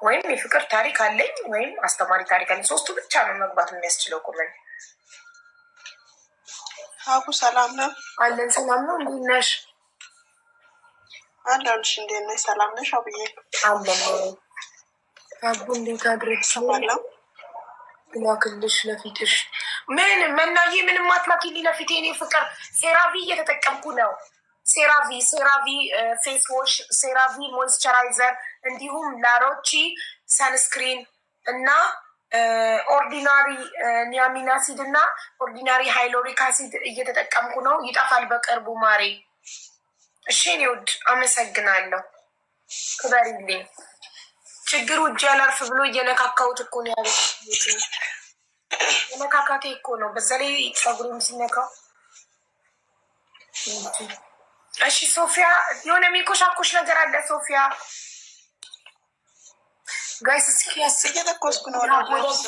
ወይም የፍቅር ታሪክ አለኝ ወይም አስተማሪ ታሪክ አለኝ። ሶስቱ ብቻ ነው መግባት የሚያስችለው። ቁመን አቡ ሰላም ነው አለን። ሰላም ነው። እንዴት ነሽ? አለሁልሽ። እንዴት ነሽ? ሰላም ነሽ? አብዬ አለን። አቡ እንዴት አድረግሽ? ላክልሽ ለፊትሽ ምን መናዬ ምንም አትላኪልኝ ለፊቴ። እኔ ፍቅር ሴራቪ እየተጠቀምኩ ነው። ሴራቪ ፌስ ዎሽ፣ ሴራቪ ሞይስቸራይዘር እንዲሁም ላሮቺ ሰንስክሪን እና ኦርዲናሪ ኒያሚን አሲድ እና ኦርዲናሪ ሃይሎሪክ አሲድ እየተጠቀምኩ ነው። ይጠፋል በቅርቡ ማሬ። እሺ እኔ ውድ አመሰግናለሁ። ክበሪልኝ። ችግሩ እጅ ያላርፍ ብሎ እየነካካሁት እኮ ነው ያለ። የነካካቴ እኮ ነው። በዛ ላይ ፀጉሬም ሲነካው። እሺ ሶፊያ፣ የሆነ የሚኮሻኮሽ ነገር አለ ሶፊያ። ጋይስ እስኪ እየተኮስኩ ነው።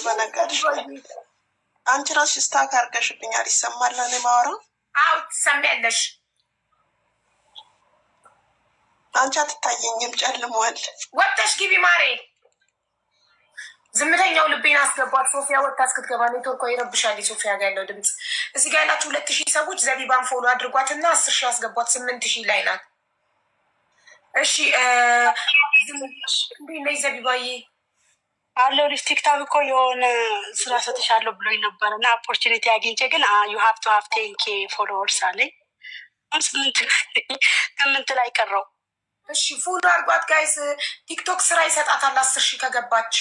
በነገርሽ አንቺ ራስሽ ስታክ አድርገሽብኛል። ይሰማል እኔ ማወራው? አዎ ትሰሚያለሽ። አንቺ አትታየኝም፣ ጨልሟል። ወጥተሽ ግቢ ማሬ። ዝምተኛው ልቤን አስገባት። ሶፊያ ወጥታ እስክትገባ ኔትወርኳ ይረብሻል። ሶፊያ ጋር ያለው ድምፅ እዚህ ጋር ያላችሁ 2000 ሰዎች ዘቢባን ፎሎ አድርጓት እና 10,000 አስገቧት። 8,000 ላይ ናት። እሺ እንዴ ነይ ዘቢባዬ። አለው ልጅ ቲክታክ እኮ የሆነ ስራ ሰጥሻለሁ ብሎኝ ነበር እና ኦፖርቹኒቲ አግኝቼ ግን ዩ ሀቭ ቱ ሀቭ 10K ፎሎወርስ አለኝ። 8 ላይ ቀረው። እሺ ፎሎ አድርጓት ጋይስ። ቲክቶክ ስራ ይሰጣታል 10,000 ከገባች።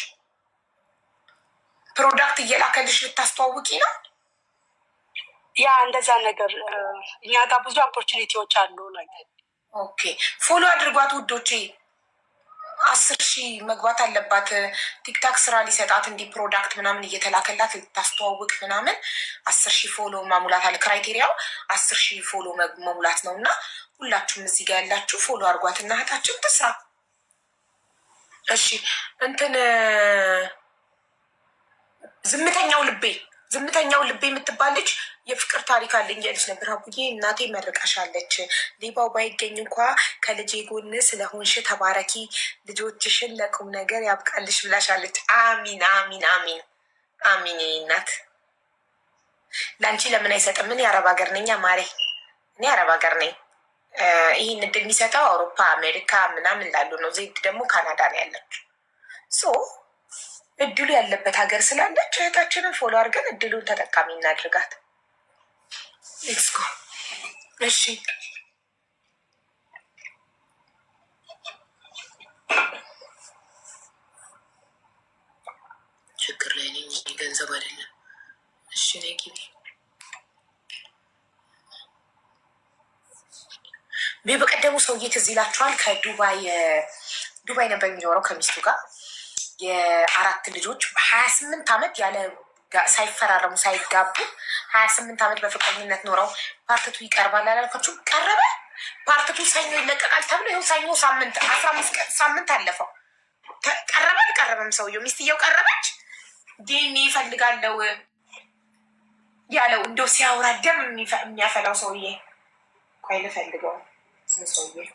ፕሮዳክት እየላከልሽ ልታስተዋውቂ ነው። ያ እንደዛ ነገር እኛ ጋር ብዙ ኦፖርቹኒቲዎች አሉ። ኦኬ ፎሎ አድርጓት ውዶቼ። 10,000 መግባት አለባት። ቲክታክ ስራ ሊሰጣት እንዲህ ፕሮዳክት ምናምን እየተላከላት ልታስተዋውቅ ምናምን 10,000 ፎሎ ማሙላት አለ። ክራይቴሪያው 10,000 ፎሎ መሙላት ነው እና ሁላችሁም እዚህ ጋር ያላችሁ ፎሎ አድርጓት እና እህታችን ትስራ። እሺ እንትን ዝምተኛው ልቤ የምትባል ልጅ የፍቅር ታሪክ አለኝ ያለች ነበር። አቡዬ እናቴ መርቃሻለች። ሌባው ባይገኝ እንኳ ከልጄ ጎን ስለሆንሽ ተባረኪ፣ ልጆችሽን ለቁም ነገር ያብቃልሽ ብላሻለች። አሚን አሚን አሚን አሚን። እናት ለአንቺ ለምን አይሰጥም? ምን የአረብ ሀገር ነኝ ማሬ፣ እኔ አረብ ሀገር ነኝ። ይህን እድል የሚሰጠው አውሮፓ አሜሪካ ምናምን ላሉ ነው። ዜድ ደግሞ ካናዳ ነው ያለችው። ሶ እድሉ ያለበት ሀገር ስላለች እህታችንን ፎሎ አድርገን እድሉን ተጠቃሚ እናድርጋት። ሌትስ ጎ። እሺ ችግር ላይ ነኝ፣ ገንዘብ አይደለም። እሺ ነይ ግቢ። በቀደሙ ሰውዬ ትዝ ይላችኋል? ከዱባይ ነበር የሚኖረው ከሚስቱ ጋር የ4 ልጆች 28 ዓመት ያለ ሳይፈራረሙ ሳይጋቡ 28 ዓመት በፍቅረኝነት ኖረው። ፓርትቱ ይቀርባል አላልኳችሁም? ቀረበ። ፓርትቱ ሰኞ ይለቀቃል ተብሎ ይኸው ሰኞ 15 ሳምንት አለፈው። ቀረበ አልቀረበም? ሰውየው ሚስትየው ቀረበች። ዲኒ ይፈልጋለው ያለው እንደው ሲያወራ ደም የሚያፈላው ሰውዬ ቆይ ልፈልገው ሰውዬ።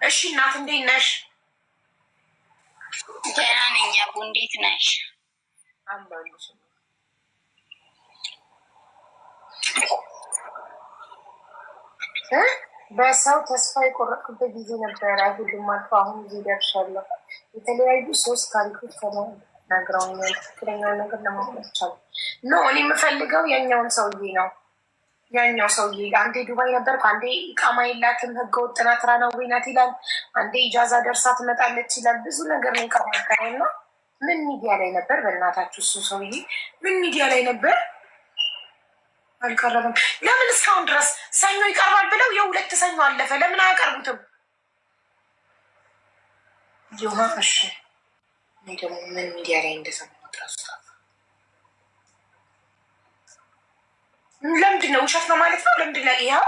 እሺ እናት እንዴት ነሽ? ደህና ነኝ። አቡ እንዴት ነሽ? አምባልሽ በሰው ተስፋ የቆረጥኩበት ጊዜ ነበረ። ሁሉም አልፎ አሁን እዚህ ደርሻለሁ። የተለያዩ 3 ታሪኮች ተነግረውኛል። ትክክለኛ ነገር ለማለት ይቻላል። ኖ እኔ የምፈልገው የኛውን ሰውዬ ነው። ያኛው ሰውዬ አንዴ ዱባይ ነበርኩ፣ አንዴ ኢቃማ የላትም ህገወጥ ናት ራናዌ ናት ይላል፣ አንዴ ኢጃዛ ደርሳ ትመጣለች ይላል። ብዙ ነገር ነው የቀባከረ እና ምን ሚዲያ ላይ ነበር? በእናታችሁ እሱ ሰውዬ ምን ሚዲያ ላይ ነበር? አልቀረበም። ለምን እስካሁን ድረስ ሰኞ ይቀርባል ብለው የ2 ሰኞ አለፈ። ለምን አያቀርቡትም? ዮሃ እሺ እኔ ደግሞ ምን ሚዲያ ላይ እንደሰማሁት ራሱ ለምንድን ነው ውሸት ነው ማለት ነው? ለምንድን ነው ይኸው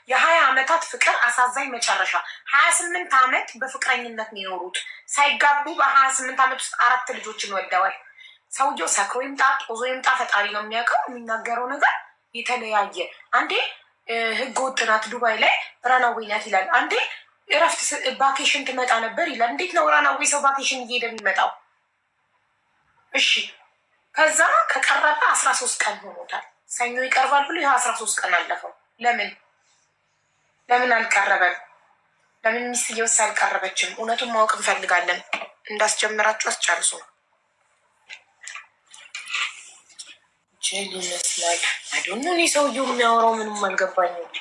የ20 ዓመታት ፍቅር አሳዛኝ መጨረሻ። 28 ዓመት በፍቅረኝነት ነው የኖሩት። ሳይጋቡ በ28 ዓመት ውስጥ 4 ልጆችን ወልደዋል። ሰውየው ሰክሮ ይምጣ ጦዞ ይምጣ ፈጣሪ ነው የሚያውቀው። የሚናገረው ነገር የተለያየ። አንዴ ህገ ወጥ ናት ዱባይ ላይ ራናዌ ናት ይላል፣ አንዴ እረፍት ቫኬሽን ትመጣ ነበር ይላል። እንዴት ነው ራናዌ ሰው ቫኬሽን እየሄደ የሚመጣው? እሺ ከዛ ከቀረበ 13 ቀን ሆኖታል። ሰኞ ይቀርባል ብሎ ይኸው 13 ቀን አለፈው። ለምን አልቀረበም? ለምን ሚስትየውስ አልቀረበችም? እውነቱን ማወቅ እንፈልጋለን። እንዳስጀመራችሁ አስጨርሱ። ጅል ይመስላል። አይዶን እኔ ሰውየው የሚያወራው ምንም አልገባኝም።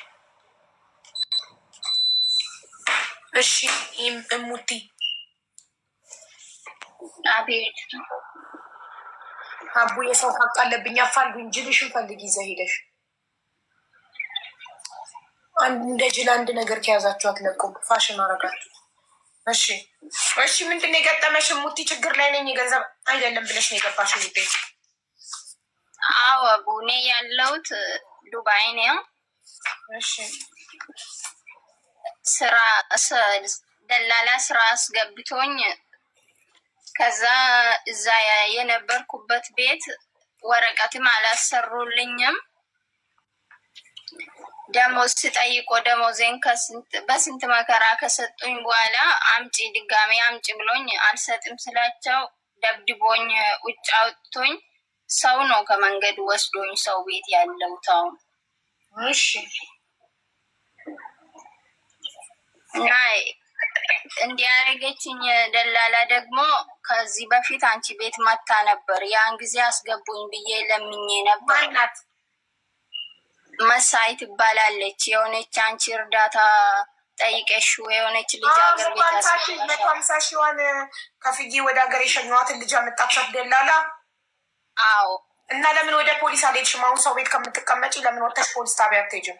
እሺ እሙቲ አቤት አቡ የሰው ሀቅ አለብኝ አፋልጉኝ። ጅልሽን ፈልግ ይዘህ ሄደሽ እንደ ጅል አንድ ነገር ከያዛችሁ አትለቁም። ፋሽን አረጋችሁ። እሺ ምንድን ነው የገጠመሽ? ሙቲ ችግር ላይ ነኝ የገንዘብ አይደለም ብለሽ ነው የገባሽው ቤት? አዎ ቡኔ ያለሁት ዱባይ ነው። እሺ ስራ ደላላ ስራ አስገብቶኝ ከዛ እዛ የነበርኩበት ቤት ወረቀትም አላሰሩልኝም። ደሞዝ ስጠይቆ ደሞዜን በስንት መከራ ከሰጡኝ በኋላ ድጋሜ አምጪ ብሎኝ አልሰጥም ስላቸው ደብድቦኝ ውጭ አውጥቶኝ ሰው ነው ከመንገድ ወስዶኝ ሰው ቤት ያለው ታው። እሺ እና እንዲያረገችኝ ደላላ ደግሞ ከዚህ በፊት አንቺ ቤት መታ ነበር። ያን ጊዜ አስገቡኝ ብዬ ለምኜ ነበር። መሳይ ትባላለች። የሆነች አንቺ እርዳታ ጠይቀሽ የሆነች ልጅ ሀገር ቤት መቶ 50 ሺዋን ከፍዬ ወደ ሀገር የሸኘኋትን ልጅ አመጣቻት ደላላ። አዎ። እና ለምን ወደ ፖሊስ አልሄድሽም? አሁን ሰው ቤት ከምትቀመጪ ለምን ወጥተሽ ፖሊስ ጣቢያ አትሄጂም?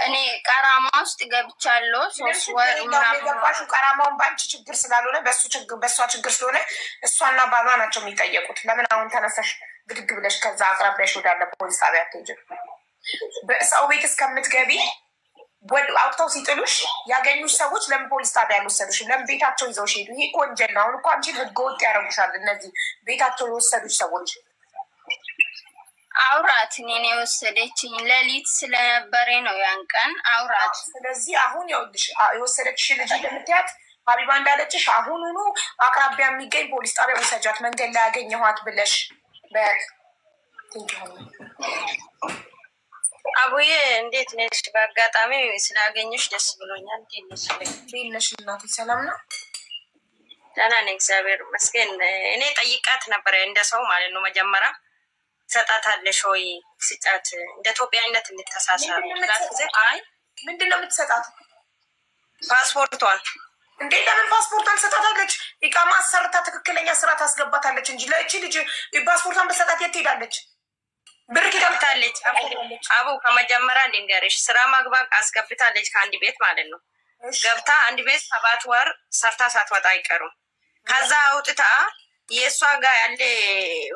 እኔ ቀራማ ውስጥ ገብቻለሁ 3 ወር ምናምን። የገባሽው ቀራማውን በአንቺ ችግር ስላልሆነ በእሷ ችግር ስለሆነ እሷና ባሏ ናቸው የሚጠየቁት። ለምን አሁን ተነሳሽ ብድግ ብለሽ ከዛ አቅራቢያሽ ወዳለ ፖሊስ ጣቢያ አትሄጂም? ሰው ቤት እስከምትገቢ አውጥተው ሲጥሉሽ ያገኙሽ ሰዎች ለምን ፖሊስ ጣቢያ አልወሰዱሽም? ለምን ቤታቸው ይዘውሽ ሄዱ? ይሄ እኮ ወንጀል ነው። አሁን እኮ አንቺን ህገወጥ ያደርጉሻል እነዚህ ቤታቸው የወሰዱሽ ሰዎች። አውራት እኔን የወሰደችኝ ሌሊት ስለነበረ ነው ያን ቀን አውራት። ስለዚህ አሁን ይኸውልሽ የወሰደችሽ ልጅ እንደምትያት ሀቢባ እንዳለችሽ አሁኑኑ አቅራቢያ የሚገኝ ፖሊስ ጣቢያ ውሰጃት፣ መንገድ ላይ ያገኘኋት ብለሽ በያት። አቡዬ እንዴት ነሽ? በአጋጣሚ ስላገኘሽ ደስ ብሎኛል። እንዴት ነሽ እናቴ? ሰላም ነው? ደህና ነኝ እግዚአብሔር ይመስገን። እኔ ጠይቃት ነበረ እንደ ሰው ማለት ነው። መጀመሪያ ሰጣታለሽ ወይ ስጫት እንደ ኢትዮጵያዊነት እንተሳሰር ጊዜ አይ ምንድን ነው የምትሰጣት? ፓስፖርቷን። እንዴ ለምን ፓስፖርቷን ሰጣታለች? ኢቃማ አሰርታ ትክክለኛ ስራ ታስገባታለች እንጂ ለእቺ ልጅ ፓስፖርቷን በሰጣት የት ትሄዳለች? ብር ገብታለች። አቡ ከመጀመሪያ ልንገርሽ ስራ ማግባት አስገብታለች ከአንድ ቤት ማለት ነው። ገብታ አንድ ቤት 7 ወር ሰርታ ሳትወጣ አይቀሩም። ከዛ አውጥታ የእሷ ጋር ያለ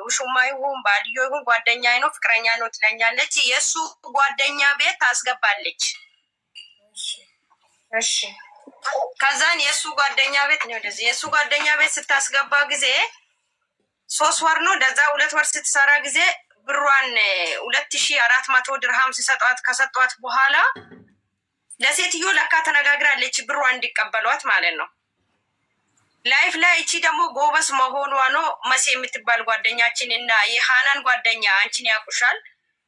ውሽማ ይሁን ባልዮ ይሁን ጓደኛ ነው ፍቅረኛ ነው ትለኛለች። የእሱ ጓደኛ ቤት ታስገባለች። እሺ ከዛን የእሱ ጓደኛ ቤት ነው ወደዚህ የእሱ ጓደኛ ቤት ስታስገባ ጊዜ 3 ወር ነው እንደዛ 2 ወር ስትሰራ ጊዜ ብሯን 2400 ድርሃም ሲሰጧት ከሰጧት በኋላ ለሴትዮ ለካ ተነጋግራለች ብሯን እንዲቀበሏት ማለት ነው። ላይፍ ላይ እቺ ደግሞ ጎበስ መሆኗ ነው። መሴ የምትባል ጓደኛችን እና የሃናን ጓደኛ አንቺን ያውቁሻል።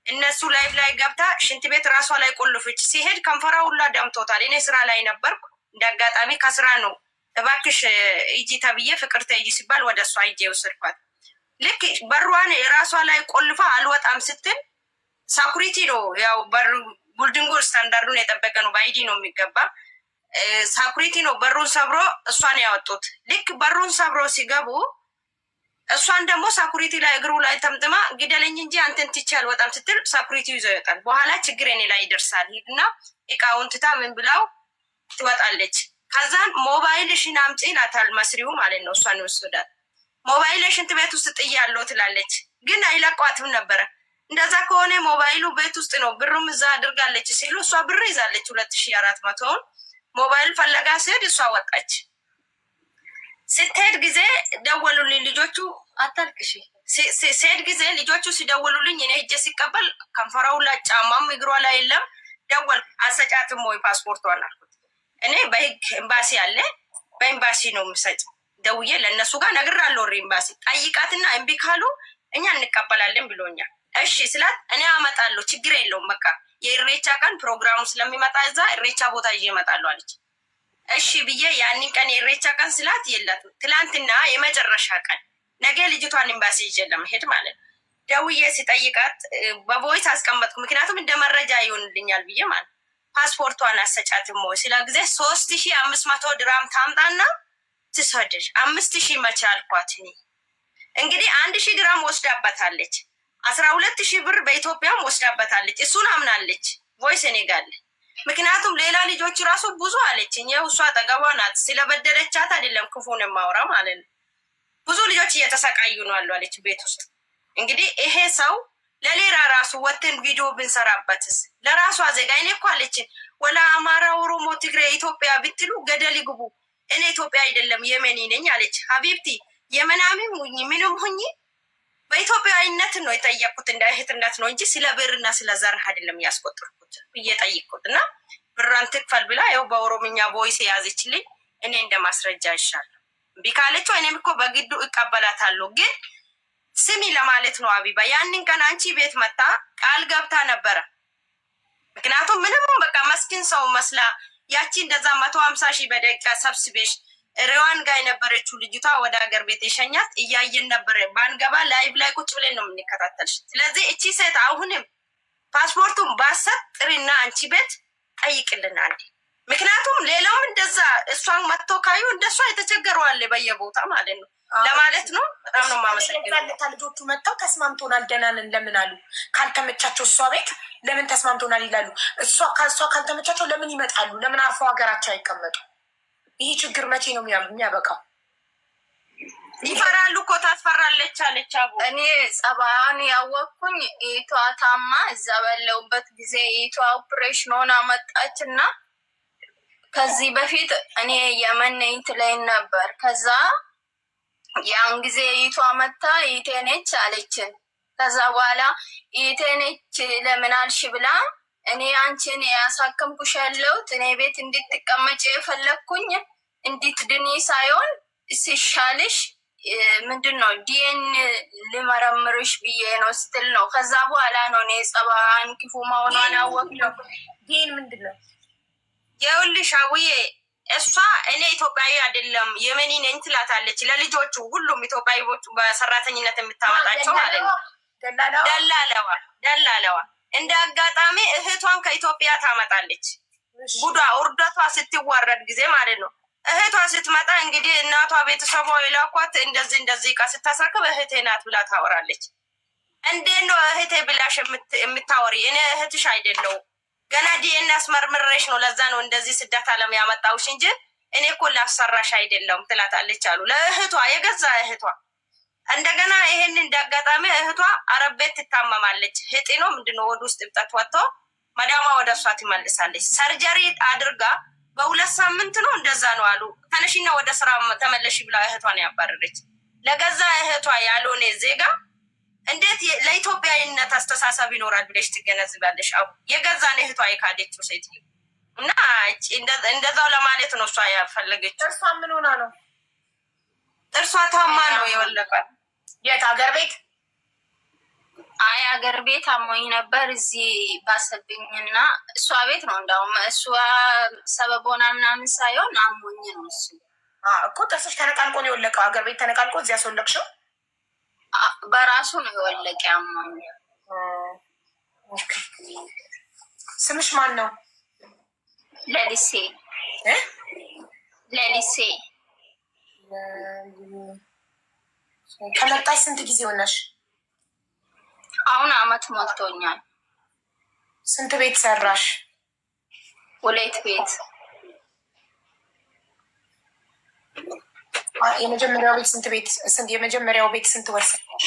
እነሱ ላይፍ ላይ ገብታ ሽንት ቤት ራሷ ላይ ቆልፈች። ሲሄድ ከንፈራ ሁላ ደምቶታል። እኔ ስራ ላይ ነበርኩ። እንደ አጋጣሚ ከስራ ነው እባክሽ እጂ ተብዬ ፍቅርተ እጂ ሲባል ወደ እሷ እጄ ወሰድኳት። ልክ በሯን ራሷ ላይ ቆልፋ አልወጣም ስትል ሳኩሪቲ ነው ያው በር ቡልዲንጉ ስታንዳርዱን የጠበቀ ነው። በአይዲ ነው የሚገባ ሳኩሪቲ ነው። በሩን ሰብሮ እሷን ያወጡት። ልክ በሩን ሰብሮ ሲገቡ እሷን ደግሞ ሳኩሪቲ ላይ እግሩ ላይ ተምጥማ ግደለኝ እንጂ አንተን ትቼ አልወጣም ስትል ሳኩሪቲ ይዞ ይወጣል። በኋላ ችግር እኔ ላይ ይደርሳል ሂድና እቃውን ትታ ምን ብላው ትወጣለች። ከዛን ሞባይልሽን አምጪ ይላታል መስሪው ማለት ነው። እሷን ይወስዳል። ሞባይል ሽንት ቤት ውስጥ ጥያለሁ ትላለች። ግን አይለቋትም ነበረ። እንደዛ ከሆነ ሞባይሉ ቤት ውስጥ ነው ብሩም እዛ አድርጋለች ሲሉ እሷ ብር ይዛለች 2400ውን ሞባይል ፈለጋ ሲሄድ እሷ ወጣች። ስትሄድ ጊዜ ደወሉልኝ ልጆቹ። አታልቅሽ። ስትሄድ ጊዜ ልጆቹ ሲደውሉልኝ እኔ ሄጄ ሲቀበል ከንፈራው ላይ ጫማም እግሯ ላይ የለም። ደወል አሰጫትም ወይ ፓስፖርቷን አልኩት። እኔ በህግ ኤምባሲ አለ በኤምባሲ ነው የምሰጭ ደውዬ ለእነሱ ጋር ነግራለሁ። ኤምባሲ ጠይቃትና እምቢ ካሉ እኛ እንቀበላለን ብሎኛል። እሺ ስላት እኔ አመጣለሁ ችግር የለውም በቃ የኢሬቻ ቀን ፕሮግራሙ ስለሚመጣ እዛ ኢሬቻ ቦታ ይዤ እመጣለሁ አለች። እሺ ብዬ ያንን ቀን የኢሬቻ ቀን ስላት የላትም። ትላንትና የመጨረሻ ቀን ነገ ልጅቷን ኤምባሲ ይዤ ለመሄድ ማለት ነው። ደውዬ ሲጠይቃት በቮይስ አስቀመጥኩ። ምክንያቱም እንደ መረጃ ይሆንልኛል ብዬ ማለት ፓስፖርቷን አሰጫትም ወይ ስለ ጊዜ 3500 ድራም ታምጣና ትሰድር 5000 መቼ አልኳት። እንግዲህ 1000 ድራም ወስዳበታለች። 12,000 ብር በኢትዮጵያም ወስዳበታለች። እሱን አምናለች። ቮይስ እኔ ጋር አለ። ምክንያቱም ሌላ ልጆች ራሱ ብዙ አለችኝ። ይኸው እሷ አጠገቧ ናት። ስለበደለቻት አይደለም ክፉን የማውራ ማለት ነው። ብዙ ልጆች እየተሰቃዩ ነው አሉ አለች ቤት ውስጥ። እንግዲህ ይሄ ሰው ለሌላ ራሱ ወጥን ቪዲዮ ብንሰራበትስ ለራሷ ዜጋ እኔ እኮ አለችን ወላ አማራ፣ ኦሮሞ፣ ትግሬ ኢትዮጵያ ብትሉ ገደል ይግቡ። እኔ ኢትዮጵያ አይደለም የመኒ ነኝ አለች። ሀቢብቲ የመናሚ ሁኚ ምንም ሁኚ በኢትዮጵያዊነት ነው የጠየቅኩት፣ እንደ እህትነት ነው እንጂ ስለ ብርና ስለ ዘር አይደለም ያስቆጥርኩት እየጠየቅኩት እና ብራን ትክፈል ብላ ይኸው በኦሮምኛ ቦይስ የያዘችልኝ እኔ እንደ ማስረጃ ይሻል ቢካለችው እኔም እኮ በግዱ እቀበላታለሁ። ግን ስሚ ለማለት ነው አቢባ ያንን ቀን አንቺ ቤት መታ ቃል ገብታ ነበረ። ምክንያቱም ምንም በቃ መስኪን ሰው መስላ ያቺ እንደዛ 150,000 በደቂቃ ሰብስቤሽ ሬዋን ጋር የነበረችው ልጅቷ ወደ ሀገር ቤት የሸኛት እያየን ነበረ። ባንገባ ላይቭ ላይ ቁጭ ብለን ነው የምንከታተልሽ። ስለዚህ እቺ ሴት አሁንም ፓስፖርቱን ባሰጥ ጥሪና አንቺ ቤት ጠይቅልን አንዴ። ምክንያቱም ሌላውም እንደዛ እሷን መጥቶ ካዩ እንደሷ የተቸገሩ አለ በየቦታ ማለት ነው ለማለት ነው። በጣም ነው የማመሰግነው። ልጆቹ መጥተው ተስማምቶናል ደህናንን ለምን አሉ። ካልተመቻቸው እሷ ቤት ለምን ተስማምቶናል ይላሉ። እሷ ካልተመቻቸው ለምን ይመጣሉ? ለምን አርፈው ሀገራቸው አይቀመጡ? ይህ ችግር መቼ ነው የሚያበቃው? ይፈራሉ እኮ ታስፈራለች አለች አቡ። እኔ ጸባያን ያወቅኩኝ ኢቷ ታማ እዛ ባለውበት ጊዜ ኢቷ ኦፕሬሽን ሆና መጣች እና ከዚህ በፊት እኔ የመን ነኝ ትለኝ ነበር። ከዛ ያን ጊዜ ኢቷ መታ ኢቴነች አለችን። ከዛ በኋላ ኢቴነች ለምን አልሽ ብላ እኔ አንቺን ያሳከምኩሽ ያለሁት እኔ ቤት እንድትቀመጭ የፈለግኩኝ እንድትድኒ ሳይሆን ሲሻልሽ ምንድን ነው ዲኤን ልመረምርሽ ብዬ ነው ስትል ነው። ከዛ በኋላ ነው እኔ ጸባን ክፉ መሆኗን ያወቅነው። ዲኤን ምንድን ነው? ይኸውልሽ አቡዬ እሷ እኔ ኢትዮጵያዊ አይደለም የመኒ ነኝ ትላታለች ለልጆቹ ሁሉም ኢትዮጵያዊዎቹ በሰራተኝነት የምታወጣቸው ማለት ነው። ደላለዋ እንደ አጋጣሚ እህቷን ከኢትዮጵያ ታመጣለች። ጉዷ ውርደቷ ስትዋረድ ጊዜ ማለት ነው። እህቷ ስትመጣ እንግዲህ እናቷ ቤተሰቧ የላኳት እንደዚህ እቃ ስታስረክብ እህቴ ናት ብላ ታወራለች። እንዴት ነው እህቴ ብላሽ የምታወሪ? እኔ እህትሽ አይደለው ገና ዲኤን አስመርምሬሽ ነው። ለዛ ነው እንደዚህ ስደት አለም ያመጣውሽ እንጂ እኔ እኮ ላሰራሽ አይደለም ትላታለች አሉ ለእህቷ የገዛ እህቷ። እንደገና ይሄን እንዳጋጣሚ እህቷ አረብ ቤት ትታመማለች። ህጢ ነው ምንድነው ወደ ውስጥ እብጠት ወጥቶ መዳማ ወደ እሷ ትመልሳለች። ሰርጀሪ አድርጋ በ2 ሳምንት ነው እንደዛ ነው አሉ። ተነሽና ወደ ስራ ተመለሽ ብላ እህቷን ያባረረች። ለገዛ እህቷ ያልሆነ ዜጋ እንዴት ለኢትዮጵያዊነት አስተሳሰብ ይኖራል ብለሽ ትገነዝባለሽ? አቡ የገዛን እህቷ የካደችው ሴት እና እንደዛው ለማለት ነው እሷ ያፈለገችው። እርሷ ምን ሆና ነው? ጥርሷ ታማ ነው የወለቃት። የት ሀገር ቤት? አይ ሀገር ቤት አሞኝ ነበር። እዚህ ባሰብኝና እሷ ቤት ነው እንዳውም እሷ ሰበብ ሆና ምናምን ሳይሆን አሞኝ ነው እሱ እኮ። ጥርስሽ ተነቃንቆ ነው የወለቀው? ሀገር ቤት ተነቃንቆ እዚያ ያስወለቅሽው? በራሱ ነው የወለቀ አሞኝ። ስምሽ ማን ነው? ለሊሴ ለሊሴ። ከመጣሽ ስንት ጊዜ ሆነሽ? አሁን አመት ሞልቶኛል። ስንት ቤት ሰራሽ? 2 ቤት። የመጀመሪያው ቤት ስንት ቤት የመጀመሪያው ቤት ስንት ወር ሰራሽ?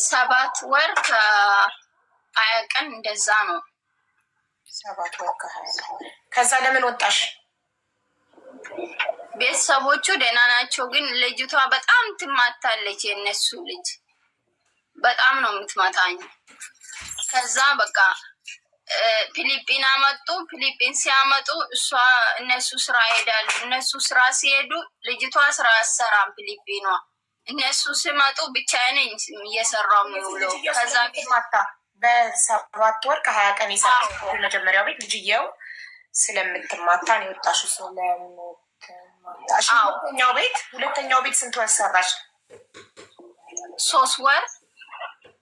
7 ወር ከ20 ቀን እንደዛ ነው። 7 ወር ከ20 ከዛ ለምን ወጣሽ? ቤተሰቦቹ ደህና ናቸው፣ ግን ልጅቷ በጣም ትማታለች። የእነሱ ልጅ በጣም ነው የምትመታኝ። ከዛ በቃ ፊሊጲን አመጡ። ፊሊጲን ሲያመጡ እነሱ ስራ ይሄዳሉ። እነሱ ስራ ሲሄዱ ልጅቷ ስራ አሰራም ፊሊጲኗ። እነሱ ሲመጡ ብቻዬን ነኝ እየሰራው የሚውለው። ከዛ ማታ በ7 ወር ከ20 ቀን የሰራሽ መጀመሪያው ቤት ልጅየው ስለምትማታ ነው የወጣሽው። ሁለተኛው ቤት ስንት ወር ሰራሽ? 3 ወር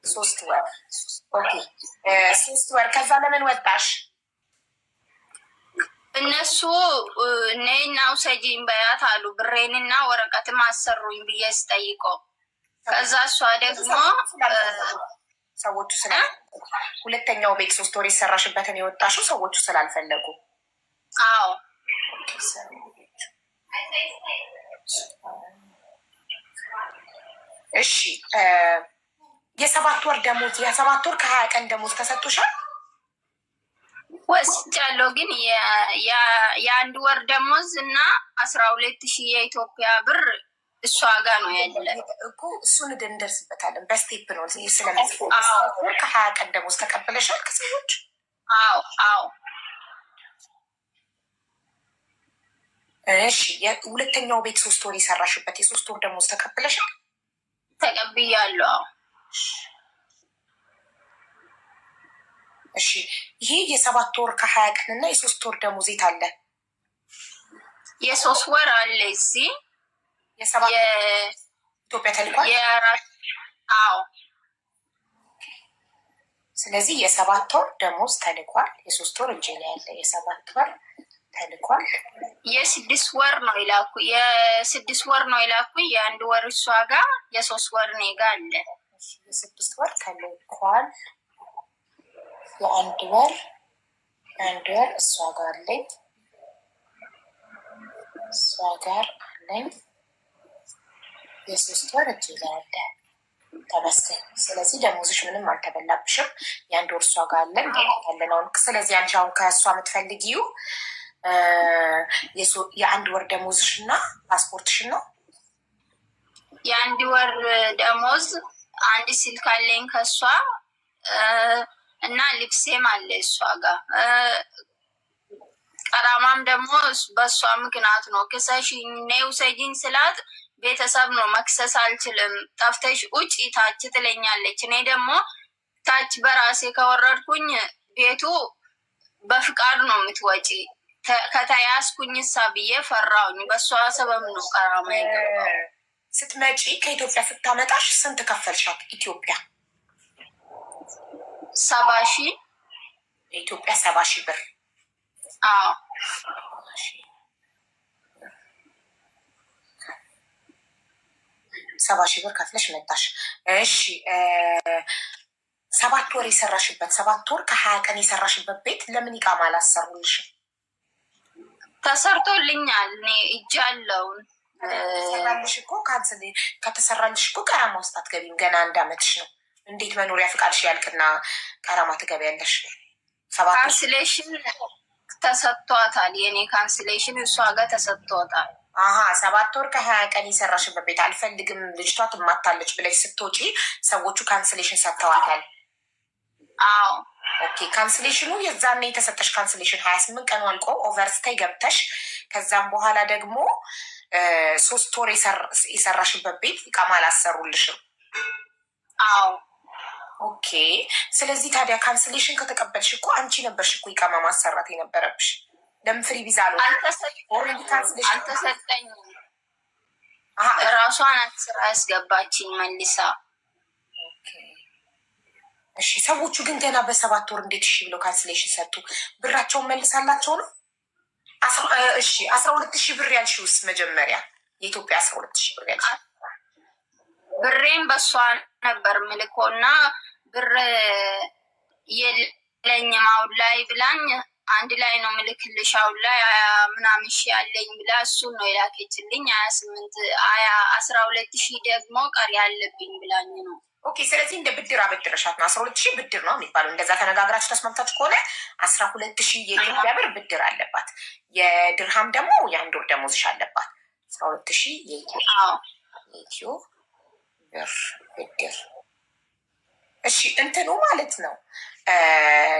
3 ወር። ኦኬ 3 ወር። ከዛ ለምን ወጣሽ? እነሱ ነይና ውሰጂኝ በያት አሉ። ብሬንና ወረቀትም አሰሩኝ ብዬ ስጠይቀው፣ ከዛ እሷ ደግሞ ሰዎቹ ሁለተኛው ቤት 3 ወር የሰራሽበትን የወጣሽው ሰዎቹ ስላልፈለጉ። አዎ እሺ። የ7 ወር ደሞዝ የ7 ወር ከ20 ቀን ደሞዝ ተሰጥቶሻል? ወስጃለሁ፣ ግን የ1 ወር ደሞዝ እና 12,000 የኢትዮጵያ ብር እሷ ጋር ነው ያለ እኮ። እሱን እንደርስበታለን በስቴፕ ነው ስለምጽ። ወር ከ20 ቀን ደሞዝ ተቀብለሻል ከሰዎች? አዎ። እሺ ሁለተኛው ቤት 3 ወር የሰራሽበት የ3 ወር ደሞዝ ተቀብለሻል? ተቀብያለሁ። እሺ ይሄ የ7 ወር ከ20 ቀን እና የ3 ወር ደሞዝ የት አለ? የ3 ወር አለ እዚህ ኢትዮጵያ ተልኳል። አዎ ስለዚህ የ7 ወር ደሞዝ ተልኳል። የ3 ወር እጄ ላይ ያለ የ7 ወር ተልኳል። የ6 ወር ነው ይላኩ። የ6 ወር ነው ይላኩ። የ1 ወር እሷ ጋር፣ የ3 ወር እኔ ጋር አለ። የ6 ወር ተልኳል። የ1 ወር እሷ ጋር አለኝ። የ3 ወር እጄ ላይ አለ። ተመስገን። ስለዚህ ደሞዝሽ ምንም አልተበላብሽም። የ1 ወር እሷ ጋር አለን ያለነውን። ስለዚህ አንቺ አሁን ከእሷ የምትፈልጊው የ1 ወር ደሞዝሽ እና ፓስፖርትሽን ነው። የ1 ወር ደሞዝ 1 ስልክ አለኝ ከእሷ እና ልብሴም አለ እሷ ጋር። ቀራማም ደግሞ በእሷ ምክንያት ነው። ክሰሽኝ ነይ ውሰጂኝ ስላት ቤተሰብ ነው መክሰስ አልችልም፣ ጠፍተሽ ውጭ ታች ትለኛለች። እኔ ደግሞ ታች በራሴ ከወረድኩኝ ቤቱ በፍቃድ ነው የምትወጪ፣ ከተያዝኩኝ ሳ ብዬ ፈራውኝ። በእሷ ሰበብ ነው ቀራማ ይገባው። ስትመጪ ከኢትዮጵያ ስታመጣሽ ስንት ከፈልሻት? ኢትዮጵያ 70,000 የኢትዮጵያ 70,000 ብር። አዎ 70,000 ብር ከፍለሽ መጣሽ። እሺ 7 ወር የሰራሽበት 7 ወር ከ20 ቀን የሰራሽበት ቤት ለምን ይቃማ አላሰሩልሽም? ተሰርቶልኛል። እኔ እጅ አለውን ከተሰራልሽ እኮ ቀራማ ውስጥ አትገቢም። ገና 1 ዓመትሽ ነው። እንዴት መኖሪያ ፍቃድሽ ያልቅና ቀራማ ትገቢያለሽ? ካንስሌሽን ተሰጥቷታል። የኔ ካንስሌሽን እሷ ጋር ተሰጥቷታል። 7 ወር ከ20 ቀን የሰራሽበት ቤት አልፈልግም ልጅቷ ትማታለች ብለሽ ስትወጪ ሰዎቹ ካንስሌሽን ሰጥተዋታል። አዎ ኦኬ። ካንስሌሽኑ የዛኔ የተሰጠሽ ካንስሌሽን 28 ቀኑ አልቆ ኦቨርስታይ ገብተሽ ከዛም በኋላ ደግሞ 3 ወር የሰራሽበት ቤት ይቃማ አላሰሩልሽም። አዎ ኦኬ። ስለዚህ ታዲያ ካንስሌሽን ከተቀበልሽ እኮ አንቺ ነበርሽ እኮ ይቃማ ማሰራት የነበረብሽ። ለምን ፍሪ ቪዛ ነው አልተሰጠኝም? ራሷ ናት ስራ ያስገባችኝ መልሳ። እሺ ሰዎቹ ግን ገና በ7 ወር እንዴት እሺ ብለው ካንስሌሽን ሰጡ? ብራቸውን መልሳላቸው ነው። እሺ 12,000 ብር ያልሽውስ መጀመሪያ የኢትዮጵያ 12,000 ብር ያልሽ ብሬን በሷ ነበር ምልኮና ብር የለኝም አሁን ላይ ብላኝ፣ አንድ ላይ ነው ምልክልሽ አሁን ላይ 20 ሺህ ያለኝ ብላ እሱን ነው የላከችልኝ። 12,000 ደግሞ ቀሪ ያለብኝ ብላኝ ነው። ኦኬ። ስለዚህ እንደ ብድር አበድረሻት ነው። 12,000 ብድር ነው የሚባለው። እንደዛ ተነጋግራችሁ ተስማምታችሁ ከሆነ 12,000 የኢትዮጵያ ብር ብድር አለባት። የድርሃም ደግሞ የ1 ወር ደሞዝሽ አለባት። 12,000 የኢትዮ ብር ብድር። እሺ እንትኑ ማለት ነው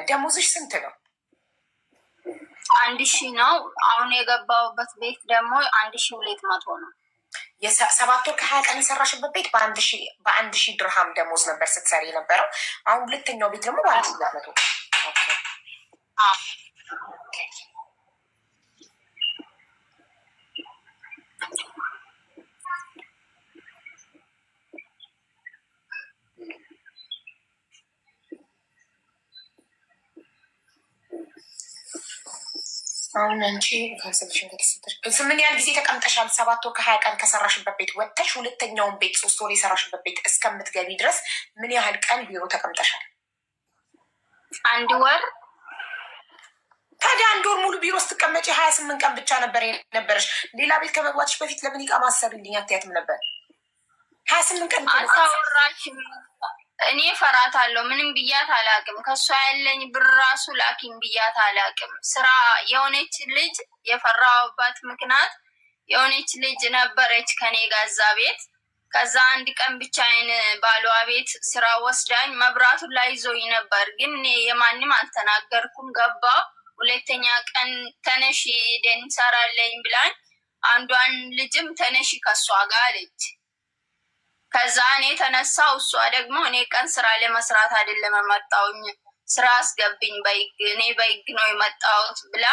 ደሞዝሽ ስንት ነው? 1000 ነው። አሁን የገባሁበት ቤት ደግሞ 1200 ነው። የ7 ወር ከ20 ቀን የሰራሽበት ቤት በ1000 ድርሃም ደሞዝ ነበር ስትሰሪ የነበረው። አሁን ሁለተኛው ቤት ደግሞ በ1200። አሁን አንቺ ካንሰልሽን ከተሰጠሽ ምን ያህል ጊዜ ተቀምጠሻል? 7 ወር ከ20 ቀን ከሰራሽበት ቤት ወጥተሽ ሁለተኛውን ቤት 3 ወር የሰራሽበት ቤት እስከምትገቢ ድረስ ምን ያህል ቀን ቢሮ ተቀምጠሻል? 1 ወር። ታዲያ 1 ወር ሙሉ ቢሮ ስትቀመጪ 28 ቀን ብቻ ነበር የነበረሽ። ሌላ ቤት ከመግባትሽ በፊት ለምን ይቃ ማሰብልኝ አትያትም ነበር? 28 ቀን አታወራሽም። እኔ ፈራታለሁ። ምንም ብያት አላቅም። ከሷ ያለኝ ብር ራሱ ላኪም ብያት አላቅም። ስራ የሆነች ልጅ የፈራሁባት ምክንያት የሆነች ልጅ ነበረች ከኔ ጋዛ ቤት። ከዛ አንድ ቀን ብቻዬን ባሏ ቤት ስራ ወስዳኝ መብራቱን ላይ ይዞኝ ነበር። ግን እኔ የማንም አልተናገርኩም። ገባሁ። ሁለተኛ ቀን ተነሺ ሄደን እንሰራለኝ ብላኝ አንዷን ልጅም ተነሺ ከሷ ጋር አለች። ከዛ እኔ ተነሳው። እሷ ደግሞ እኔ ቀን ስራ ለመስራት አይደለም የመጣውኝ ስራ አስገብኝ በይግ እኔ በይግ ነው የመጣሁት ብላ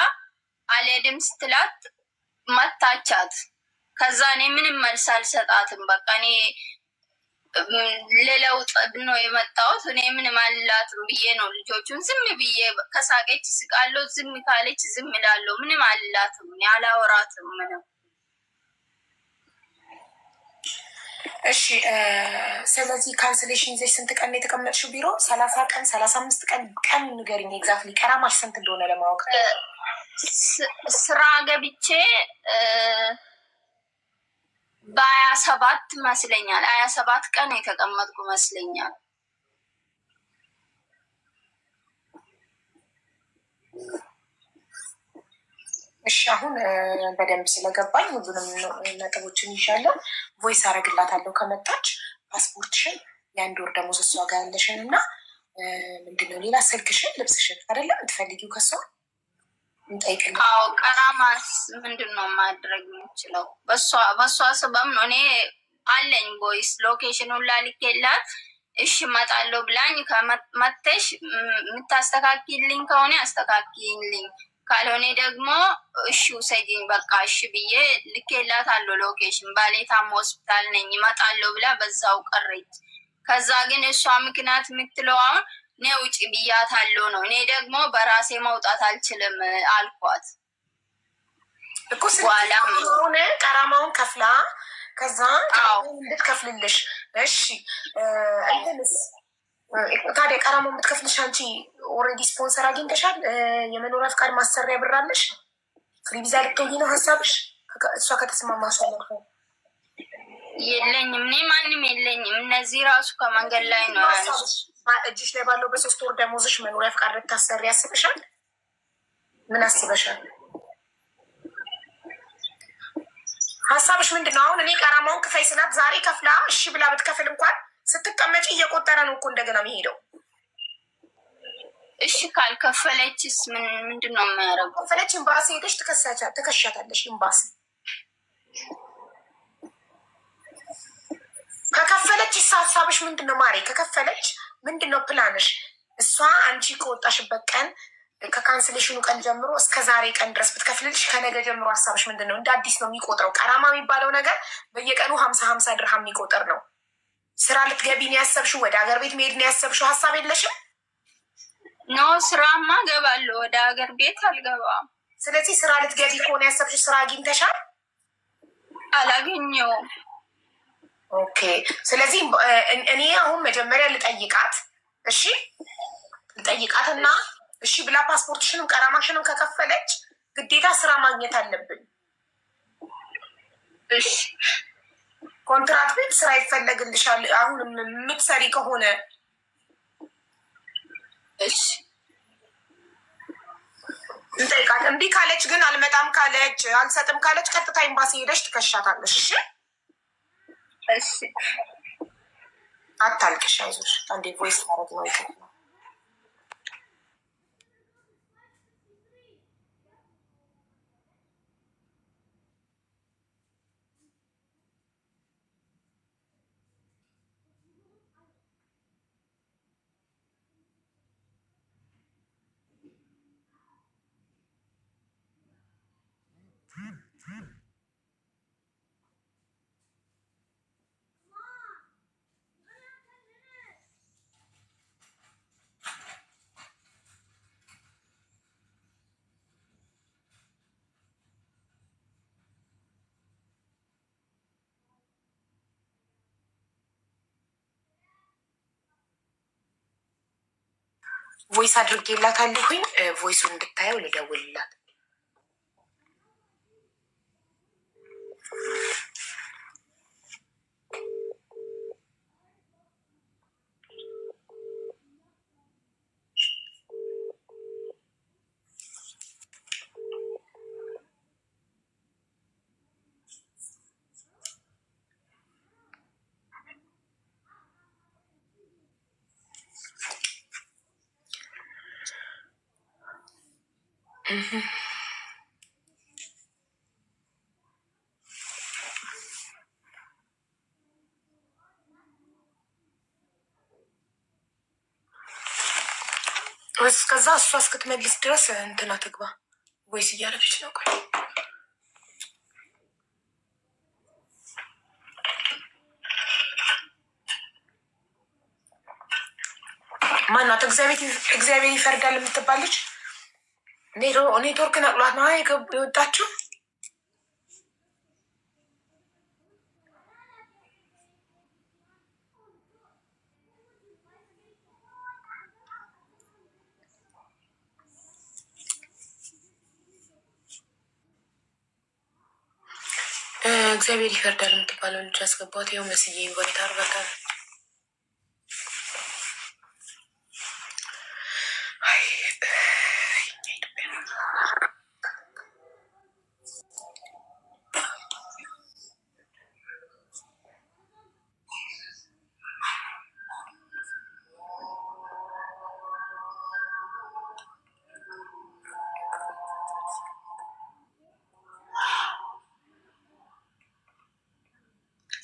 አልሄድም ስትላት መታቻት። ከዛ እኔ ምንም መልስ አልሰጣትም። በቃ እኔ ለለውጥ ነው የመጣሁት እኔ ምንም አልላትም ብዬ ነው ልጆቹን ዝም ብዬ ከሳቀች ስቃለሁ፣ ዝም ካለች ዝም እላለሁ። ምንም አልላትም፣ እኔ አላወራትም ምንም። እሺ ስለዚህ ካንስሌሽን ይዘሽ ስንት ቀን ነው የተቀመጥሽው ቢሮ? 30 ቀን 35 ቀን ቀን ንገሪኝ ኤግዛክትሊ ቀራማሽ ስንት እንደሆነ ለማወቅ። ስራ ገብቼ በ27 መስለኛል 27 ቀን የተቀመጥኩ መስለኛል። እሺ አሁን በደንብ ስለገባኝ ሁሉንም ነጥቦችን ይዣለሁ። ቮይስ አረግላታለሁ ከመጣች ፓስፖርትሽን፣ የ1 ወር ደሞዝ እሷ ጋር ያለሽን እና ምንድነው ሌላ ስልክሽን፣ ልብስሽን አይደለም የምትፈልጊው ከሷ እንጠይቅልኝ። አዎ ቀራማስ ምንድን ነው ማድረግ የምችለው? በሷ ስበም ነው። እኔ አለኝ ቮይስ ሎኬሽኑን ላልኬላት እሺ እመጣለሁ ብላኝ ከመተሽ የምታስተካክልኝ ከሆነ አስተካክልኝ፣ ካልሆነ ደግሞ እሺ ውሰጂኝ በቃ እሺ ብዬ ልኬላታለሁ ሎኬሽን። ባሌታም ሆስፒታል ነኝ እመጣለሁ ብላ በዛው ቀረች። ከዛ ግን እሷ ምክንያት የምትለው አሁን እኔ ውጭ ብያታለሁ ነው። እኔ ደግሞ በራሴ መውጣት አልችልም አልኳት። እኮ ስለሆነ ቀራማውን ከፍላ ከዛ እንድትከፍልልሽ እሺ እንትንስ ታዲያ ቀራማውን የምትከፍልሽ አንቺ ኦልሬዲ ስፖንሰር አግኝተሻል? የመኖሪያ ፍቃድ ማሰሪያ ብር አለሽ? ፍሪ ቪዛ ልትሆኚ ነው ሀሳብሽ? እሷ ከተስማማሽ የለኝም፣ እኔ ማንም የለኝም። እነዚህ ራሱ ከመንገድ ላይ ነው ያለሽ። እጅሽ ላይ ባለው በ3 ወር ደሞዝሽ መኖሪያ ፍቃድ ልታሰሪ ያስብሻል? ምን አስበሻል? ሀሳብሽ ምንድን ነው? አሁን እኔ ቀራማውን ክፈይ ስላት ዛሬ ከፍላ እሺ ብላ ብትከፍል እንኳን ስትቀመጪ እየቆጠረ ነው እኮ እንደገና የሚሄደው። እሺ ካልከፈለችስ ምንድን ነው የሚያደርገው? ከፈለች ኤምባሲ ሄደሽ ትከሻታለሽ። ኤምባሲ ከከፈለች ሀሳብሽ ምንድን ነው ማሬ? ከከፈለች ምንድን ነው ፕላንሽ? እሷ አንቺ ከወጣሽበት ቀን ከካንስሌሽኑ ቀን ጀምሮ እስከ ዛሬ ቀን ድረስ ብትከፍልልሽ ከነገ ጀምሮ ሀሳብሽ ምንድን ነው? እንደ አዲስ ነው የሚቆጥረው። ቀራማ የሚባለው ነገር በየቀኑ 50 ድርሃም የሚቆጥር ነው። ስራ ልትገቢ ነው ያሰብሽው? ወደ ሀገር ቤት መሄድ ነው ያሰብሽው? ሀሳብ የለሽም? ኖ ስራማ ገባለሁ፣ ወደ ሀገር ቤት አልገባም። ስለዚህ ስራ ልትገቢ ከሆነ ያሰብሽው ስራ አግኝተሻል? አላገኘውም። ኦኬ። ስለዚህ እኔ አሁን መጀመሪያ ልጠይቃት፣ እሺ ልጠይቃት እና እሺ ብላ ፓስፖርትሽንም ቀራማሽንም ከከፈለች ግዴታ ስራ ማግኘት አለብን። እሺ ኮንትራት ቤት ስራ ይፈለግልሻል አሁን የምትሰሪ ከሆነ። እሺ እንጠይቃት። እምቢ ካለች ግን አልመጣም ካለች አልሰጥም ካለች ቀጥታ ኤምባሲ ሄደሽ ትከሻታለሽ። እሺ እሺ አታልቅሽ፣ አይዞሽ። አንዴ ቮይስ ማድረግ ነው ይከ ቮይስ አድርጌላታለሁኝ። ቮይሱን እንድታየው ልደውልላት። እስከዛ እሷ እስክትመልስ ድረስ እንትና ትግባ። ቮይስ እያለች ነው። ቆይ ማናት? እግዚአብሔር ይፈርዳል የምትባለች ኔትወርክ ነቅሏት ነው የወጣችው። እግዚአብሔር ይፈርዳል የምትባለው ልጅ አስገባት። ይኸው መስዬ ኢንቫይት አርጋታል።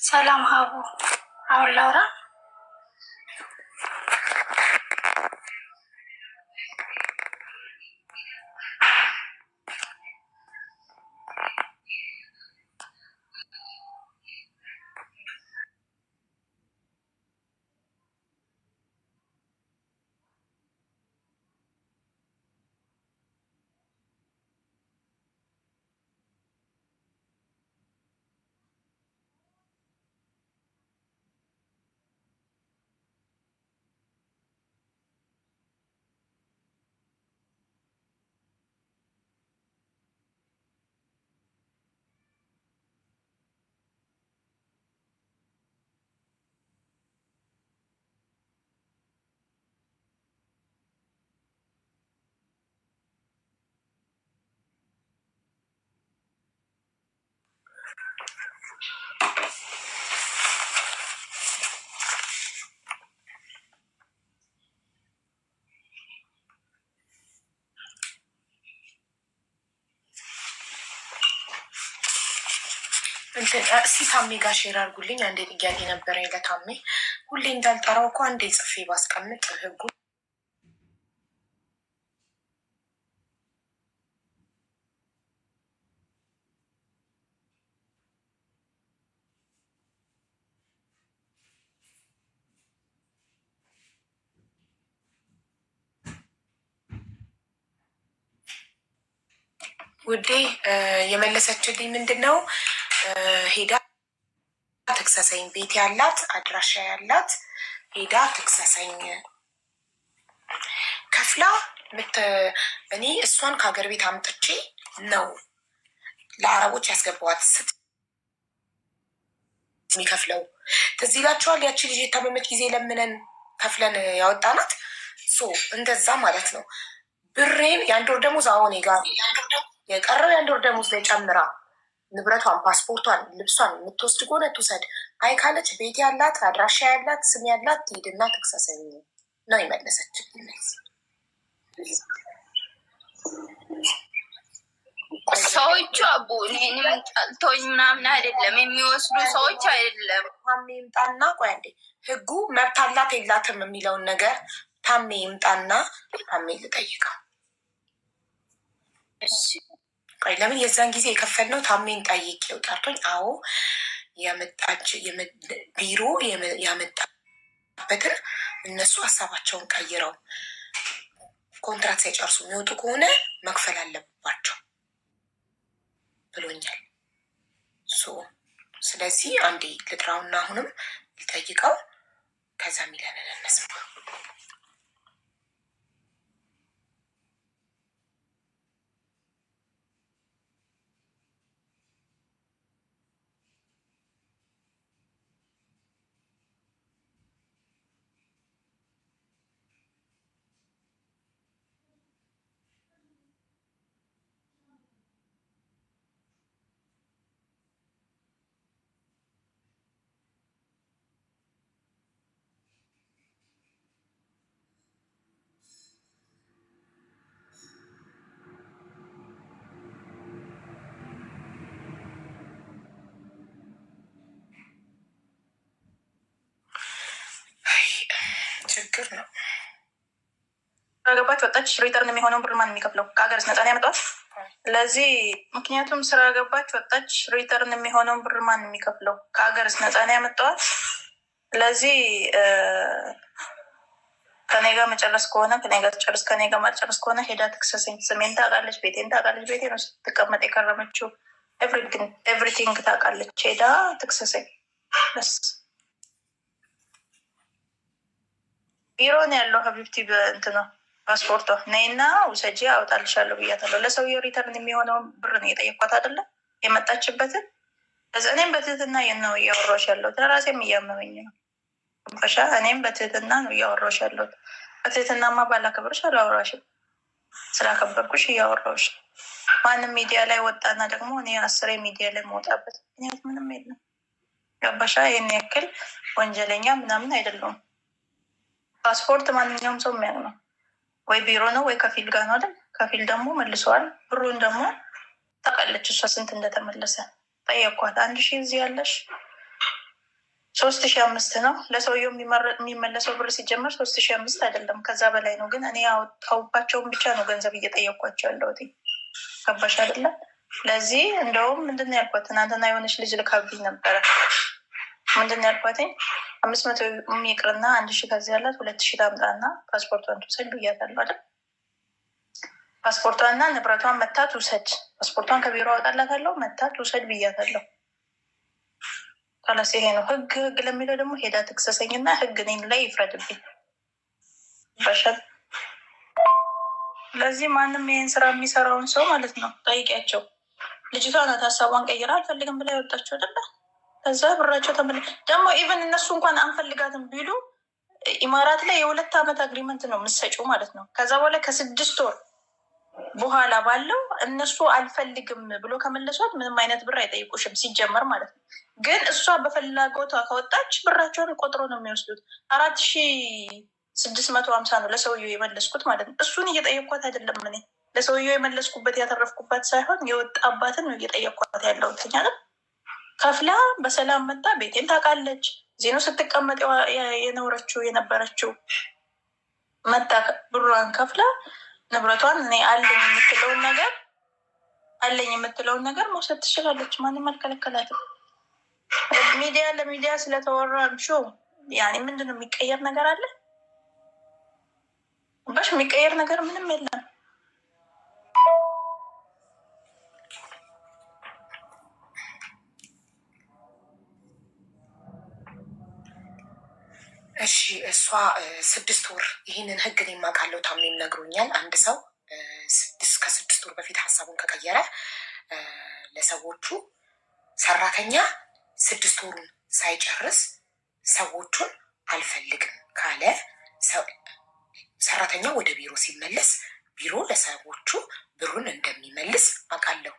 ሰላም ሀቡ፣ አሁን ላውራ። እስቲ ታሜ ጋር ሼር አድርጉልኝ። አንዴ ጥያቄ ነበረኝ ለታሜ። ሁሌ እንዳልጠራው እኮ አንዴ ጽፌ ባስቀምጥ ህጉ ውዴ የመለሰችልኝ ምንድን ነው? ሄዳ ትክሰሰኝ፣ ቤት ያላት አድራሻ ያላት ሄዳ ትክሰሰኝ ከፍላ እኔ እሷን ከሀገር ቤት አምጥቼ ነው ለአረቦች ያስገባዋት የሚከፍለው። ትዝ ይላችኋል? ያቺ ልጅ የታመመች ጊዜ ለምነን ከፍለን ያወጣናት እንደዛ ማለት ነው። ብሬን የአንድ ወር ደሞዝ አሁን ጋር የቀረው የአንድ ወር ደሞዝ ላይ ጨምራ ንብረቷን፣ ፓስፖርቷን፣ ልብሷን የምትወስድ ከሆነ ትውሰድ። አይ ካለች ቤት ያላት አድራሻ ያላት ስም ያላት ትሄድና ትክሰሰኝ ነው የመለሰችልኝ። ሰዎቹ አቡ እኔንም ጠልቶኝ ምናምን አይደለም የሚወስዱ ሰዎች አይደለም። ታሜ ይምጣና ቆይ አንዴ ህጉ መብት አላት የላትም የሚለውን ነገር ታሜ ይምጣና ታሜ ልጠይቀው። ቆይ ለምን የዛን ጊዜ የከፈልነው ታሜን ጠይቄው ጠርቶኝ፣ አዎ ያመጣች ቢሮ ያመጣበትን እነሱ ሀሳባቸውን ቀይረው ኮንትራት ሳይጨርሱ የሚወጡ ከሆነ መክፈል አለባቸው ብሎኛል። ስለዚህ አንዴ ልጥራውና አሁንም ልጠይቀው፣ ከዛ ሚለንን እንስማ። ችግር ነው። ስራ ገባች ወጣች፣ ሪተርን የሚሆነውን ብር ማን የሚከፍለው? ከሀገርስ ነፃ ነው ያመጣዋል። ስለዚህ ምክንያቱም ስራ ገባች ወጣች፣ ሪተርን የሚሆነውን ብር ማን የሚከፍለው? ከሀገርስ ነፃ ነው ያመጣዋል። ስለዚህ ከኔ ጋር መጨረስ ከሆነ ከኔ ጋር ትጨርስ፣ ከኔ ጋር ማጨረስ ከሆነ ሄዳ ትክሰሰኝ። ስሜን ታውቃለች፣ ቤቴን ታውቃለች። ቤቴ ነው ስትቀመጥ የከረመችው። ኤቭሪቲንግ ታውቃለች። ሄዳ ትክሰሰኝ በስ ቢሮ ነው ያለው። ሀቢብቲ በእንትኗ ፓስፖርቷ ነይና ውሰጂ አውጣልሻለሁ ብያታለሁ። ለሰውየው ሪተርን የሚሆነውን ብር ነው የጠየኳት አይደለም የመጣችበትን። እኔም በትህትና ነው እያወራሁሽ ያለሁት። ለራሴም እያመመኝ ነው ሻ እኔም በትህትና ነው እያወራሁሽ ያለሁት። በትህትናማ ባላከብርሽ አላወራሽም። ስላከበርኩሽ እያወራሁሽ። ማንም ሚዲያ ላይ ወጣና ደግሞ እኔ 10 ሚዲያ ላይ መውጣበት ምክንያት ምንም የለም። ገባሻ? ይህን ያክል ወንጀለኛ ምናምን አይደለሁም። ፓስፖርት ማንኛውም ሰው የሚያውቅ ነው። ወይ ቢሮ ነው ወይ ከፊል ጋር ነው አይደል? ከፊል ደግሞ መልሰዋል። ብሩን ደግሞ ታውቃለች እሷ ስንት እንደተመለሰ። ጠየኳት። 1000 እዚህ ያለሽ 3500 ነው። ለሰውየው የሚመለሰው ብር ሲጀመር 3500 አይደለም ከዛ በላይ ነው። ግን እኔ ያወጣሁባቸውን ብቻ ነው ገንዘብ እየጠየኳቸው ያለሁት። ገባሽ አይደለ? ለዚህ እንደውም ምንድን ነው ያልኳት? ትናንትና የሆነች ልጅ ልካብኝ ነበረ። ምንድን ነው ያልኳትኝ? 500 የሚቅርና 1000 ከዚህ ያላት 2000 ላምጣና ፓስፖርቷን ትውሰድ ብያታለሁ አይደል? ፓስፖርቷንና ንብረቷን መታ ትውሰድ። ፓስፖርቷን ከቢሮ አወጣላታለሁ መታ ትውሰድ ብያታለሁ። ካላስ ይሄ ነው ህግ። ህግ ለሚለው ደግሞ ሄዳ ትክሰሰኝና ህግ እኔን ላይ ይፍረድብኝ በሸል። ስለዚህ ማንም ይህን ስራ የሚሰራውን ሰው ማለት ነው ጠይቂያቸው። ልጅቷ ናት ሀሳቧን ቀይራ አልፈልግም ብላ ያወጣቸው አይደለ? ከዛ ብራቸው ተመልሶ ደግሞ ኢቨን እነሱ እንኳን አንፈልጋትም ቢሉ ኢማራት ላይ የ2 ዓመት አግሪመንት ነው የምትሰጪው ማለት ነው። ከዛ በኋላ ከ6 ወር በኋላ ባለው እነሱ አልፈልግም ብሎ ከመለሷት ምንም አይነት ብር አይጠይቁሽም ሲጀመር ማለት ነው። ግን እሷ በፍላጎቷ ከወጣች ብራቸውን ቆጥሮ ነው የሚወስዱት። 4650 ነው ለሰውየው የመለስኩት ማለት ነው። እሱን እየጠየኳት አይደለም እኔ ለሰውየው የመለስኩበት ያተረፍኩባት ሳይሆን የወጣባትን ነው እየጠየኳት ያለሁት። ከፍላ በሰላም መጣ። ቤቴን ታውቃለች። ዜኖ ስትቀመጥ የኖረችው የነበረችው መጣ። ብሯን ከፍላ ንብረቷን እኔ አለኝ የምትለውን ነገር መውሰድ ትችላለች። ማንም አልከለከላትም። ሚዲያ ለሚዲያ ስለተወራ ሾው ያኔ ምንድን ነው የሚቀየር ነገር አለ? ባሽ የሚቀየር ነገር ምንም የለም። እሺ እሷ 6 ወር ይህንን ህግ እኔ የማውቃለሁ። ታሜም ነግሮኛል። አንድ ሰው ከ6 ወር በፊት ሀሳቡን ከቀየረ ለሰዎቹ ሰራተኛ 6 ወሩን ሳይጨርስ ሰዎቹን አልፈልግም ካለ ሰራተኛ ወደ ቢሮ ሲመለስ ቢሮ ለሰዎቹ ብሩን እንደሚመልስ አውቃለሁ።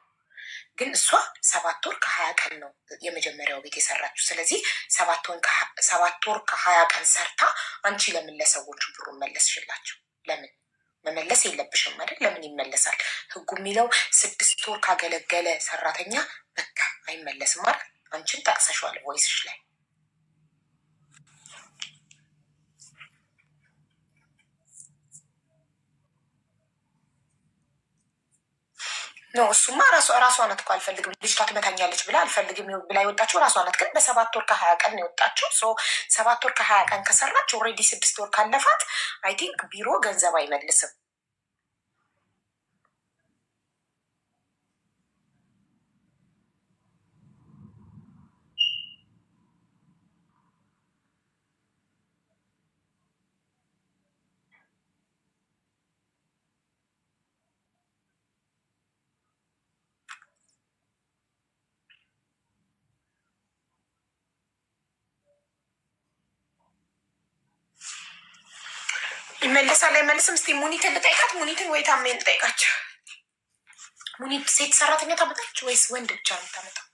ግን እሷ 7 ወር ከ20 ቀን ነው የመጀመሪያው ቤት የሰራችው። ስለዚህ 7 ወር ከ20 ቀን ሰርታ አንቺ ለምን ለሰዎቹ ብሩን መለስሽላቸው? ለምን መመለስ የለብሽም አይደል? ለምን ይመለሳል? ህጉ የሚለው 6 ወር ካገለገለ ሰራተኛ በቃ አይመለስም አይደል? አንቺን ጠቅሰሻል ቮይስሽ ላይ። ኖ እሱማ ራሷ ናት እኮ አልፈልግም ልጅቷ ትመታኛለች ብላ አልፈልግም ብላ የወጣችው ራሷ ናት። ግን በ7 ወር ከ20 ቀን ነው የወጣችው። 7 ወር ከ20 ቀን ከሰራች ኦልሬዲ 6 ወር ካለፋት አይ ቲንክ ቢሮ ገንዘብ አይመልስም። ይመለሳል አይመልስም? እስቲ ሙኒትን ልጠይቃት። ሙኒትን ወይ ታሜን ልጠይቃቸው። ሙኒት ሴት ሰራተኛ ታመጣች ወይስ ወንድ ብቻ ነው የምታመጣው?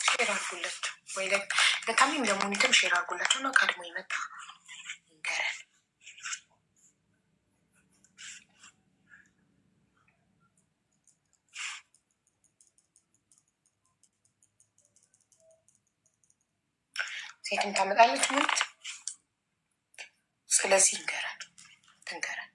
ሼር አርጉላቸው ወይ ለታሜም ለሙኒትም ሼር አርጉላቸው ነው ቀድሞ ይመጣ ይንገረን። ሴትም ታመጣለች ሙኒት። ስለዚህ ትንገረን።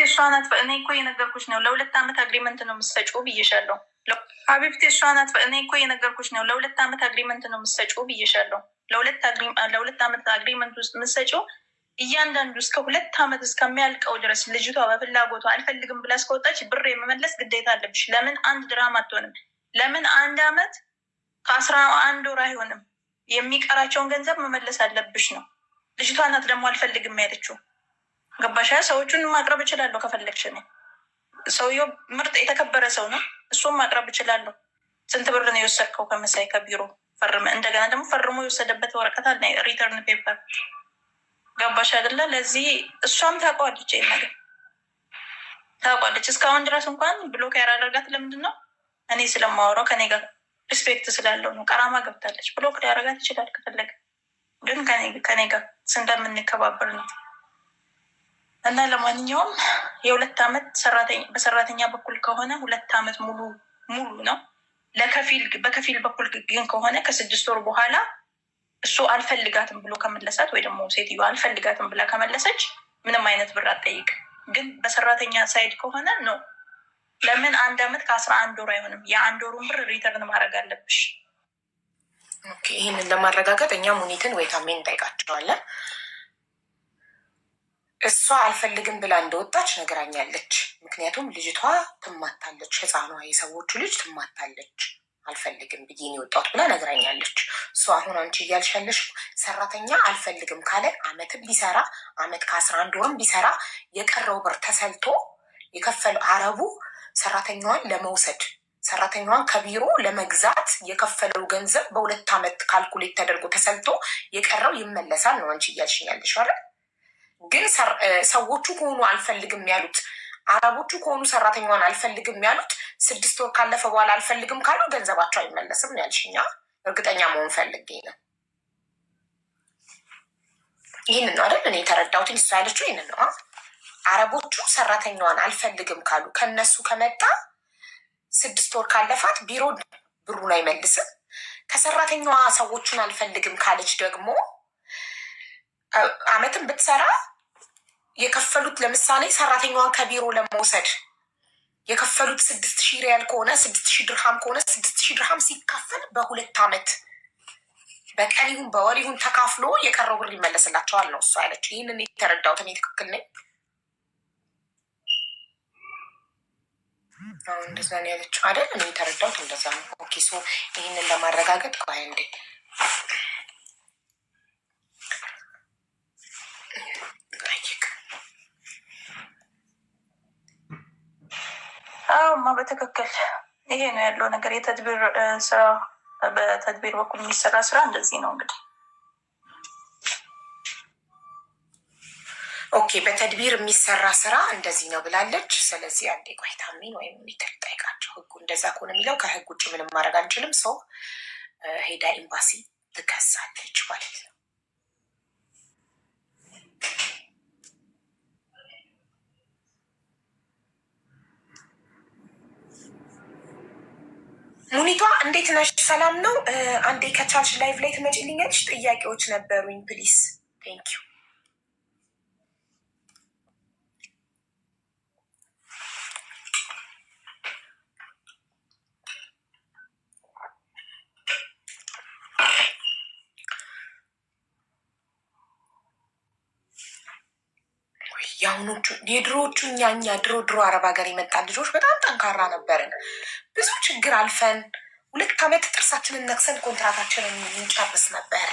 እሷ ናት። እኔ እኮ የነገርኩሽ ነው ለ2 ዓመት አግሪመንት ነው የምትሰጪው ብዬሻለሁ። ሀቢብቴ እሷ ናት። እኔ እኮ የነገርኩሽ ነው ለ2 ዓመት አግሪመንት ነው የምትሰጪው ብዬሻለሁ። ለ2 ዓመት አግሪመንት ውስጥ የምትሰጪው እያንዳንዱ እስከ 2 ዓመት እስከሚያልቀው ድረስ ልጅቷ በፍላጎቷ አልፈልግም ብላ እስከወጣች ብር የመመለስ ግዴታ አለብሽ። ለምን 1 ድራም አትሆንም? ለምን 1 ዓመት ከ11 ወር አይሆንም? የሚቀራቸውን ገንዘብ መመለስ አለብሽ ነው። ልጅቷ ናት ደግሞ አልፈልግም ያለችው። ገባሻ? ሰዎቹን ማቅረብ እችላለሁ ከፈለግሽ። እኔ ሰውየው ምርጥ የተከበረ ሰው ነው። እሱም ማቅረብ እችላለሁ። ስንት ብር ነው የወሰድከው ከመሳይ ከቢሮ ፈርመ፣ እንደገና ደግሞ ፈርሞ የወሰደበት ወረቀት አለ፣ ሪተርን ፔፐር። ገባሽ አይደለ? ለዚህ እሷም ታውቀዋለች፣ ይሄን ነገር ታውቀዋለች። እስካሁን ድረስ እንኳን ብሎክ ያላደረጋት ለምንድን ነው? እኔ ስለማወራው ከኔ ጋር ሪስፔክት ስላለው ነው። ቀራማ ገብታለች። ብሎክ ሊያደርጋት ይችላል ከፈለገ፣ ግን ከኔ ጋር እንደምንከባበር ነው። እና ለማንኛውም የ2 ዓመት በሰራተኛ በኩል ከሆነ 2 ዓመት ሙሉ ነው። በከፊል በኩል ግን ከሆነ ከ6 ወር በኋላ እሱ አልፈልጋትም ብሎ ከመለሳት ወይ ደግሞ ሴትዮ አልፈልጋትም ብላ ከመለሰች ምንም አይነት ብር አትጠይቅ። ግን በሰራተኛ ሳይድ ከሆነ ነው። ለምን 1 ዓመት ከ11 ወር አይሆንም? የ1 ወሩን ብር ሪተርን ማድረግ አለብሽ። ይህንን ለማረጋገጥ እኛ ሙኒትን ወይ ታሜን እንጠይቃቸዋለን። እሷ አልፈልግም ብላ እንደወጣች ነግራኛለች። ምክንያቱም ልጅቷ ትማታለች፣ ህፃኗ የሰዎቹ ልጅ ትማታለች። አልፈልግም ብዬ ነው የወጣሁት ብላ ነግራኛለች። እሷ አሁን አንቺ እያልሻለሽ ሰራተኛ አልፈልግም ካለ አመትም ቢሰራ 1 ከ11 ወርም ቢሰራ የቀረው ብር ተሰልቶ የከፈለው አረቡ ሰራተኛዋን ለመውሰድ ሰራተኛዋን ከቢሮ ለመግዛት የከፈለው ገንዘብ በ2 ዓመት ካልኩሌት ተደርጎ ተሰልቶ የቀረው ይመለሳል ነው አንቺ እያልሽኝ ያለሽ አይደል? ግን ሰዎቹ ከሆኑ አልፈልግም ያሉት አረቦቹ ከሆኑ ሰራተኛዋን አልፈልግም ያሉት 6 ወር ካለፈ በኋላ አልፈልግም ካሉ ገንዘባቸው አይመለስም ያልሽኛ። እርግጠኛ መሆን ፈልጌ ነው። ይህንን ነው አይደል እኔ የተረዳሁት። እሷ ያለችው ይህንን ነው። አረቦቹ ሰራተኛዋን አልፈልግም ካሉ ከነሱ ከመጣ 6 ወር ካለፋት ቢሮ ብሩን አይመልስም። ከሰራተኛዋ ሰዎቹን አልፈልግም ካለች ደግሞ አመትን ብትሰራ የከፈሉት ለምሳሌ ሰራተኛዋን ከቢሮ ለመውሰድ የከፈሉት 6,000 ሪያል ከሆነ 6,000 ድርሃም ከሆነ 6,000 ድርሃም ሲካፈል በ2 ዓመት በቀን ይሁን በወር ይሁን ተካፍሎ የቀረው ብር ይመለስላቸዋል ነው እሷ ያለችው። ይህንን የተረዳሁት እኔ ትክክል ነኝ? እንደዛ ነው ያለችው አይደል? እኔ የተረዳሁት እንደዛ ነው። ኦኬ ሶ ይህንን ለማረጋገጥ ቆይ እንዴ አዎማ በትክክል ይሄ ነው ያለው ነገር። የተድቢር ስራ በተድቢር በኩል የሚሰራ ስራ እንደዚህ ነው እንግዲህ። ኦኬ በተድቢር የሚሰራ ስራ እንደዚህ ነው ብላለች። ስለዚህ አንዴ ቆይ ታሜን ወይም ሚትል ጠይቃቸው። ህጉ እንደዛ ከሆነ የሚለው ከህግ ውጭ ምንም ማድረግ አንችልም። ሰው ሄዳ ኤምባሲ ትከሳለች ማለት ነው። ሙኒቷ እንዴት ነሽ? ሰላም ነው? አንዴ ከቻልሽ ላይቭ ላይ ትመጪልኛለሽ? ጥያቄዎች ነበሩኝ ፕሊስ። ቴንክ ዩ። የአሁኖቹ የድሮዎቹ እኛ ድሮ አረብ ሀገር የመጣን ልጆች በጣም ጠንካራ ነበርን። ብዙ ችግር አልፈን 2 ዓመት ጥርሳችንን ነክሰን ኮንትራታችንን እንጨርስ ነበረ።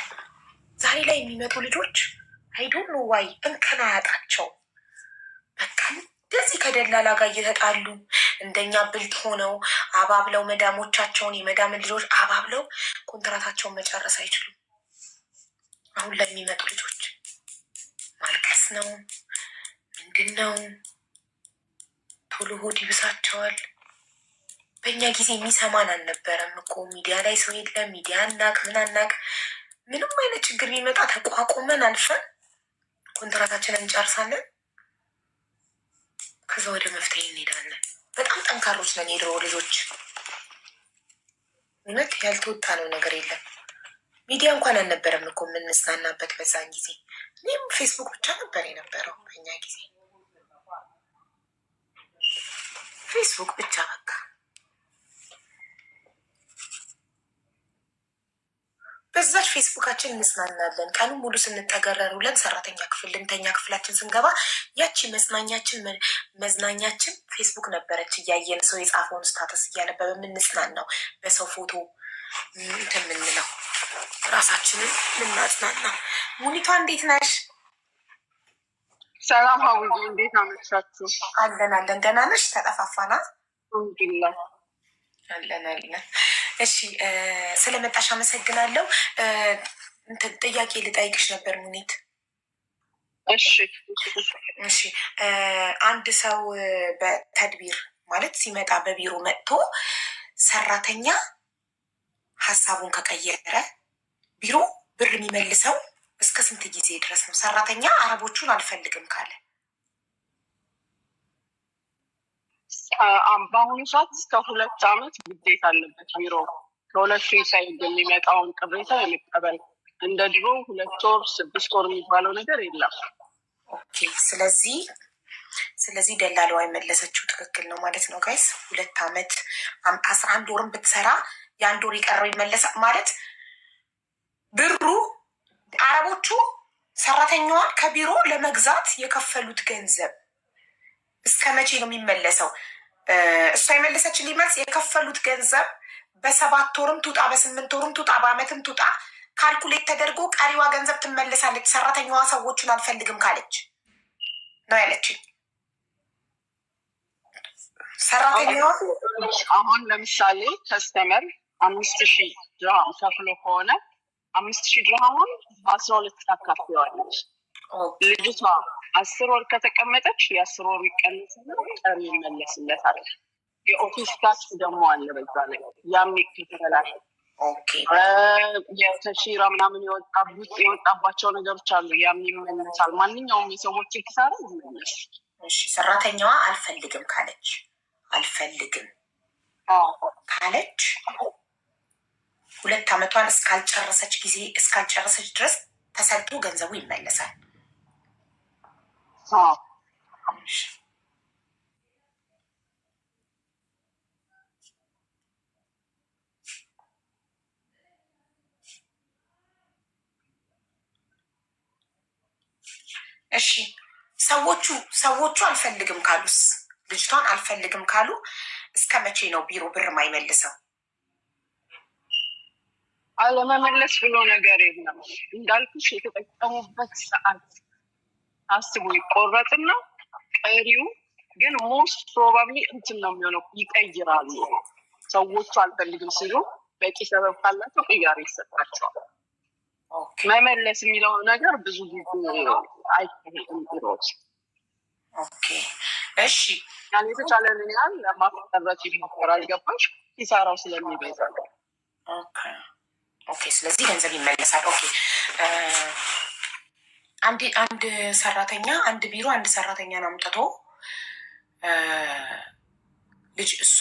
ዛሬ ላይ የሚመጡ ልጆች አይዶን ኖ ዋይ እንከን አያጣቸው። በቃ እንደዚህ ከደላላ ጋር እየተጣሉ እንደኛ ብልጥ ሆነው አባብለው መዳሞቻቸውን የመዳምን ልጆች አባብለው ኮንትራታቸውን መጨረስ አይችሉም። አሁን ለሚመጡ ልጆች ማልቀስ ነው ምንድን ነው? ቶሎ ሆድ ይብሳቸዋል። በእኛ ጊዜ የሚሰማን አልነበረም እኮ ሚዲያ ላይ ሰው የለም። ሚዲያ አናቅ ምን አናቅ። ምንም አይነት ችግር ቢመጣ ተቋቁመን አልፈን ኮንትራታችንን እንጨርሳለን። ከዛ ወደ መፍትሄ እንሄዳለን። በጣም ጠንካሮች ነን የድሮ ልጆች። እውነት ያልተወጣ ነው ነገር የለም። ሚዲያ እንኳን አልነበረም እኮ የምንጽናናበት በዛን ጊዜ። እኔም ፌስቡክ ብቻ ነበር የነበረው በእኛ ጊዜ፣ ፌስቡክ ብቻ በቃ። በዛች ፌስቡካችን እንጽናናለን። ቀኑ ሙሉ ስንጠገረር ውለን ሰራተኛ ክፍል ልንተኛ ክፍላችን ስንገባ ያቺ መዝናኛችን ፌስቡክ ነበረች። እያየን ሰው የጻፈውን ስታተስ እያነበበ የምንጽናናው በሰው ፎቶ እንትን የምንለው ራሳችንን ልናጽናናው። ሙኒቷ እንዴት ነሽ? ሰላም ሀቡዬ፣ እንዴት አመሻችሁ? አለን ደህና ነሽ? ተጠፋፋና አልሐምዱሊላህ አለን። እሺ ስለመጣሽ አመሰግናለሁ። ጥያቄ ልጠይቅሽ ነበር ሙኒት። እሺ አንድ ሰው በተድቢር ማለት ሲመጣ በቢሮ መጥቶ ሰራተኛ ሀሳቡን ከቀየረ ቢሮ ብር የሚመልሰው እስከ ስንት ጊዜ ድረስ ነው? ሰራተኛ አረቦቹን አልፈልግም ካለ በአሁኑ ሰዓት እስከ 2 ዓመት ግዴታ አለበት ቢሮ ከ2 ሺህ ሳይድ የሚመጣውን ቅሬታ የመቀበል። እንደ ድሮ 2 ወር 6 ወር የሚባለው ነገር የለም። ኦኬ። ስለዚህ ደላላዋ የመለሰችው ትክክል ነው ማለት ነው ጋይስ። 2 ዓመት 11 ወርም ብትሰራ የ1 ወር የቀረው ይመለሳል ማለት ብሩ አረቦቹ ሰራተኛዋን ከቢሮ ለመግዛት የከፈሉት ገንዘብ እስከ መቼ ነው የሚመለሰው? እሷ የመለሰችልኝ መልስ የከፈሉት ገንዘብ በ7 ወርም ቱጣ በ8 ወርም ቱጣ በአመትም ቱጣ ካልኩሌት ተደርጎ ቀሪዋ ገንዘብ ትመለሳለች፣ ሰራተኛዋ ሰዎቹን አልፈልግም ካለች ነው ያለችኝ። ሰራተኛዋ አሁን ለምሳሌ ከስተመር 5000 ድርሃም ከፍሎ ከሆነ 5000 ድርሃሙን 12 ታካፍለዋለች። ልጅቷ 10 ወር ከተቀመጠች የ10 ወር ይቀንስና ቀሪ ይመለስለታል። የኦፊስ ታክስ ደግሞ አለ በዛ ላይ ያም ይከፈላል። የተሺራ ምናምን የወጣባቸው ነገሮች አሉ፣ ያም ይመለሳል። ማንኛውም የሰዎች ኪሳራ ይመለስ። እሺ ሰራተኛዋ አልፈልግም ካለች 2 ዓመቷን እስካልጨረሰች ድረስ ተሰልቶ ገንዘቡ ይመለሳል። እሺ ሰዎቹ አልፈልግም ካሉስ? ልጅቷን አልፈልግም ካሉ እስከ መቼ ነው ቢሮ ብር ማይመልሰው? አለመመለስ ብሎ ነገር የለም። እንዳልኩሽ የተጠቀሙበት ሰዓት አስቡ ይቆረጥና ቀሪው ግን ሞስት ፕሮባብሊ እንትን ነው የሚሆነው፣ ይቀይራሉ። ሰዎቹ አልፈልግም ሲሉ በቂ ሰበብ ካላቸው ቅያሬ ይሰጣቸዋል። መመለስ የሚለው ነገር ብዙ ጊዜ አይካሄድም ቢሮዎች። እሺ ያን የተቻለንን ያህል ለማስቀረት ይሞከራል። ገባሽ? ኪሳራው ስለሚበዛ። ኦኬ ስለዚህ ገንዘብ ይመለሳል። ኦኬ አንድ ሰራተኛ አንድ ቢሮ አንድ ሰራተኛን አምጥቶ ልጅ እሷ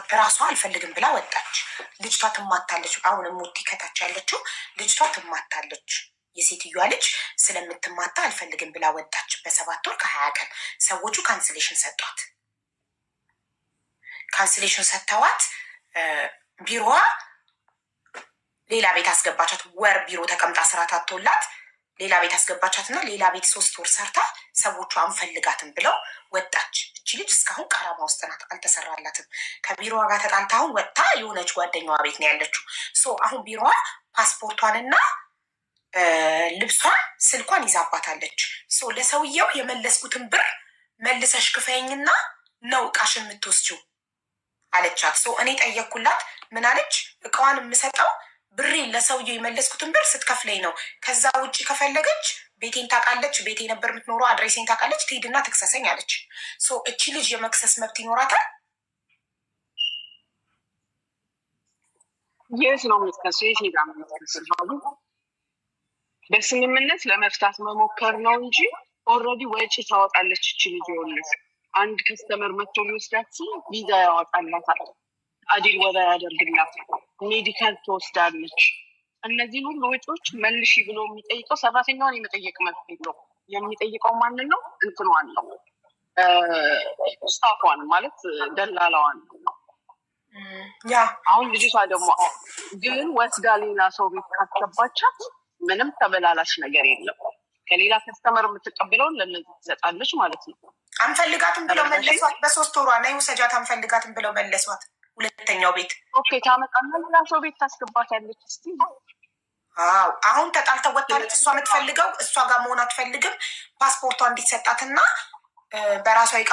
በራሷ አልፈልግም ብላ ወጣች። ልጅቷ ትማታለች። አሁንም ሙቲ ከታች ያለችው ልጅቷ ትማታለች። የሴትዮዋ ልጅ ስለምትማታ አልፈልግም ብላ ወጣች። በ7 ወር ከ20 ቀን ሰዎቹ ካንስሌሽን ሰጧት። ካንስሌሽን ሰጥተዋት ቢሮዋ ሌላ ቤት አስገባቻት። ወር ቢሮ ተቀምጣ ስራ ታቶላት ሌላ ቤት አስገባቻት እና ሌላ ቤት 3 ወር ሰርታ ሰዎቹ አንፈልጋትም ብለው ወጣች። እቺ ልጅ እስካሁን ቀረማ ውስጥ ናት፣ አልተሰራላትም። ከቢሮዋ ጋር ተጣልታ አሁን ወጥታ የሆነች ጓደኛዋ ቤት ነው ያለችው። አሁን ቢሮዋ ፓስፖርቷንና ልብሷን ስልኳን ይዛባታለች። ለሰውየው የመለስኩትን ብር መልሰሽ ክፈይኝና ነው እቃሽን የምትወስጂው አለቻት። እኔ ጠየቅኩላት። ምን አለች? እቃዋን የምሰጠው ብሬ ለሰውየው የመለስኩትን ብር ስትከፍለኝ ነው። ከዛ ውጭ ከፈለገች ቤቴን ታውቃለች፣ ቤቴ ነበር የምትኖረው፣ አድሬሴን ታውቃለች፣ ትሄድና ትክሰሰኝ አለች። እቺ ልጅ የመክሰስ መብት ይኖራታል? የት ነው የምትከሱ? የት ሄዳ ነው የምትከሱ? በስምምነት ለመፍታት መሞከር ነው እንጂ ኦልሬዲ ወጪ ታወጣለች እቺ ልጅ። የሆነች አንድ ከስተመር መጥቶ ሊወስዳት ቪዛ ያወጣላታል፣ አዲል ወዳ ያደርግላታል፣ ሜዲካል ትወስዳለች። እነዚህ ሁሉ ወጪዎች መልሺ ብሎ የሚጠይቀው ሰራተኛዋን የመጠየቅ መብት የለውም። የሚጠይቀው ማንን ነው? እንትኗን ነው፣ ስታፏን ማለት ደላላዋን ነው። አሁን ልጅቷ ደግሞ ግን ወስዳ ሌላ ሰው ቤት ካስገባቻት ምንም ተበላላሽ ነገር የለም። ከሌላ ከስተመር የምትቀብለውን ለእነዚህ ትሰጣለች ማለት ነው። አንፈልጋትም ብለው መለሷት። በ3 ወሯ ናይ ውሰጃት አንፈልጋትም ብለው መለሷት። ሁለተኛው ቤት ኦኬ ታመጣና ሌላ ሰው ቤት ታስገባታለች። እስቲ አሁን ተጣልተው ወጣለች። እሷ የምትፈልገው እሷ ጋር መሆን አትፈልግም። ፓስፖርቷ እንዲሰጣትና በራሷ ይቃ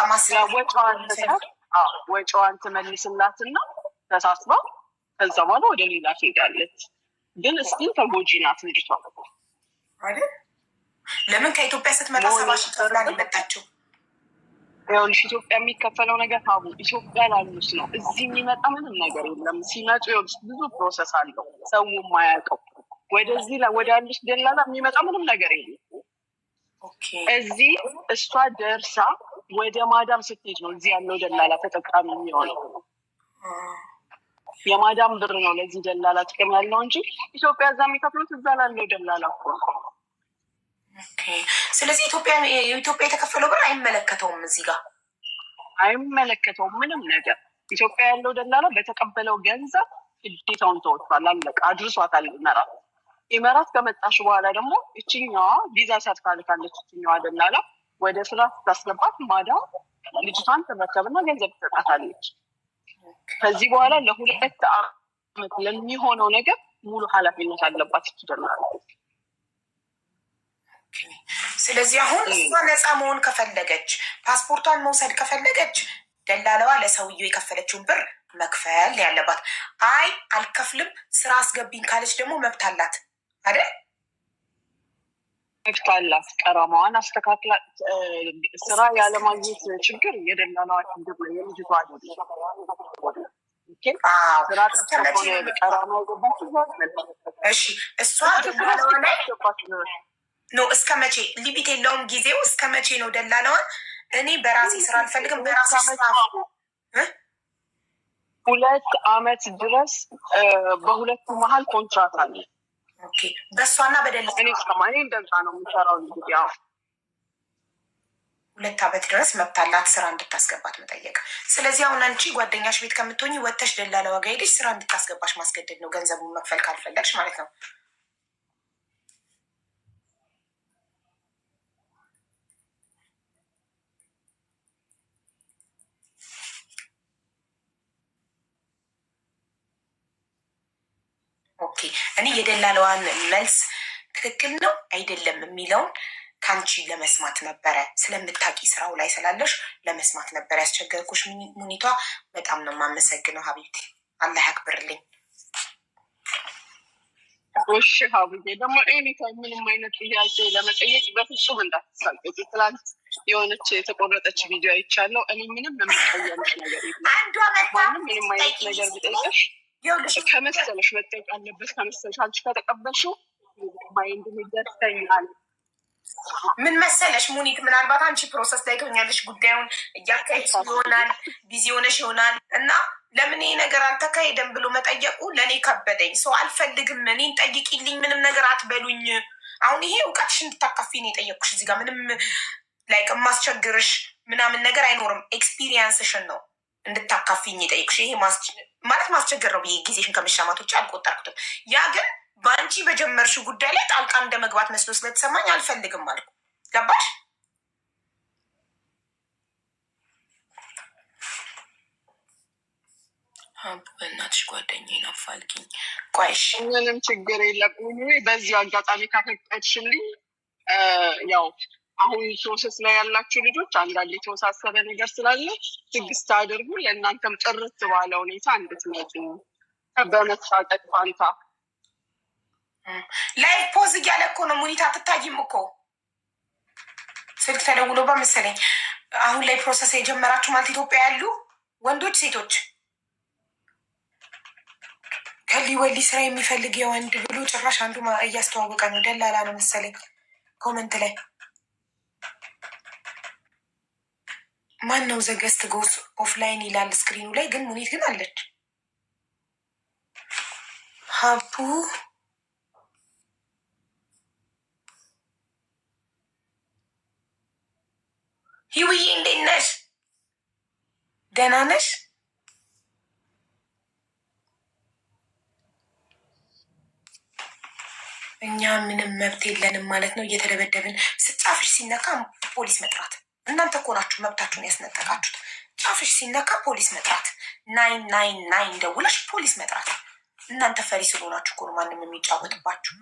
ወጪዋን ትመልስላትና ተሳስበው ከዛ በኋላ ወደ ሌላ ትሄዳለች። ግን እስቲ ተጎጂ ናት ልጅቷ አይደል? ለምን ከኢትዮጵያ ስትመጣ 70 ሺህ ከፍላ ነው የመጣችው? ይኸውልሽ ኢትዮጵያ የሚከፈለው ነገር ሀቡ ኢትዮጵያ ላሉት ነው። እዚህ የሚመጣ ምንም ነገር የለም። ሲመጡ ይኸውልሽ ብዙ ፕሮሰስ አለው፣ ሰው የማያውቀው። ወደዚህ ወደ ያሉት ደላላ የሚመጣ ምንም ነገር የለም። እዚህ እሷ ደርሳ ወደ ማዳም ስትሄድ ነው እዚህ ያለው ደላላ ተጠቃሚ የሚሆነው። የማዳም ብር ነው ለዚህ ደላላ ጥቅም ያለው እንጂ ኢትዮጵያ እዛ የሚከፍሉት እዛ ላለው ደላላ እኮ ነው። ስለዚህ ኢትዮጵያ የተከፈለው ብር አይመለከተውም፣ እዚህ ጋር አይመለከተውም ምንም ነገር። ኢትዮጵያ ያለው ደላላ በተቀበለው ገንዘብ ግዴታውን ተወጥቷል፣ አለቀ፣ አድርሷታል። ኢመራት ከመጣሽ በኋላ ደግሞ እችኛዋ ቪዛ ሳትካልካለች እችኛዋ ደላላ ወደ ስራ ስታስገባት ማዳም ልጅቷን ተመከብና ገንዘብ ትሰጣታለች። ከዚህ በኋላ ለ2 ዓመት ለሚሆነው ነገር ሙሉ ኃላፊነት አለባት ደላላ። ስለዚህ አሁን እሷ ነፃ መሆን ከፈለገች ፓስፖርቷን መውሰድ ከፈለገች ደላለዋ ለሰውየው የከፈለችውን ብር መክፈል ያለባት። አይ አልከፍልም ስራ አስገቢኝ ካለች ደግሞ መብት አላት አይደል? መብት አላት። ቀረማዋን አስተካክላ ስራ ያለማግኘት ችግር የደላላዋ ችግር ነው፣ የልጅቷ አይደለም። እሷ ደላለዋ ላይ ነው። እስከ መቼ ሊሚት የለውም ጊዜው። እስከ መቼ ነው ደላለዋን? እኔ በራሴ ስራ አልፈልግም በራሴ ስራ 2 ዓመት ድረስ በሁለቱ መሀል ኮንትራት አለ። በእሷና በደላላ እኔ እንደዛ ነው የምሰራው። እንግዲህ ያው 2 ዓመት ድረስ መብት አላት ስራ እንድታስገባት መጠየቅ። ስለዚህ አሁን አንቺ ጓደኛሽ ቤት ከምትሆኝ ወተሽ ደላላዋ ጋር ሄደሽ ስራ እንድታስገባሽ ማስገደድ ነው፣ ገንዘቡን መክፈል ካልፈለግሽ ማለት ነው። እኔ የደላለዋን መልስ ትክክል ነው አይደለም የሚለውን ከአንቺ ለመስማት ነበረ። ስለምታቂ ስራው ላይ ስላለሽ ለመስማት ነበር ያስቸገርኩሽ። ሙኒቷ በጣም ነው የማመሰግነው ሀቢብቲ፣ አላህ ያክብርልኝ። እሺ ሀቡዬ፣ ደግሞ ኤኒታይም ምንም አይነት ጥያቄ ለመጠየቅ በፍጹም እንዳትሳቀቂ። ትላንት የሆነች የተቆረጠች ቪዲዮ አይቻለሁ። እኔ ምንም የምትቀየምሽ ነገር የለም። ማንም ምንም አይነት ነገር ቢጠይቅሽ ከመሰለሽ መጠየቅ አለበት። ከመሰለሽ አንቺ ከተቀበልሽው ማይንድ ይደርሰኛል ምን መሰለሽ ሙኒት፣ ምናልባት አንቺ ፕሮሰስ ላይ ትሆኛለሽ፣ ጉዳዩን እያካሄድሽ ይሆናል፣ ቢዚ ሆነሽ ይሆናል እና ለምን ይሄ ነገር አልተካሄደም ብሎ መጠየቁ ለእኔ ከበደኝ። ሰው አልፈልግም፣ እኔን ጠይቂልኝ፣ ምንም ነገር አትበሉኝ። አሁን ይሄ እውቀትሽ እንድታካፊ ነው የጠየቅኩሽ። እዚህ ጋር ምንም ላይክ የማስቸግርሽ ምናምን ነገር አይኖርም። ኤክስፒሪየንስሽን ነው እንድታካፊኝ የጠየቅኩሽ። ይሄ ማለት ማስቸገር ነው ብዬ ጊዜሽን ከመሻማቶች አልቆጠርኩትም። ያ ግን በአንቺ በጀመርሽ ጉዳይ ላይ ጣልቃ እንደ መግባት መስሎ ስለተሰማኝ አልፈልግም አልኩ። ገባሽ? በእናትሽ ጓደኛዬን አፋልጊኝ። ቆይሽ ምንም ችግር የለም። በዚህ አጋጣሚ ካፈቀድሽልኝ ያው አሁን ፕሮሰስ ላይ ያላችሁ ልጆች አንዳንድ የተወሳሰበ ነገር ስላለ ትዕግስት አድርጉ። ለእናንተም ጥርት ባለ ሁኔታ እንድትመጡ በመሳቀቅ ፋንታ ላይ ፖዝ እያለ እኮ ነው። ሙኒት አትታይም እኮ ስልክ ተደውሎ በመሰለኝ። አሁን ላይ ፕሮሰስ የጀመራችሁ ማለት ኢትዮጵያ ያሉ ወንዶች ሴቶች ከሊ ወሊ ስራ የሚፈልግ የወንድ ብሎ ጭራሽ አንዱ እያስተዋወቀ ነው። ደላላ ነው መሰለኝ። ኮመንት ላይ ማን ነው ዘገስት ጎስ ኦፍላይን ይላል ስክሪኑ ላይ ግን ሙኒት ግን አለች። ሀቡ ሂውዬ እንዴት ነሽ? ደህና ነሽ? እኛ ምንም መብት የለንም ማለት ነው። እየተደበደብን ጫፍሽ ሲነካ ፖሊስ መጥራት። እናንተ እኮ ናችሁ መብታችሁን ያስነጠቃችሁት። ጫፍሽ ሲነካ ፖሊስ መጥራት፣ 999 ደውለሽ ፖሊስ መጥራት። እናንተ ፈሪ ስለሆናችሁ እኮ ነው ማንም የሚጫወትባችሁ።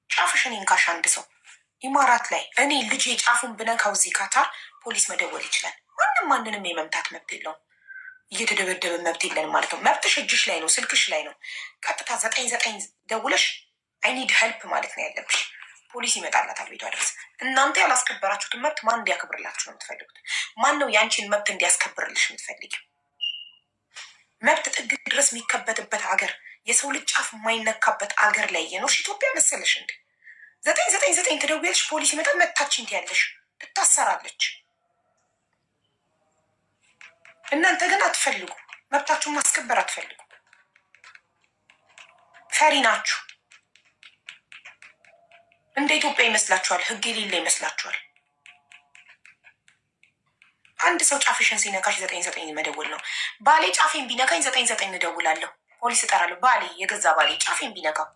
ጫፍሽን ይንካሽ አንድ ሰው ኢማራት ላይ እኔ ልጅ ጫፉን ብነካው እዚህ ካታር ፖሊስ መደወል ይችላል። ማንም ማንንም የመምታት መብት የለውም። እየተደበደብን መብት የለንም ማለት ነው። መብትሽ እጅሽ ላይ ነው፣ ስልክሽ ላይ ነው። ቀጥታ 999 ደውለሽ አይኒድ ሄልፕ ማለት ነው ያለብሽ። ፖሊስ ይመጣላታል ቤቷ ድረስ። እናንተ ያላስከበራችሁትን መብት ማን እንዲያከብርላችሁ ነው የምትፈልጉት? ማን ነው ያንቺን መብት እንዲያስከብርልሽ የምትፈልጊው? መብት ጥግ ድረስ የሚከበትበት ሀገር፣ የሰው ልጅ ጫፍ የማይነካበት አገር ላይ የኖርሽ ኢትዮጵያ መሰለሽ እንዴ? 999 ትደውያለሽ፣ ፖሊስ ይመጣል፣ መታችን ትያለሽ፣ ትታሰራለች። እናንተ ግን አትፈልጉ፣ መብታችሁን ማስከበር አትፈልጉ። ፈሪ ናችሁ። እንደ ኢትዮጵያ ይመስላችኋል? ህግ የሌለ ይመስላችኋል? አንድ ሰው ጫፍሽን ሲነካሽ 999 መደወል ነው። ባሌ ጫፌን ቢነካኝ 999 እደውላለሁ፣ ፖሊስ እጠራለሁ። ባሌ የገዛ ባሌ ጫፌን ቢነካው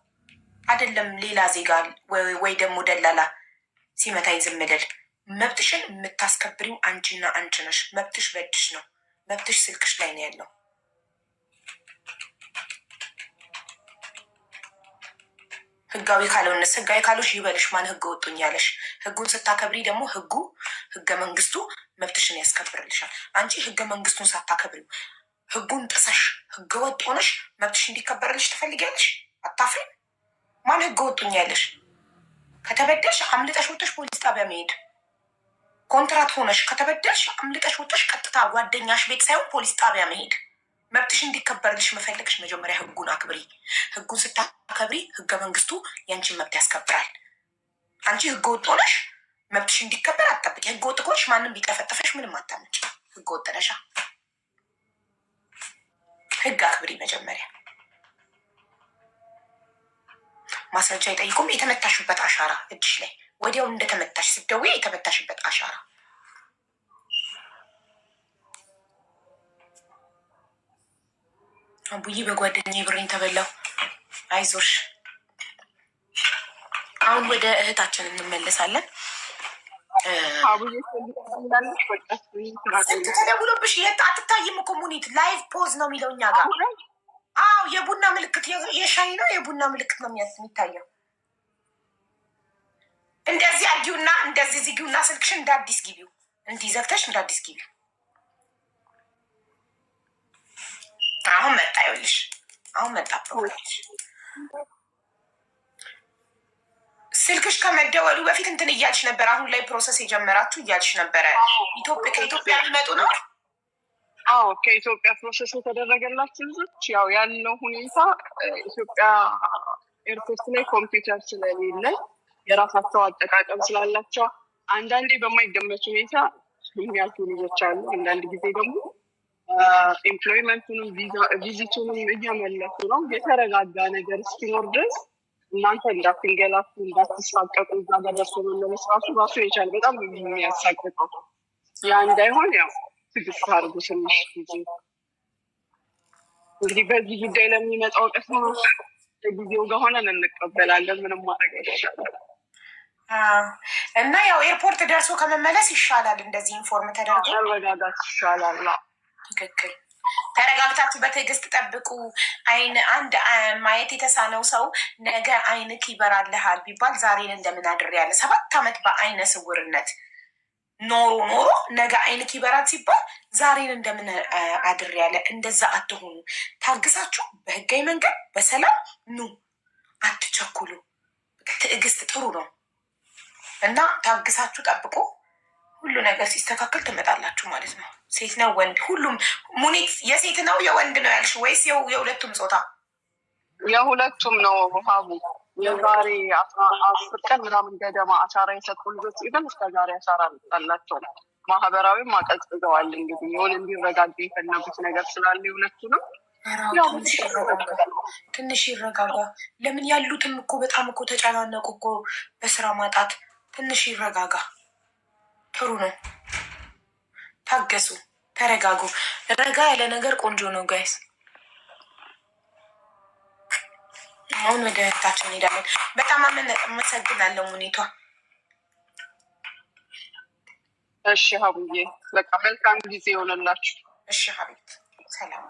አይደለም ሌላ ዜጋ ወይ ደግሞ ደላላ ሲመታኝ ዝም ልል። መብትሽን የምታስከብሪው አንቺና አንቺ ነሽ። መብትሽ በእጅሽ ነው። መብትሽ ስልክሽ ላይ ነው ያለው። ህጋዊ ካልሆነስ ህጋዊ ካሎሽ ይበልሽ። ማን ህገ ወጡኝ ያለሽ? ህጉን ስታከብሪ ደግሞ ህገ መንግስቱ መብትሽን ያስከብርልሻል። አንቺ ህገ መንግስቱን ሳታከብሪው ህጉን ጥሰሽ ህገ ወጥ ሆነሽ መብትሽ እንዲከበርልሽ ትፈልጊያለሽ? አታፍሪም? ማን ህገ ወጡኝ ያለሽ? ከተበደልሽ አምልጠሽ ወጥተሽ ፖሊስ ጣቢያ መሄድ። ኮንትራት ሆነሽ ከተበደልሽ አምልጠሽ ወጥተሽ ቀጥታ ጓደኛሽ ቤት ሳይሆን ፖሊስ ጣቢያ መሄድ። መብትሽ እንዲከበርልሽ መፈለግሽ መጀመሪያ ህጉን አክብሪ። ህጉን ስታከብሪ ህገ መንግስቱ ያንቺን መብት ያስከብራል። አንቺ ህገ ወጥ ሆነሽ መብትሽ እንዲከበር አትጠብቂ። ህገ ወጥ ከሆንሽ ማንም ቢጠፈጥፈሽ ምንም አታመጭ። ህገ ወጥ ነሻ። ህግ አክብሪ መጀመሪያ። ማስረጃ አይጠይቁም። የተመታሽበት አሻራ እጅሽ ላይ ወዲያው እንደተመታሽ ስትደውይ የተመታሽበት አሻራ። አቡዬ በጓደኛዬ ብሬን ተበላው። አይዞሽ። አሁን ወደ እህታችን እንመለሳለን። ስንት ተደውሎብሽ የት አትታይም እኮ ሙኒት። ላይቭ ፖዝ ነው የሚለው እኛ ጋር። አዎ የቡና ምልክት የሻይ ነው የቡና ምልክት ነው የሚታየው። እንደዚህ አርጊውና እንደዚህ ዝጊውና ስልክሽን እንደ አዲስ ግቢው። እንዲህ ዘግተሽ እንደ አዲስ ግቢው። አሁን መጣ። ይኸውልሽ አሁን መጣ ፕሮግራምሽ። ስልክሽ ከመደወሉ በፊት እንትን እያልሽ ነበር። አሁን ላይ ፕሮሰስ የጀመራችሁ እያልሽ ነበረ። ከኢትዮጵያ ሊመጡ ነው? አዎ ከኢትዮጵያ ፕሮሰስ የተደረገላችሁ ልጆች ያው ያለው ሁኔታ ኢትዮጵያ ኤርፖርት ላይ ኮምፒውተር ስለሌለ የራሳቸው አጠቃቀም ስላላቸው አንዳንዴ በማይገመት ሁኔታ የሚያልፉ ልጆች አሉ። አንዳንድ ጊዜ ደግሞ ኤምፕሎይመንቱንም ቪዚቱንም እየመለሱ ነው። የተረጋጋ ነገር እስኪኖር ድረስ እናንተ እንዳትንገላቱ፣ እንዳትሳቀቁ እዛ ጋር ደርሶ መመለስ ራሱ የቻለ በጣም የሚያሳቅቀው ያ እንዳይሆን ያው ትግስት አድርጉ ትንሽ ጊዜ። እንግዲህ በዚህ ጉዳይ ለሚመጣው ቀስ ጊዜው ጋር ሆነን እንቀበላለን። ምንም ማድረግ ይሻላል እና ያው ኤርፖርት ደርሶ ከመመለስ ይሻላል። እንደዚህ ኢንፎርም ተደርጎ መረጋጋት ይሻላል። ትክክል። ተረጋግታችሁ በትዕግስት ጠብቁ። አንድ ማየት የተሳነው ሰው ነገ አይንክ ይበራልሃል ቢባል ዛሬን እንደምን አድር ያለ 7 ዓመት በአይነ ስውርነት ኖሮ ነገ አይንክ ይበራል ሲባል ዛሬን እንደምን አድር ያለ። እንደዛ አትሆኑ። ታግሳችሁ በህጋዊ መንገድ በሰላም ኑ። አትቸኩሉ። ትዕግስት ጥሩ ነው እና ታግሳችሁ ጠብቁ። ሁሉ ነገር ሲስተካከል ትመጣላችሁ ማለት ነው። ሴት ነው ወንድ፣ ሁሉም ሙኒት የሴት ነው የወንድ ነው ያልሽ ወይስ የሁለቱም ጾታ? የሁለቱም ነው ሀቡ። የዛሬ 10 ቀን ምናምን ገደማ አሻራ የሰጡ ልጆች ኢቨን እስከ ዛሬ አሻራ አላቸው። ማህበራዊም አቀዝቅዘዋል። እንግዲህ የሆነ እንዲረጋጋ የፈለጉት ነገር ስላለ የሁለቱ ነው። ትንሽ ይረጋጋ። ለምን ያሉትም እኮ በጣም እኮ ተጨናነቁ እኮ በስራ ማጣት። ትንሽ ይረጋጋ። ጥሩ ነው። ታገሱ፣ ተረጋጉ። ረጋ ያለ ነገር ቆንጆ ነው ጋይስ። አሁን ወደ እህታችን እንሄዳለን። በጣም አመሰግናለሁ ሙኒቷ። እሺ ሀቡዬ፣ በቃ መልካም ጊዜ ይሆንላችሁ። እሺ ሀቢት፣ ሰላም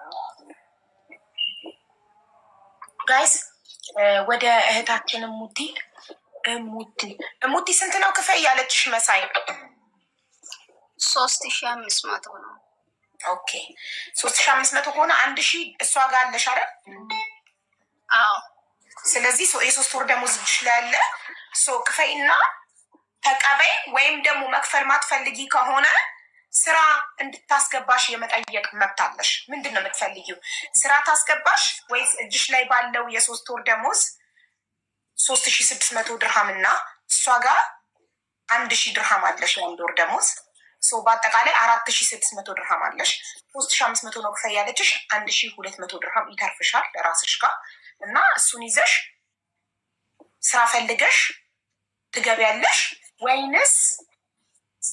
ጋይስ። ወደ እህታችን እሙቲ ስንት ነው ክፈይ ያለችሽ መሳይ? 3500 ነው። ኦኬ 3500 ከሆነ 1000 እሷ ጋር አለሽ አይደል? አዎ። ስለዚህ 3 ወር ደሞዝ እጅሽ ላይ ያለ ክፈይና ተቀበይ። ወይም ደግሞ መክፈል ማትፈልጊ ከሆነ ስራ እንድታስገባሽ የመጠየቅ መብት አለሽ። ምንድን ነው የምትፈልጊው? ስራ ታስገባሽ ወይስ እጅሽ ላይ ባለው የ3 ወር ደሞዝ 3600 ድርሃም እና እሷ ጋር 1000 ድርሃም አለሽ የአንድ ወር ደሞዝ። በአጠቃላይ 4600 ድርሃም አለሽ። 3500 ነው ክፈይ ያለችሽ። 1200 ድርሃም ይተርፍሻል ለራስሽ ጋር እና እሱን ይዘሽ ስራ ፈልገሽ ትገቢያለሽ።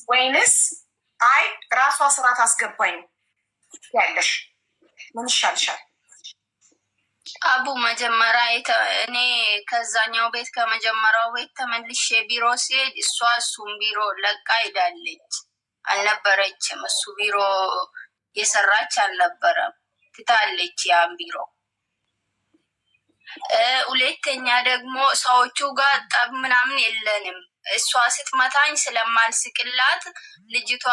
ወይንስ አይ ራሷ ስራ ታስገባኝ ያለሽ? ምን ይሻልሻል? አቡ መጀመሪያ እኔ ከዛኛው ቤት ከመጀመሪያው ቤት ተመልሼ ቢሮ ሲሄድ እሱም ቢሮ ለቃ ሄዳለች። አልነበረችም። እሱ ቢሮ የሰራች አልነበረም፣ ትታለች ያን ቢሮ። ሁለተኛ ደግሞ ሰዎቹ ጋር ጠብ ምናምን የለንም። እሷ ስትመታኝ ስለማልስቅላት ልጅቷ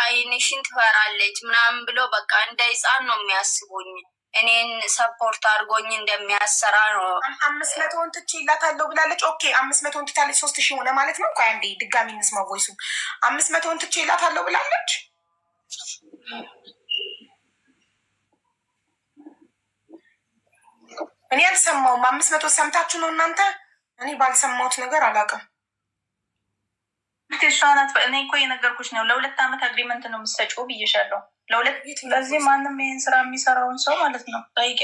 አይንሽን ትፈራለች ምናምን ብሎ በቃ እንደ ህፃን ነው የሚያስቡኝ። እኔን ሰፖርት አድርጎኝ እንደሚያሰራ ነው። 500 ትችላታለሁ ብላለች። ኦኬ 500 ትታለች። 3000 ሆነ ማለት ነው። ቆይ አንዴ ድጋሚ እንስማ ቮይሱ። 500 ትችላታለሁ ብላለች። እኔ አልሰማውም። 500 ሰምታችሁ ነው እናንተ? እኔ ባልሰማሁት ነገር አላውቅም። ሻናት እኔ እኮ የነገርኩሽ ነው። ለ2 ዓመት አግሪመንት ነው የምትሰጪው ብዬሻለሁ። ለዚህ ማንም ይህን ስራ የሚሰራውን ሰው ማለት ነው ጠይቄ።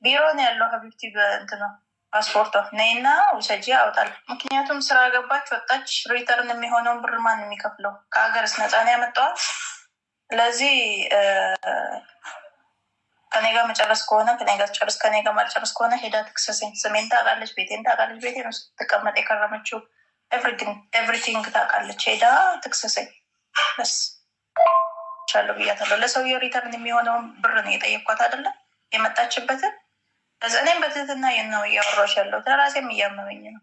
ቢሮ ነው ያለው ሀቢብቲ በእንትን ነው ፓስፖርቷ ነይና ውሰጂ ያወጣል። ምክንያቱም ስራ ገባች ወጣች፣ ሪተርን የሚሆነውን ብር ማን የሚከፍለው? ከሀገርስ ነፃ ነው ያመጣዋል። ስለዚህ ከኔ ጋር መጨረስ ከሆነ ከኔ ጋር ጨርስ፣ ከኔ ጋር ማልጨርስ ከሆነ ሄዳ ትክሰሰኝ። ስሜን ታውቃለች፣ ቤቴን ታውቃለች። ቤቴን ውስጥ ትቀመጥ የከረመችው ኤቭሪቲንግ ታውቃለች። ሄዳ ትክሰሰኝ በስ ቻለሁ ብያታለሁ። ለሰውየው ሪተርን የሚሆነውን ብር ነው የጠየኳት አይደለም የመጣችበትን። እዛ እኔም በትህትና ነው እያወራሁሽ ያለሁት። ለራሴም እያመመኝ ነው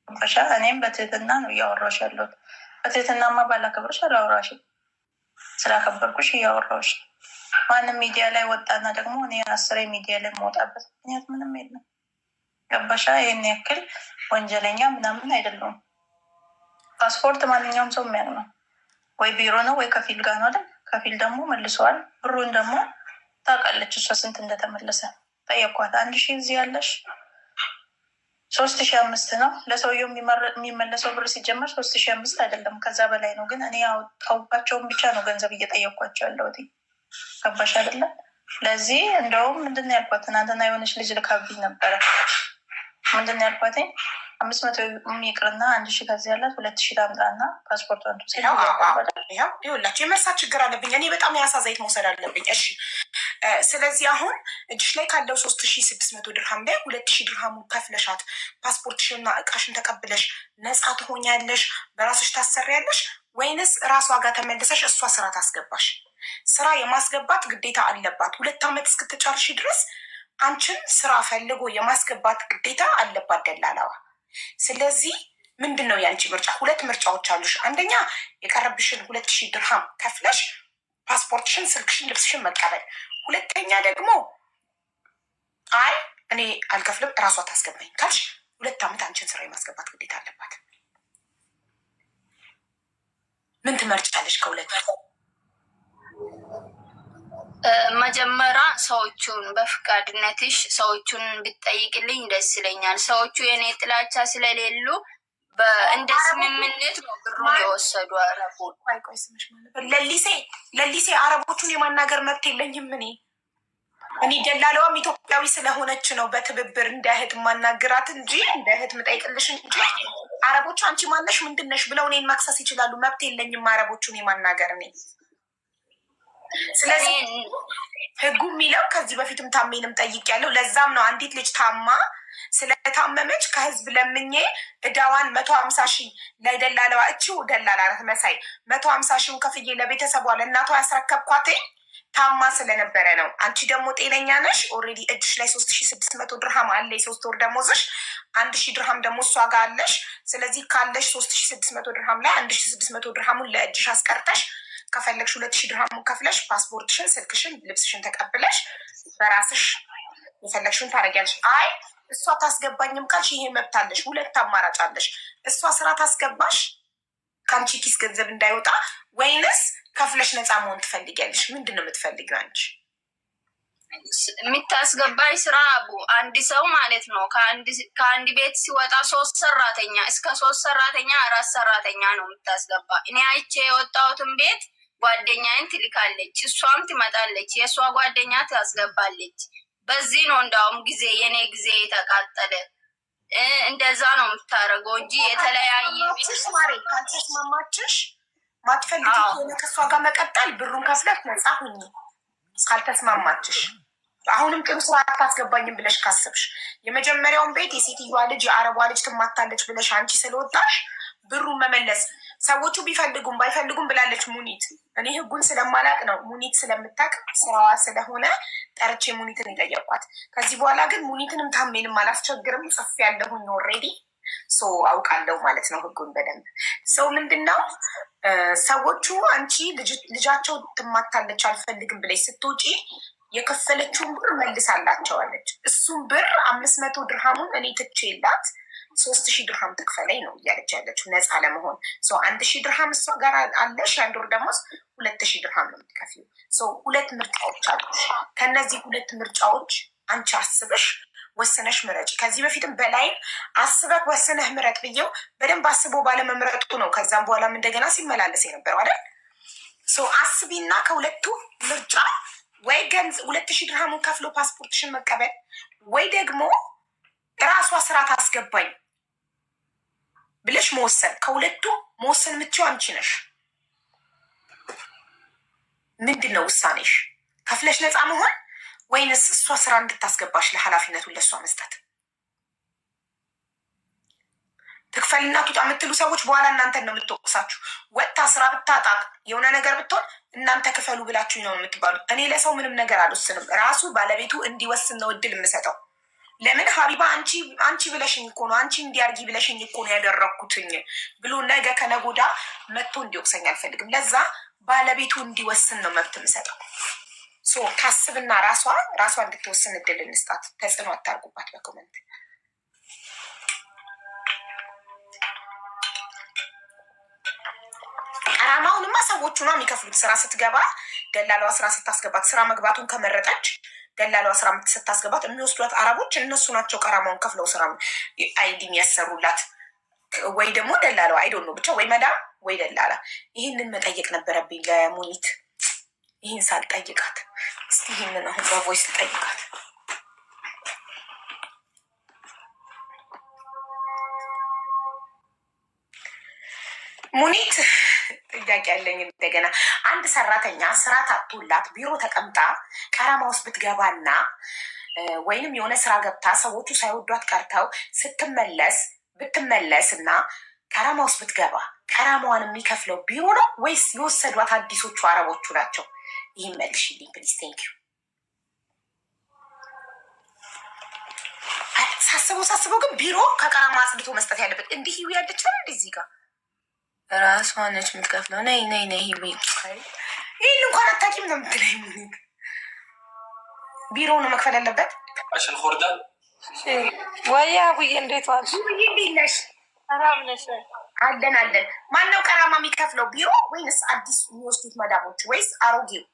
ንፈሻ። እኔም በትህትና ነው እያወራሁሽ ያለሁት። በትህትናማ ባላከብርሽ አላወራሽም። ስላከበርኩሽ እያወራሁሽ። ማንም ሚዲያ ላይ ወጣና ደግሞ እኔ 10 ሚዲያ ላይ መውጣበት ምክንያት ምንም የለም። ገባሻ? ይህን ያክል ወንጀለኛ ምናምን አይደለሁም። ፓስፖርት ማንኛውም ሰው የሚያውቅ ነው። ወይ ቢሮ ነው ወይ ከፊል ጋር ነው አይደል? ከፊል ደግሞ መልሰዋል። ብሩን ደግሞ ታውቃለች እሷ ስንት እንደተመለሰ። ጠየኳት። 1000 እዚህ ያለሽ 3,500 ነው ለሰውየው የሚመለሰው ብር ሲጀመር 3,500 አይደለም ከዛ በላይ ነው። ግን እኔ ያወጣሁባቸውን ብቻ ነው ገንዘብ እየጠየኳቸው ያለሁት። ገባሽ አይደለም? ለዚህ እንደውም ምንድን ነው ያልኳት ትናንትና የሆነች ልጅ ልካብኝ ነበረ። ምንድን ነው ያልኳት 500 የሚቅርና 1,000 ከዚህ ያላት 2,000 ላምጣና ፓስፖርት ወንዱ ይኸውላችሁ የመርሳት ችግር አለብኝ እኔ በጣም የአሳ ዘይት መውሰድ አለብኝ። እሺ ስለዚህ አሁን እጅሽ ላይ ካለው 3,600 ድርሃም ላይ 2,000 ድርሃሙ ከፍለሻት ፓስፖርትሽንና እቃሽን ተቀብለሽ ነፃ ትሆኛለሽ፣ በራስሽ ታሰሪያለሽ፣ ወይንስ ራሷ ጋር ተመልሰሽ እሷ ስራ ታስገባሽ? ስራ የማስገባት ግዴታ አለባት። 2 ዓመት እስክትጨርሽ ድረስ አንቺን ስራ ፈልጎ የማስገባት ግዴታ አለባት ደላላዋ። ስለዚህ ምንድን ነው ያንቺ ምርጫ? 2 ምርጫዎች አሉሽ። አንደኛ የቀረብሽን 2,000 ድርሃም ከፍለሽ ፓስፖርትሽን፣ ስልክሽን፣ ልብስሽን መቀበል። ሁለተኛ ደግሞ አይ እኔ አልከፍልም እራሷ ታስገባኝ ካልሽ 2 ዓመት አንቺን ስራ የማስገባት ግዴታ አለባት። ምን ትመርጫለሽ ከሁለት? መጀመሪያ ሰዎቹን በፍቃድነትሽ ሰዎቹን ብትጠይቅልኝ ደስ ይለኛል። ሰዎቹ የኔ ጥላቻ ስለሌሉ እንደ ስምምነት ነው ብሩን የወሰዱ። ለሊሴ አረቦቹን የማናገር መብት የለኝም። እኔ ደላለዋም ኢትዮጵያዊ ስለሆነች ነው በትብብር እንደ እህት ማናገራት እንጂ እንደ እህት ምጠይቅልሽ እንጂ አረቦቹ አንቺ ማነሽ ምንድነሽ ብለው እኔን መክሰስ ይችላሉ። መብት የለኝም አረቦቹን የማናገር እኔ። ስለዚህ ህጉ የሚለው ከዚህ በፊትም ታሜንም ጠይቅ ያለው ለዛም ነው። አንዲት ልጅ ታማ ስለታመመች ከህዝብ ለምኜ እዳዋን 150 ሺህ ለደላለዋ እቺው ደላላረት መሳይ 150 ሺህ ከፍዬ ለቤተሰቧ ለእናቷ ያስረከብኳት ታማ ስለነበረ ነው። አንቺ ደግሞ ጤነኛ ነሽ። ኦልሬዲ እጅሽ ላይ 3,600 ድርሃም አለ። የ3 ወር ደሞዝሽ 1,000 ድርሃም ደግሞ እሷ ጋር አለሽ። ስለዚህ ካለሽ 3,600 ድርሃም ላይ 1,600 ድርሃሙን ለእጅሽ አስቀርተሽ ከፈለግሽ 2,000 ድርሃሙን ከፍለሽ ፓስፖርትሽን፣ ስልክሽን፣ ልብስሽን ተቀብለሽ በራስሽ የፈለግሽን ታደርጊያለሽ። አይ እሷ ታስገባኝም ካልሽ ይሄ መብት አለሽ። 2 አማራጭ አለሽ። እሷ ስራ ታስገባሽ ከአንቺ ኪስ ገንዘብ እንዳይወጣ፣ ወይንስ ከፍለሽ ነፃ መሆን ትፈልጊያለሽ? ምንድን ነው የምትፈልጊው አንቺ? የምታስገባኝ ስራ አንድ ሰው ማለት ነው ከአንድ ቤት ሲወጣ 3 ሰራተኛ እስከ 3 ሰራተኛ 4 ሰራተኛ ነው የምታስገባ። እኔ አይቼ የወጣሁትን ቤት ጓደኛዬን ትልካለች፣ እሷም ትመጣለች፣ የእሷ ጓደኛ ታስገባለች። በዚህ ነው እንዳውም ጊዜ የኔ ጊዜ የተቃጠለ። እንደዛ ነው የምታደርገው እንጂ የተለያየ ማሬ ካልተስማማችሽ ማትፈልጊ ከሆነ ከእሷ ጋር መቀጠል ብሩን ከፍለሽ ነፃ ሁኚ። ካልተስማማችሽ አሁንም ጥሩ ስራ አታስገባኝም ብለሽ ካስብሽ የመጀመሪያውን ቤት የሴትዮዋ ልጅ የአረቧ ልጅ ትማታለች ብለሽ አንቺ ስለወጣሽ ብሩን መመለስ ሰዎቹ ቢፈልጉም ባይፈልጉም ብላለች ሙኒት። እኔ ህጉን ስለማላቅ ነው ሙኒት ስለምታቅ ስራዋ ስለሆነ ጠርቼ ሙኒትን የጠየኳት። ከዚህ በኋላ ግን ሙኒትንም ታሜንም አላስቸግርም። ጽፍ ያለሁኝ ኦልሬዲ አውቃለሁ ማለት ነው ህጉን በደንብ። ሰው ምንድነው ሰዎቹ አንቺ ልጃቸው ትማታለች አልፈልግም ብለሽ ስትውጪ የከፈለችውን ብር መልሳላቸዋለች። እሱም ብር 500 ድርሃሙን እኔ ትቼላት 3,000 ድርሃም ትክፈለኝ ነው እያለች ያለችው ነፃ ለመሆን። 1,000 ድርሃም እሷ ጋር አለሽ፣ የአንድ ወር ደሞዝ 2,000 ድርሃም ነው የምትከፍይው። 2 ምርጫዎች አሉ። ከነዚህ 2 ምርጫዎች አንቺ አስበሽ ወስነሽ ምረጭ። ከዚህ በፊትም በላይ አስበህ ወስነህ ምረጥ ብዬው በደንብ አስቦ ባለመምረጡ ነው ከዛም በኋላም እንደገና ሲመላለስ የነበረው አይደል? አስቢና ከሁለቱ ምርጫ ወይ 2,000 ድርሃሙን ከፍሎ ፓስፖርትሽን መቀበል ወይ ደግሞ ራሷ ስራ ታስገባኝ ብለሽ መወሰን። ከሁለቱ መወሰን የምትችው አንቺ ነሽ። ምንድን ነው ውሳኔሽ? ከፍለሽ ነፃ መሆን ወይንስ እሷ ስራ እንድታስገባሽ ለኃላፊነቱን ለእሷ መስጠት? ትክፈልና ቱጣ የምትሉ ሰዎች በኋላ እናንተን ነው የምትወቅሳችሁ። ወጥታ ስራ ብታጣ የሆነ ነገር ብትሆን እናንተ ክፈሉ ብላችሁ ነው የምትባሉት። እኔ ለሰው ምንም ነገር አልወስንም። ራሱ ባለቤቱ እንዲወስን ነው እድል የምሰጠው። ለምን ሀቢባ አንቺ ብለሽኝ እኮ ነው፣ አንቺ እንዲያርጊ ብለሽኝ እኮ ነው ያደረግኩትኝ ብሎ ነገ ከነጎዳ መጥቶ እንዲወቅሰኝ አልፈልግም። ለዛ ባለቤቱ እንዲወስን ነው መብት የምሰጠው። ታስብና ራሷ እንድትወስን እድል እንስጣት። ተጽዕኖ አታርጉባት በኮመንት። ቀራማውንማ ሰዎቹ ነው የሚከፍሉት። ስራ ስትገባ ደላላዋ ስራ ስታስገባት ስራ መግባቱን ከመረጠች ደላላዋ ስራ ስታስገባት የሚወስዷት አረቦች እነሱ ናቸው ቀራማውን ከፍለው ስራ አይዲ የሚያሰሩላት ወይ ደግሞ ደላላዋ አይዶን ነው ብቻ ወይ መዳም ወይ ደላላ። ይህንን መጠየቅ ነበረብኝ ለሙኒት። ይህን ሳልጠይቃት እስቲ ይህንን አሁን በቮይስ ልጠይቃት። ሙኒት ጥያቄ ያለኝ እንደገና አንድ ሰራተኛ ስራ ታጡላት ቢሮ ተቀምጣ ቀረማ ውስጥ ብትገባና ወይንም የሆነ ስራ ገብታ ሰዎቹ ሳይወዷት ቀርተው ብትመለስ እና ቀረማ ውስጥ ብትገባ ቀረማዋን የሚከፍለው ቢሮ ነው ወይስ የወሰዷት አዲሶቹ አረቦቹ ናቸው? ይህን መልሽልኝ ፕሊዝ። ቴንኪዩ። ሳስበው ግን ቢሮ ከቀረማ አጽድቶ መስጠት ያለበት እንዲህ ያለች እንደዚህ ጋር ራሷ ነች የምትከፍለው። ነይ ህዊ ይህን እንኳን አታውቂም ነው የምትለኝ። ቢሮ ነው መክፈል ያለበት። አሸልኮርዳ ወይ አቡዬ እንዴት ዋልሽ? እንዴት ነሽ? ሰላም ነሽ? አለን። ማነው ቀራማ የሚከፍለው ቢሮ ወይንስ አዲስ የሚወስዱት መዳሞች ወይስ አሮጌው?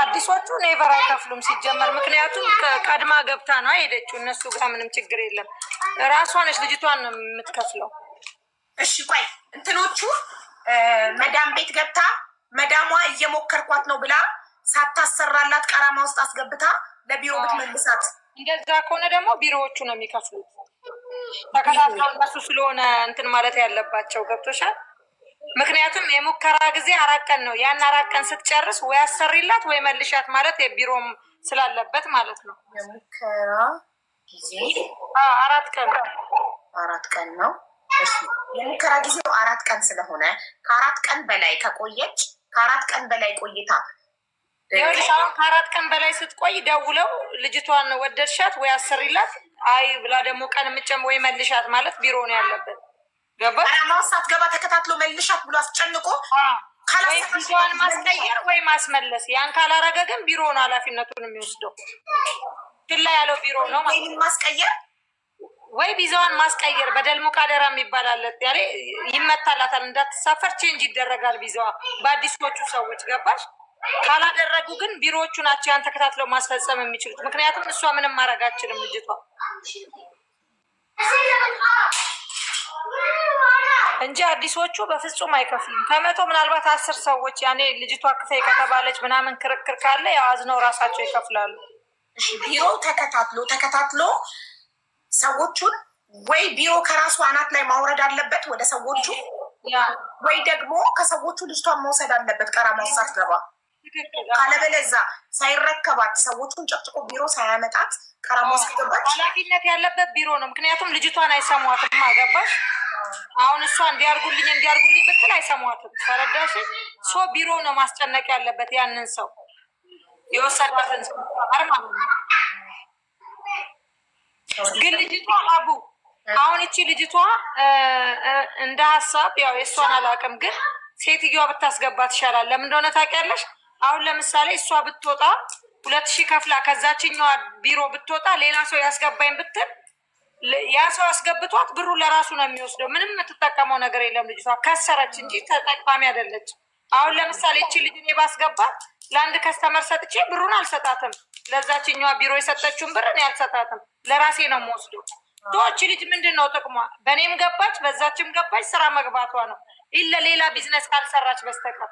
አዲሶቹ ኔቨር አይከፍሉም ሲጀመር፣ ምክንያቱም ቀድማ ገብታ ነው ሄደችው። እነሱ ጋር ምንም ችግር የለም። ራሷ ነች ልጅቷን ነው የምትከፍለው። እሺ ቆይ እንትኖቹ መዳም ቤት ገብታ መዳሟ እየሞከርኳት ነው ብላ ሳታሰራላት ቀራማ ውስጥ አስገብታ ለቢሮ ብትመልሳት፣ እንደዛ ከሆነ ደግሞ ቢሮዎቹ ነው የሚከፍሉት። ተከታትለው እነሱ ስለሆነ እንትን ማለት ያለባቸው። ገብቶሻል? ምክንያቱም የሙከራ ጊዜ 4 ቀን ነው። ያን 4 ቀን ስትጨርስ ወይ አሰሪላት ወይ መልሻት ማለት የቢሮም ስላለበት ማለት ነው። የሙከራ ጊዜ 4 ቀን 4 ቀን ነው። የሙከራ ጊዜው 4 ቀን ስለሆነ ከ4 ቀን በላይ ከቆየች ከ4 ቀን በላይ ቆይታ ይኸውልሽ፣ አሁን ከ4 ቀን በላይ ስትቆይ ደውለው ልጅቷን ወደድሻት ወይ አሰሪላት፣ አይ ብላ ደግሞ ቀን ምጨም ወይ መልሻት ማለት ቢሮ ነው ያለበት። ገባሽ? ማውሳት ገባ ተከታትሎ መልሻት ብሎ አስጨንቆ ወይ ቢሮዋን ማስቀየር ወይ ማስመለስ። ያን ካላረገ ግን ቢሮ ነው ኃላፊነቱን የሚወስደው። ችላ ያለው ቢሮ ነው ማለት ማስቀየር ወይ ቪዛዋን ማስቀየር። በደል ሙቃደራ የሚባል አለ ያለ ይመታላታል። እንዳትሳፈር ቼንጅ ይደረጋል ቪዛዋ በአዲሶቹ ሰዎች። ገባሽ? ካላደረጉ ግን ቢሮዎቹ ናቸው ያን ተከታትለው ማስፈጸም የሚችሉት። ምክንያቱም እሷ ምንም ማድረግ አችልም ልጅቷ እንጂ አዲሶቹ በፍጹም አይከፍሉም። ከመቶ ምናልባት 10 ሰዎች ያኔ ልጅቷ ክፈይ ከተባለች ምናምን ክርክር ካለ ያው አዝነው ራሳቸው ይከፍላሉ። ቢሮ ተከታትሎ ሰዎቹን ወይ ቢሮ ከራሱ አናት ላይ ማውረድ አለበት ወደ ሰዎቹ፣ ወይ ደግሞ ከሰዎቹ ልጅቷን መውሰድ አለበት ቀራማ ውስጥ ሳትገባ። ካለበለዛ ሳይረከባት ሰዎቹን ጨቅጭቆ ቢሮ ሳያመጣት ቀራማ ውስጥ ገባች። ኃላፊነት ያለበት ቢሮ ነው። ምክንያቱም ልጅቷን አይሰሟትም። አገባሽ? አሁን እሷ እንዲያርጉልኝ ብትል አይሰሟትም። ተረዳሽ? ሶ ቢሮ ነው ማስጨነቅ ያለበት ያንን ሰው የወሰዳትን ሰው ማለት ነው። ግን ልጅቷ አሁን እቺ ልጅቷ እንደ ሀሳብ ያው የእሷን አላውቅም፣ ግን ሴትዮዋ ብታስገባት ይሻላል። ለምን እንደሆነ ታውቂያለሽ? አሁን ለምሳሌ እሷ ብትወጣ 2000 ከፍላ ከዛችኛዋ ቢሮ ብትወጣ ሌላ ሰው ያስገባኝ ብትል ያ ሰው አስገብቷት ብሩ ለራሱ ነው የሚወስደው። ምንም የምትጠቀመው ነገር የለም። ልጅቷ ከሰረች እንጂ ተጠቃሚ አይደለች። አሁን ለምሳሌ እቺ ልጅ እኔ ባስገባት ለአንድ ከስተመር ሰጥቼ ብሩን አልሰጣትም። ለዛችኛዋ ቢሮ የሰጠችውን ብር እኔ አልሰጣትም፣ ለራሴ ነው የምወስደው። ቶች ልጅ ምንድን ነው ጥቅሟ? በእኔም ገባች በዛችም ገባች፣ ስራ መግባቷ ነው። ኢለ ሌላ ቢዝነስ ካልሰራች በስተቀር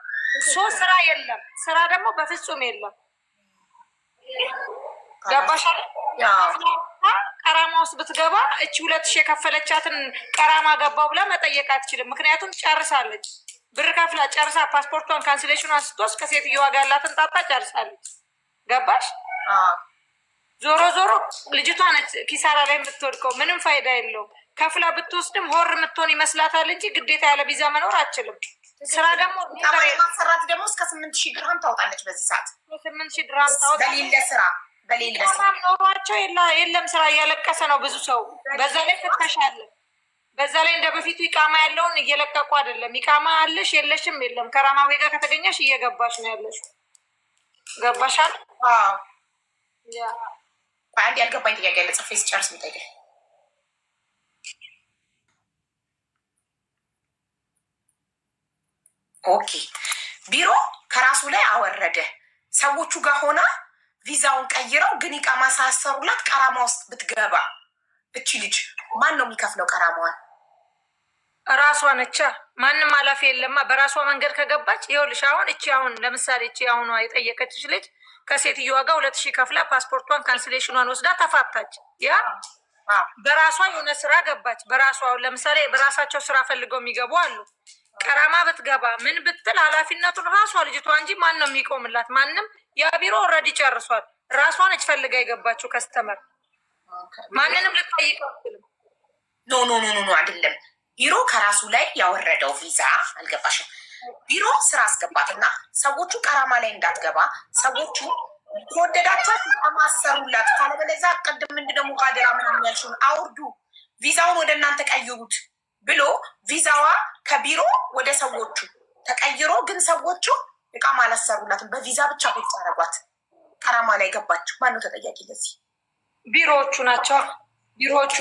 ስራ የለም። ስራ ደግሞ በፍጹም የለም። ገባሽ? ቀራማ ውስጥ ብትገባ እቺ 2000 የከፈለቻትን ቀራማ ገባው ብላ መጠየቅ አትችልም። ምክንያቱም ጨርሳለች። ብር ከፍላ ጨርሳ ፓስፖርቷን ካንስሌሽኗን ስትወስድ ከሴትዮዋ ጋር ያላትን ጣጣ ጨርሳለች። ገባሽ? ዞሮ ልጅቷ ነች ኪሳራ ላይ የምትወድቀው። ምንም ፋይዳ የለውም። ከፍላ ብትወስድም ሆር የምትሆን ይመስላታል እንጂ ግዴታ ያለ ቪዛ መኖር አችልም። ስራ ደግሞ ማሰራት ደግሞ እስከ 8000 ድርሃም ታውጣለች። በዚህ ሰዓት 8000 ድርሃም ታውጣለች። በሌለ ስራ ኖሯቸው የለም ስራ እያለቀሰ ነው ብዙ ሰው። በዛ ላይ ፍተሻለ። በዛ ላይ እንደ በፊቱ ኢቃማ ያለውን እየለቀቁ አይደለም። ኢቃማ አለሽ የለሽም የለም። ከራማዊ ጋር ከተገኘሽ እየገባሽ ነው ያለሽ። ገባሻል? አንድ ያልገባኝ ጥያቄ ያለ ጽፌ ስጨርስ ምጠይቀኝ። ኦኬ ቢሮ ከራሱ ላይ አወረደ። ሰዎቹ ጋር ሆና ቪዛውን ቀይረው ግን ኢቃማ ሳያሰሩላት ቀራማ ውስጥ ብትገባ እቺ ልጅ ማን ነው የሚከፍለው ቀራማዋን? ራሷ ነቻ። ማንም ኃላፊ የለማ። በራሷ መንገድ ከገባች ይኸውልሽ፣ አሁን እቺ አሁን ለምሳሌ እቺ አሁኗ የጠየቀችሽ ልጅ ከሴትዮዋ ጋር 2000 ከፍላ ፓስፖርቷን ካንስሌሽኗን ወስዳ ተፋታች። ያ በራሷ የሆነ ስራ ገባች። በራሷ ለምሳሌ በራሳቸው ስራ ፈልገው የሚገቡ አሉ። ቀራማ ብትገባ ምን ብትል ኃላፊነቱን ራሷ ልጅቷ እንጂ ማን ነው የሚቆምላት? ማንም። ያ ቢሮ ኦልሬዲ ጨርሷል። ራሷ ነች ፈልጋ የገባችው ከስተመር። ማንንም ልትጠይቅ አትችልም። ኖ ኖ ኖ ኖ አይደለም። ቢሮ ከራሱ ላይ ያወረደው ቪዛ አልገባሽም። ቢሮ ስራ አስገባትና ሰዎቹ ቀራማ ላይ እንዳትገባ ሰዎቹ ከወደዳቸዋት ማሰሩላት፣ ካለበለዚያ ቅድም ምንድነው ሙቃደራ ምናምን ያልሽውን አውርዱ፣ ቪዛውን ወደ እናንተ ቀይሩት ብሎ ቪዛዋ ከቢሮ ወደ ሰዎቹ ተቀይሮ፣ ግን ሰዎቹ እቃማ አላሰሩላትም። በቪዛ ብቻ ቁጭ አደረጓት። ቀራማ ላይ ገባችሁ። ማነው ተጠያቂ ለዚህ? ቢሮዎቹ ናቸው።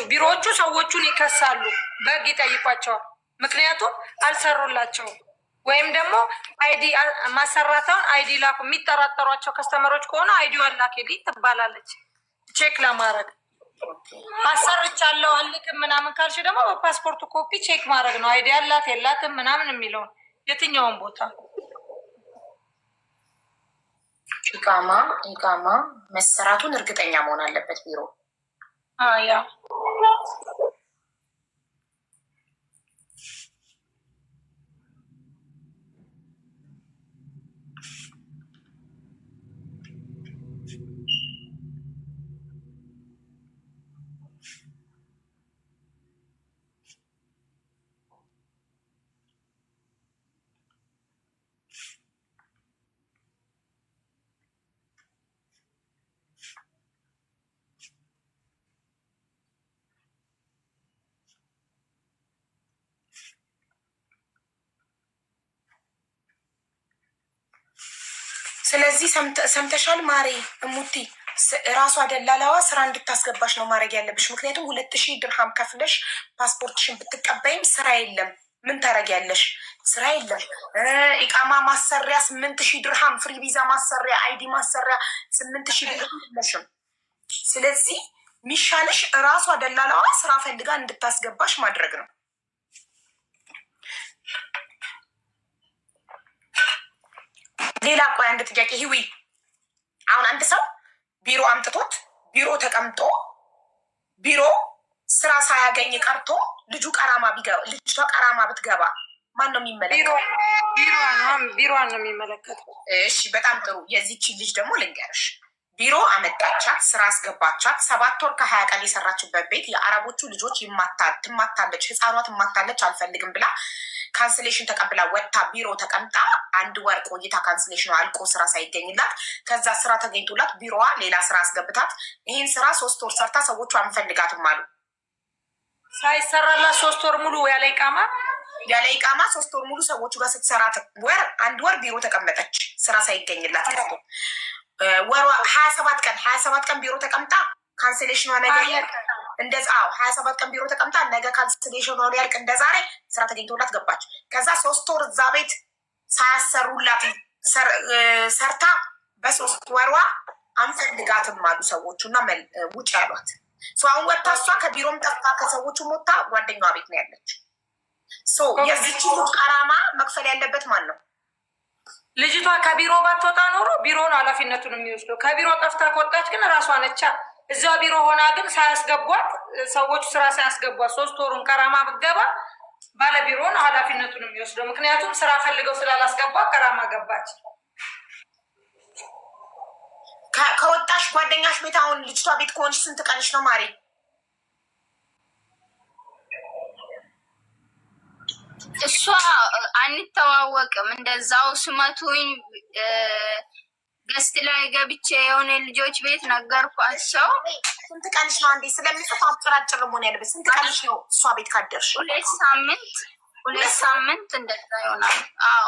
ቢሮዎቹ ሰዎቹን ይከሳሉ፣ በህግ ይጠይቋቸዋል። ምክንያቱም አልሰሩላቸውም። ወይም ደግሞ አይዲ ማሰራታውን አይዲ ላኩ። የሚጠራጠሯቸው ከስተመሮች ከሆነ አይዲዋን ላኪልኝ ትባላለች። ቼክ ለማድረግ አሰርቻለሁ አልክም ምናምን ካልሽ ደግሞ በፓስፖርቱ ኮፒ ቼክ ማድረግ ነው። አይዲ ያላት የላትም ምናምን የሚለውን የትኛውን ቦታ ኢቃማ መሰራቱን እርግጠኛ መሆን አለበት ቢሮ። ያ ስለዚህ ሰምተሻል ማሬ እሙቲ፣ ራሷ ደላላዋ ስራ እንድታስገባሽ ነው ማድረግ ያለብሽ። ምክንያቱም 2000 ድርሃም ከፍለሽ ፓስፖርትሽን ብትቀበይም ስራ የለም። ምን ታደርጊያለሽ? ስራ የለም። ኢቃማ ማሰሪያ 8000 ድርሃም፣ ፍሪ ቪዛ ማሰሪያ፣ አይዲ ማሰሪያ 8000 ድርሃም የለሽም። ስለዚህ ሚሻልሽ ራሷ ደላላዋ ስራ ፈልጋ እንድታስገባሽ ማድረግ ነው። ሌላ ቆይ አንድ ጥያቄ ህዊ፣ አሁን አንድ ሰው ቢሮ አምጥቶት ቢሮ ተቀምጦ ቢሮ ስራ ሳያገኝ ቀርቶ ልጅቷ ቀራማ ብትገባ ማን ነው የሚመለከተው? ቢሮዋን ነው የሚመለከተው። እሺ በጣም ጥሩ። የዚች ልጅ ደግሞ ልንገርሽ፣ ቢሮ አመጣቻት፣ ስራ አስገባቻት። 7 ወር ከ20 ቀን የሰራችበት ቤት የአረቦቹ ልጆች ትማታለች፣ ህፃኗ ትማታለች፣ አልፈልግም ብላ ካንስሌሽን ተቀብላ ወጥታ ቢሮ ተቀምጣ 1 ወር ቆይታ ካንስሌሽኑ አልቆ ስራ ሳይገኝላት ከዛ ስራ ተገኝቶላት ቢሮዋ ሌላ ስራ አስገብታት ይህን ስራ 3 ወር ሰርታ ሰዎቹ አንፈልጋትም አሉ። ሳይሰራላት 3 ወር ሙሉ ያለ ኢቃማ 3 ወር ሙሉ ሰዎቹ ጋር ስትሰራት 1 ወር ቢሮ ተቀመጠች ስራ ሳይገኝላት ወር 27 ቀን ቢሮ ተቀምጣ ካንስሌሽኗ ነገር እንደዛ 27 ቀን ቢሮ ተቀምጣ ነገ ካንስሌሽኗ ሊያልቅ እንደዛሬ ስራ ተገኝቶላት ገባች። ከዛ 3 ወር እዛ ቤት ሳያሰሩላት ሰርታ በ3 ወሯ አንፈልጋትም አሉ ሰዎቹ እና ውጭ ያሏት። አሁን ወጥታ እሷ ከቢሮም ጠፍታ ከሰዎቹ ሞታ ጓደኛዋ ቤት ነው ያለች። የዚች ልጅ ቀራማ መክፈል ያለበት ማን ነው? ልጅቷ ከቢሮ ባትወጣ ኖሮ ቢሮ ነው ኃላፊነቱን የሚወስደው። ከቢሮ ጠፍታ ከወጣች ግን ራሷ ነቻ። እዛ ቢሮ ሆና ግን ሳያስገቧት ሰዎቹ ስራ ሳያስገቧት 3 ወሩን ቀራማ ብትገባ ባለቢሮ ነው ኃላፊነቱን የሚወስደው። ምክንያቱም ስራ ፈልገው ስላላስገባ ቀራማ ገባች። ከወጣሽ ጓደኛሽ ቤት አሁን ልጅቷ ቤት ከሆንሽ ስንት ቀንሽ ነው ማሪ? እሷ አንተዋወቅም። እንደዛው ስመቱኝ ገስት ላይ ገብቼ የሆነ ልጆች ቤት ነገርኳቸው። ስንት ቀንሽ ነው? አንዴ ስለሚጽፍ አጭራጭር መሆን ያለበት ስንት ቀንሽ ነው እሷ ቤት ካደርሽ? 2 ሳምንት እንደዛ ይሆናል። አዎ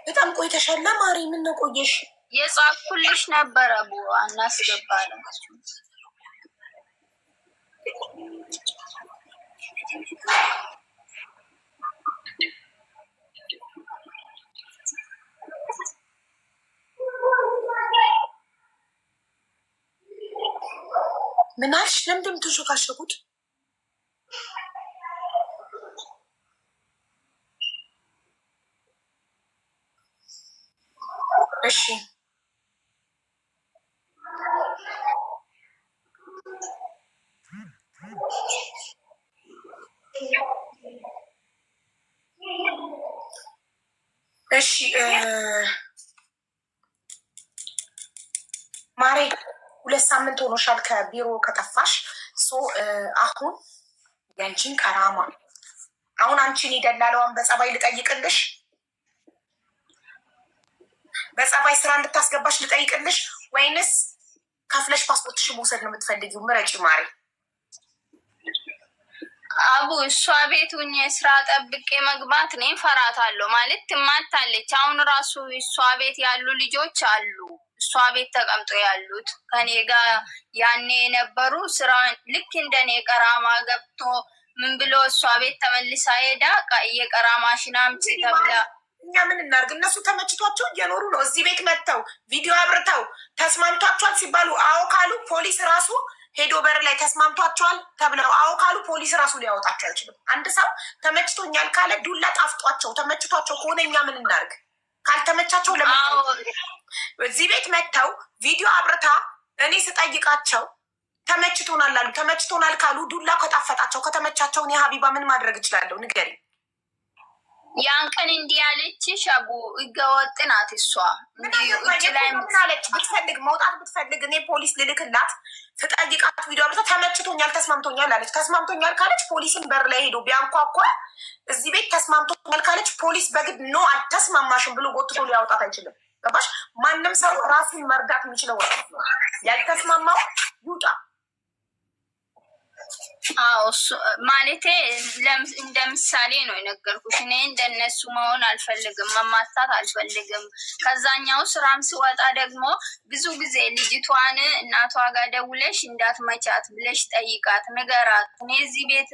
በጣም ቆይተሻል ማሪ። ምን ነው ቆየሽ? የጻፍኩልሽ ነበረ ቡራ እናስገባለን። ምን አልሽ? ለምንድን ተሾካሸኩት? እሺ እሺ ማሬ 2 ሳምንት ሆኖሻል ከቢሮ ከጠፋሽ። አሁን ያንቺን ቀራማ አሁን አንቺን የደላለዋን በጸባይ ልጠይቅልሽ፣ በጸባይ ስራ እንድታስገባሽ ልጠይቅልሽ፣ ወይንስ ከፍለሽ ፓስፖርትሽ መውሰድ ነው የምትፈልጊው? ምረጪ ማሬ። አቡ እሷ ቤት ሁኜ ስራ ጠብቄ መግባት እኔ እፈራታለሁ። ማለት ትማታለች። አሁን ራሱ እሷ ቤት ያሉ ልጆች አሉ፣ እሷ ቤት ተቀምጦ ያሉት ከኔ ጋር ያኔ የነበሩ ስራ ልክ እንደኔ ቀራማ ገብቶ ምን ብሎ እሷ ቤት ተመልሳ ሄዳ የቀራማሽን አምጪ ተብላ እኛ ምን እናርግ? እነሱ ተመችቷቸው እየኖሩ ነው። እዚህ ቤት መጥተው ቪዲዮ አብርተው ተስማምቷቸዋል ሲባሉ አዎ ካሉ ፖሊስ ራሱ ሄዶ በር ላይ ተስማምቷቸዋል ተብለው አዎ ካሉ ፖሊስ ራሱ ሊያወጣቸው አይችልም። አንድ ሰው ተመችቶኛል ካለ ዱላ ጣፍጧቸው ተመችቷቸው ከሆነ እኛ ምን እናርግ? ካልተመቻቸው እዚህ ቤት መጥተው ቪዲዮ አብርታ እኔ ስጠይቃቸው ተመችቶናል አሉ። ተመችቶናል ካሉ ዱላ ከጣፈጣቸው ከተመቻቸው እኔ ሀቢባ ምን ማድረግ እችላለሁ? ንገሪ። ያን ቀን እንዲህ ያለችሽ አቡ ህገወጥ ናት። እሷ ውጭ ላይ ምናለች? ብትፈልግ መውጣት ብትፈልግ እኔ ፖሊስ ልልክላት ስጠይቃት ቪዲዮ አብርታ ተመችቶኛል ተስማምቶኛል አለች። ተስማምቶኛል ካለች ፖሊስን በር ላይ ሄዶ ቢያንኳኳ እዚህ ቤት ተስማምቶኛል ካለች ፖሊስ በግድ ኖ አልተስማማሽም ብሎ ጎትቶ ሊያወጣት አይችልም። ገባሽ? ማንም ሰው ራሱን መርዳት የሚችለው ያልተስማማው ይውጣ። አዎ ማለቴ እንደ ምሳሌ ነው የነገርኩሽ። እኔ እንደነሱ መሆን አልፈልግም፣ መማታት አልፈልግም። ከዛኛው ስራም ስወጣ ደግሞ ብዙ ጊዜ ልጅቷን እናቷ ጋር ደውለሽ እንዳትመቻት ብለሽ ጠይቃት፣ ንገራት። እኔ እዚህ ቤት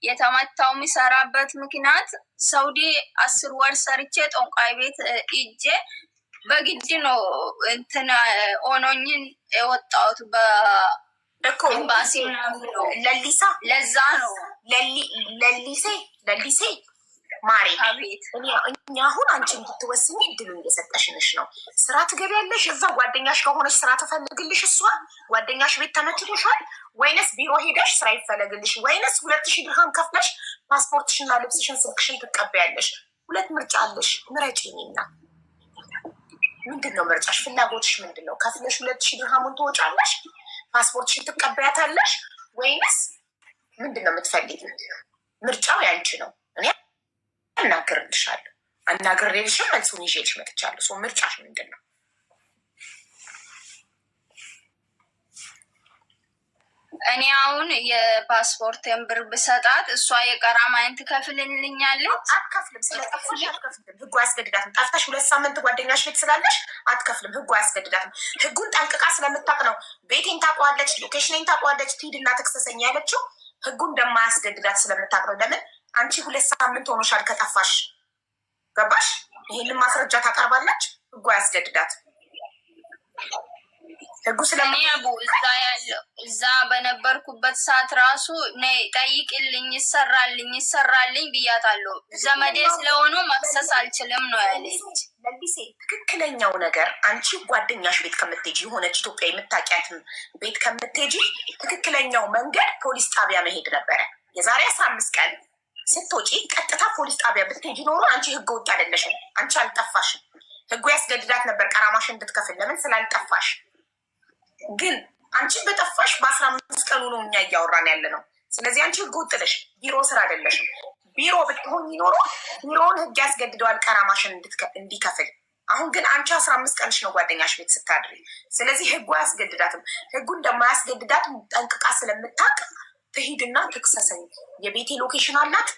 የተመታው የሚሰራበት ምክንያት ሳውዲ 10 ወር ሰርቼ ጠንቋይ ቤት እጄ በግድ ነው እንትን ኦኖኝን የወጣሁት እኮ ኤምባሲ ነው ለሊሳ። ለዛ ነው ለሊሴ ማሬ እኛ አሁን አንቺ እንድትወስኝ እድሉ እየሰጠሽንሽ ነው። ስራ ትገቢያለሽ፣ እዛ ጓደኛሽ ከሆነች ስራ ትፈልግልሽ እሷ። ጓደኛሽ ቤት ተመችቶሻል፣ ወይነስ ቢሮ ሄደሽ ስራ ይፈለግልሽ፣ ወይነስ 2000 ድርሃም ከፍለሽ ፓስፖርትሽና ልብስሽን ስልክሽን ትቀበያለሽ። 2 ምርጫ አለሽ፣ ምረጪ። እኔና ምንድን ነው ምርጫሽ? ፍላጎትሽ ምንድን ነው? ከፍለሽ 2000 ድርሃሙን ትወጫለሽ፣ ፓስፖርትሽን ትቀበያታለሽ፣ ወይንስ ምንድን ነው የምትፈልጊ? ምርጫው ያንቺ ነው። እኔ አናግርልሻለሁ፣ አናግሬልሽም መልሱን ይዤልሽ መጥቻለሁ። ሰው ምርጫሽ ምንድን ነው? እኔ አሁን የፓስፖርትን ብር ብሰጣት እሷ የቀራማይን ትከፍልልኛለች? አትከፍልም። ስለጠፋሽ አትከፍልም። ህጉ አያስገድዳትም። ጠፍተሽ 2 ሳምንት ጓደኛሽ ቤት ስላለሽ አትከፍልም። ህጉ አያስገድዳትም። ህጉን ጠንቅቃ ስለምታውቅ ነው። ቤቴን ታውቀዋለች፣ ሎኬሽኔን ታውቀዋለች፣ ትሂድና ትክሰሰኝ ያለችው ህጉ እንደማያስገድዳት ስለምታውቅ ነው። ለምን አንቺ 2 ሳምንት ሆኖሻል ከጠፋሽ። ገባሽ? ይሄንን ማስረጃ ታቀርባለች። ህጉ አያስገድዳትም። ህጉ እዛ በነበርኩበት ሰዓት ራሱ ጠይቅልኝ ይሰራልኝ ብያታለሁ። ዘመዴ ስለሆኑ መክሰስ አልችልም ነው ያለች። ለሊሴ ትክክለኛው ነገር አንቺ ጓደኛሽ ቤት ከምትሄጂ የሆነች ኢትዮጵያ የምታውቂያትም ቤት ከምትሄጂ ትክክለኛው መንገድ ፖሊስ ጣቢያ መሄድ ነበረ። የዛሬ 15 ቀን ስትወጪ ቀጥታ ፖሊስ ጣቢያ ብትሄጂ ኖሮ አንቺ ህገ ወጥ አይደለሽም። አንቺ አልጠፋሽም። ህጉ ያስገድዳት ነበር ቀራማሽን እንድትከፍል። ለምን? ስላልጠፋሽ። ግን አንቺ በጠፋሽ በ15 ቀኑ ነው እኛ እያወራን ያለ ነው። ስለዚህ አንቺ ህገ ወጥ ነሽ፣ ቢሮ ስራ አይደለሽም። ቢሮ ብትሆኝ ኖሮ ቢሮውን ህግ ያስገድደዋል ቀራማሽን እንዲከፍል። አሁን ግን አንቺ 15 ቀንሽ ነው ጓደኛሽ ቤት ስታድሪ። ስለዚህ ህጉ አያስገድዳትም። ህጉ እንደማያስገድዳት ጠንቅቃ ስለምታውቅ ትሂድና ትክሰሰኝ። የቤቴ ሎኬሽን አላት፣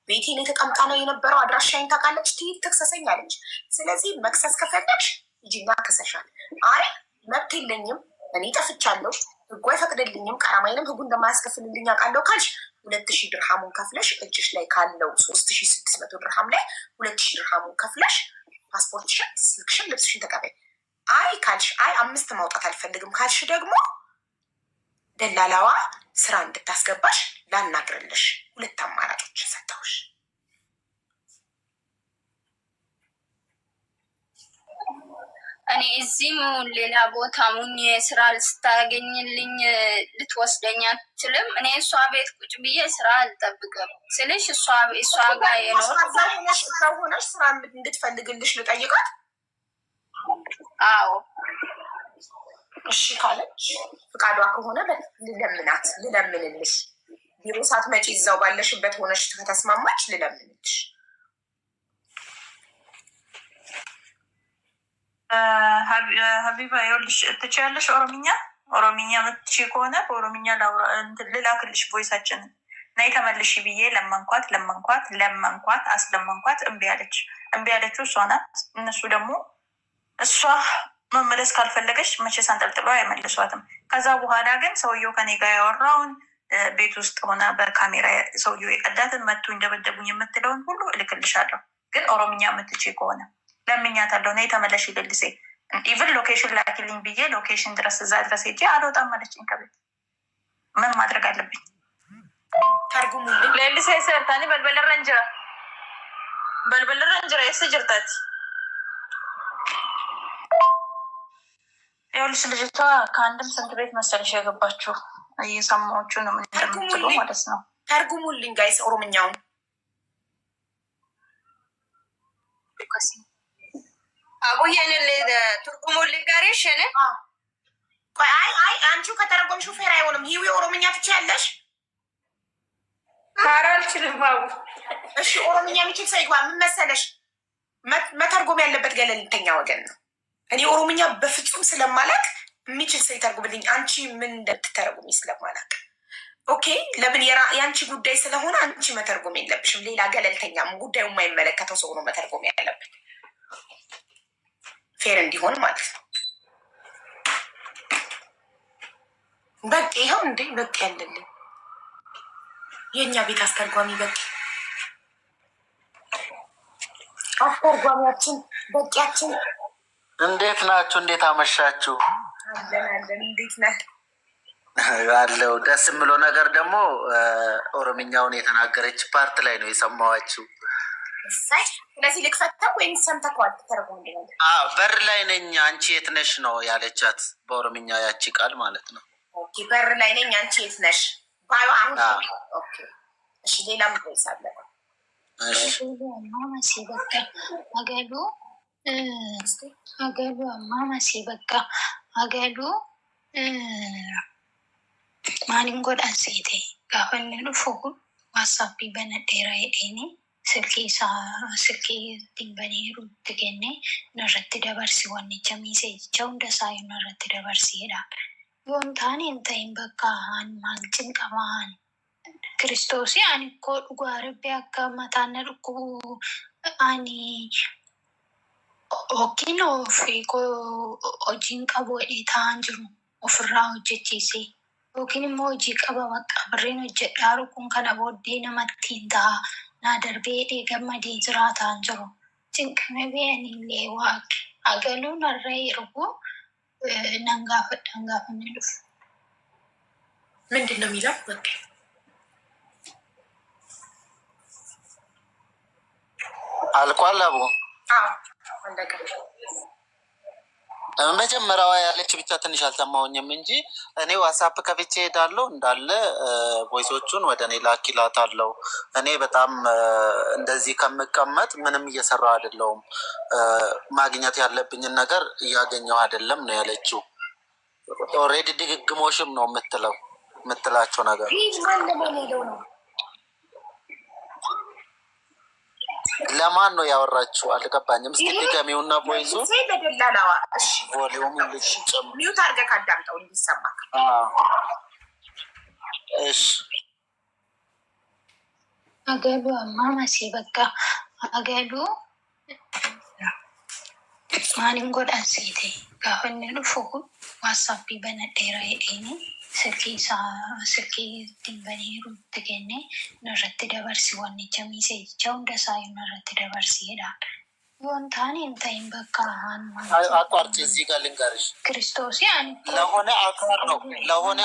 ቤቴን የተቀምጣ ነው የነበረው፣ አድራሻዬን ታውቃለች፣ ትሂድ ትክሰሰኝ አለች። ስለዚህ መክሰስ ከፈለግሽ ሂጂና ክሰሻል። አይ መብት የለኝም እኔ ጠፍቻለሁ፣ ህጉ አይፈቅድልኝም፣ ቀራማይንም ህጉ እንደማያስከፍልልኝ አውቃለሁ ካልሽ 2000 ድርሃሙን ከፍለሽ እጅሽ ላይ ካለው 3600 ድርሃም ላይ 2000 ድርሃሙን ከፍለሽ ፓስፖርትሽን፣ ስልክሽን፣ ልብስሽን ተቀበይ። አይ ካልሽ አይ 5 ማውጣት አልፈልግም ካልሽ ደግሞ ደላላዋ ስራ እንድታስገባሽ ላናግርልሽ 2 አማራጮችን ሰጠውሽ። እኔ እዚህም ሌላ ቦታ ሙኝ ስራ ስታገኝልኝ ልትወስደኝ አትችልም። እኔ እሷ ቤት ቁጭ ብዬ ስራ አልጠብቅም ስልሽ እሷ ጋር እዛው ሆነሽ ስራ እንድትፈልግልሽ ልጠይቃት። አዎ እሺ ካለች ፍቃዷ ከሆነ ልለምንልሽ። ቢሮ ሳትመጪ እዛው ባለሽበት ሆነሽ ከተስማማች ልለምንልሽ። ሀቢባ ይኸውልሽ ትችያለሽ ኦሮምኛ ምትች ከሆነ በኦሮምኛ ልላክልሽ ቮይሳችንን ናይ ተመልሽ ብዬ ለመንኳት አስለመንኳት። እምቢ ያለችው እሷ ናት። እነሱ ደግሞ እሷ መመለስ ካልፈለገች መቼስ አንጠልጥሎ አይመልሷትም። ከዛ በኋላ ግን ሰውየው ከኔ ጋር ያወራውን ቤት ውስጥ ሆነ በካሜራ ሰውየው የቀዳትን መቱ እንደበደቡኝ የምትለውን ሁሉ እልክልሻለሁ። ግን ኦሮምኛ ምትች ከሆነ ለምኛታለሁ። ነይ ተመለሽ ይልልሴ ኢቭን ሎኬሽን ላኪልኝ ብዬ ሎኬሽን ድረስ እዛ ድረስ ሄጄ አልወጣም አለችኝ ከቤት። ምን ማድረግ አለብኝ? ለልሴ ሰርታኒ በልበለረንጅራ የስ ጅርታት ይኸውልሽ ልጅቷ ከአንድም ስንት ቤት መሰለሽ የገባችሁ? እየሰማዎቹ ነው ምን እንደምትሉ ማለት ነው። ተርጉሙልኝ ጋይስ ኦሮምኛውን። አቡዬን ትርጉሙልኝ ጋር ይሸነ አይ አንቺው ከተረጎምሽው ፌር አይሆንም። ሂዊ ኦሮምኛ ትችያለሽ? ኧረ አልችልም አቡ። እሺ ኦሮምኛ የሚችል ሰው ይግባ። ምን መሰለሽ መተርጎም ያለበት ገለልተኛ ወገን ነው። እኔ ኦሮምኛ በፍጹም ስለማላቅ የሚችል ሰው ይተርጉምልኝ። አንቺ ምን እንደምትተረጉሚ ስለማላቅ ኦኬ። ለምን የአንቺ ጉዳይ ስለሆነ አንቺ መተርጎም የለብሽም። ሌላ ገለልተኛም ጉዳዩ የማይመለከተው ሰው ነው መተርጎም ያለበት፣ ፌር እንዲሆን ማለት ነው። በቃ ይኸው እንዴ በቃ ያለልኝ የእኛ ቤት አስተርጓሚ በቃ አስተርጓሚያችን በቂያችን። እንዴት ናችሁ? እንዴት አመሻችሁ? አለን። እንዴት ነህ? አለው። ደስ የምለው ነገር ደግሞ ኦሮምኛውን የተናገረች ፓርት ላይ ነው የሰማዋችሁ። ስለዚህ ልክፈተው ወይም ሰምተከዋል? ተረጉም በር ላይ ነኝ አንቺ የት ነሽ ነው ያለቻት በኦሮምኛ ያቺ ቃል ማለት ነው። በር ላይ ነኝ አንቺ የት ነሽ ባዩ አሁን እሺ ሌላም ይሳለ ማማሲ በቃ አገሉ ማማሲ በቃ አገሉ ማሊን ጎዳን ሴቴ ጋፈን ሉፉ ዋትሳፕ በነዴራ ሄዴኒ ስልኬ ቲንበኔሩ ትገኔ ነረት ደበርሲ ወኒቸ ሚሴቸው እንደሳዩ ነረት ደበርሲ ሄዳ ዮንታን እንተይን በቃ ማልጭን ቀማን ክርስቶስ አኒ እኮ dhugaa rabbi akka mataana dhukkubu ani yookiin hojiin qabu jedhee ta'an jiru ofirraa hojjechiise yookiin immoo hojii qaba bakka birreen hojjedhaa dhukkuun kana booddee namatti hin ta'a naa darbee jedhee gammadee jiraataan jiru cinqame be'anillee waaqi agaluu narra yeroo nan gaafanne dhufu ምንድን ነው የሚለው? በቃ አልቋል አቡ። መጀመሪያዋ ያለች ብቻ ትንሽ አልሰማሁኝም እንጂ እኔ ዋትሳፕ ከፍቼ ሄዳለሁ እንዳለ ቮይሶቹን ወደ እኔ ላኪላታለሁ። እኔ በጣም እንደዚህ ከምቀመጥ ምንም እየሰራሁ አይደለሁም፣ ማግኘት ያለብኝን ነገር እያገኘሁ አይደለም ነው ያለችው። ኦልሬዲ ድግግሞሽም ነው የምትላቸው ነገር ለማን ነው ያወራችሁ? አልገባኝም። እስኪ ድገሚውና ቦይዙ ቮሊዩም ሚዩት አድርገህ ካዳምጠው እንዲሰማ። እሺ አገሉ አማማሴ በቃ አገሉ ማሊን ጎዳን ሴቴ ጋፈን ሉፉ ዋትሳፕ በነዴራ ሄዴኒ ስልኬ ቲንበኔሩ ትገኔ ነረት ደበርሲ ወኒቸ ሚሴቸው እንደሳዩ ነረት ደበርሲ ሄዳል ወንታኔ እንታይም በቃ አቋርጭ። እዚህ ጋር ልንገርሽ፣ ክርስቶስ ለሆነ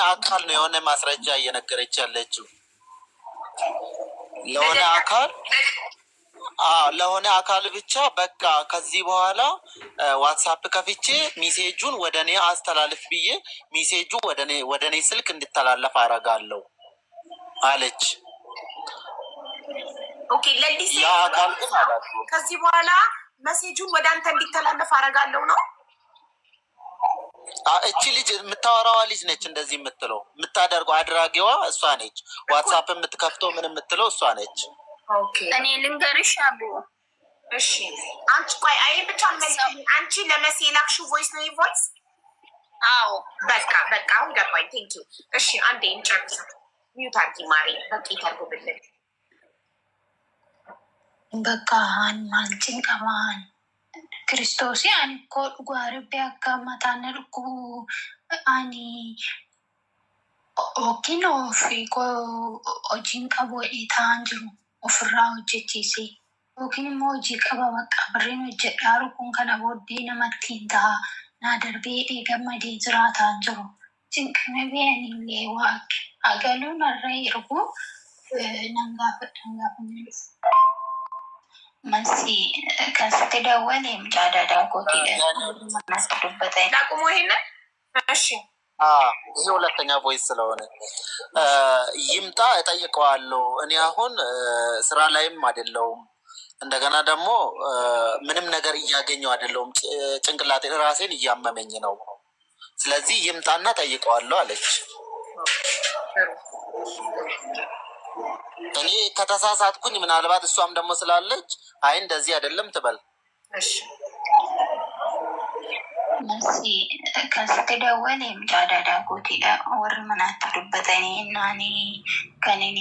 አካል ነው የሆነ ማስረጃ እየነገረች ያለችው ለሆነ አካል ብቻ በቃ ከዚህ በኋላ ዋትሳፕ ከፍቼ ሚሴጁን ወደ እኔ አስተላልፍ ብዬ ሚሴጁ ወደ እኔ ስልክ እንድተላለፍ አረጋለሁ አለች። ኦኬ ያ አካል ግን ከዚህ በኋላ መሴጁን ወደ አንተ እንዲተላለፍ አረጋለሁ ነው። እቺ ልጅ የምታወራዋ ልጅ ነች እንደዚህ የምትለው የምታደርገው አድራጊዋ እሷ ነች። ዋትሳፕ የምትከፍተው ምን የምትለው እሷ ነች። እኔ ልንገርሽ አቡ። እሺ አንቺ ቆይ አይ ብቻ አንቺ ለመሲ ላክሽው ቮይስ ነው ቮይስ? አዎ በቃ አሁን ገባኝ። ቴንክ ዩ። እሺ አንዴ እንጨርስ። ሚዩት አድርጊ ማሪ። በቃ ይተርጉብልን። በቃ ማንቺን ቀማን ክርስቶስ ያን ኮ ጓርቤ አካማታን ርኩ አኒ ኦኪኖ ፊኮ ኦጂን ቀቦ ኢታንጅሩ ኦፍራ ሆጀቺሴ ኦኪን ሞጂ ቀባ በቃ ብሬን ጀዳሩ ኩን ከነ ቦዴ ነመቲንታ ናደርቤ ገመዴ ዝራታ አንጅሩ ጭንቅነቤን ሌዋክ አገሉን አረይ ርጉ ነንጋፈ መሲ ከስት ደወል የምጫዳዳ ኮቲ ማስዱበት ላቁሞ ይሄንን። እሺ ይህ ሁለተኛ ቮይስ ስለሆነ ይምጣ እጠይቀዋለሁ። እኔ አሁን ስራ ላይም አይደለሁም፣ እንደገና ደግሞ ምንም ነገር እያገኘው አይደለሁም። ጭንቅላቴ ራሴን እያመመኝ ነው። ስለዚህ ይምጣና ጠይቀዋለሁ አለች። እኔ ከተሳሳትኩኝ ምናልባት እሷም ደግሞ ስላለች አይ እንደዚህ አይደለም ትበል። መሲ ከስት ደወል የምጫዳዳ ጎቴ ወር ምን አትሉበተኔ እናኔ ከኔኒ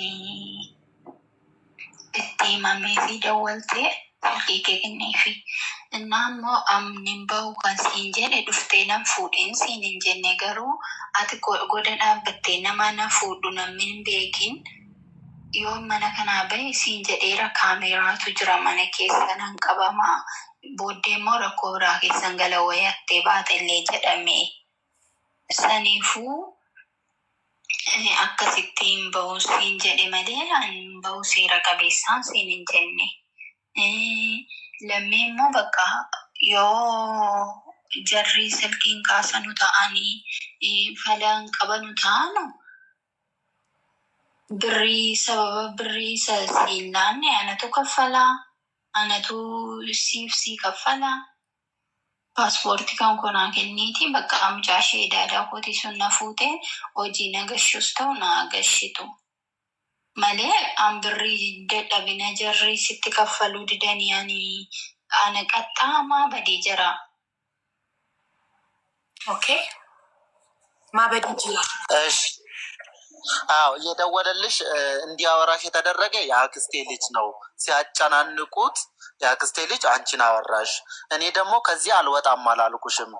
እቴ ማሜፊ ደወልቴ ኬኬግኔፊ እናሞ አምኒንበው ከንሲንጀን ዱፍቴነን ፉዴን ሲንንጀን ነገሩ አት ጎደዳ በቴ ነማና ፉዱ ነምን ቤኪን yoon mana kanaa bahe siin jedheera kaameraatu jira mana keessan qabamaa booddee immoo rakkoo biraa keessan gala wayattee baatellee jedhame saniifuu akkasittiin bahu siin jedhe malee an bahu seera qabeessaan siin hin jenne lammii immoo bakka yoo jarrii silkiin kaasanu ta'anii falan qabanu ta'anu ብሪ ሰበበ ብሪ ሰሲላን አነቱ ከፈላ አነቱ ሲፍሲ ከፈላ ፓስፖርት ካንኮና ከኒቲ በቃ አምጫሽ ዳዳ ኮቲ ሱና ፉቴ ኦጂ ነገሽስተው ናገሽቱ ማለ አምብሪ ደዳቢና ጀሪ ስትከፈሉ ድደኒያኒ አነቀጣማ በዲጀራ ኦኬ ማበዲጅላ እሺ አዎ እየደወለልሽ እንዲያወራሽ የተደረገ የአክስቴ ልጅ ነው። ሲያጨናንቁት የአክስቴ ልጅ አንቺን አወራሽ። እኔ ደግሞ ከዚህ አልወጣም አላልኩሽም?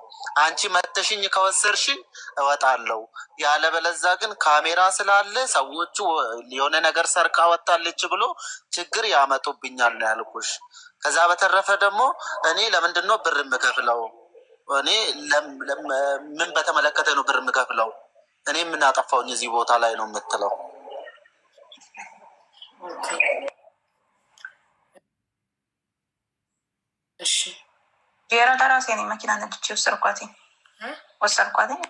አንቺ መተሽኝ ከወሰድሽኝ እወጣለሁ፣ ያለበለዛ ግን ካሜራ ስላለ ሰዎቹ የሆነ ነገር ሰርቃ ወጣለች ብሎ ችግር ያመጡብኛል ነው ያልኩሽ። ከዛ በተረፈ ደግሞ እኔ ለምንድን ነው ብር የምከፍለው? እኔ ምን በተመለከተ ነው ብር የምከፍለው? እኔ የምናጠፋውኝ እዚህ ቦታ ላይ ነው የምትለው? ጄራ ደራሴ ነኝ። መኪና ነድቼ ወሰድኳትኝ።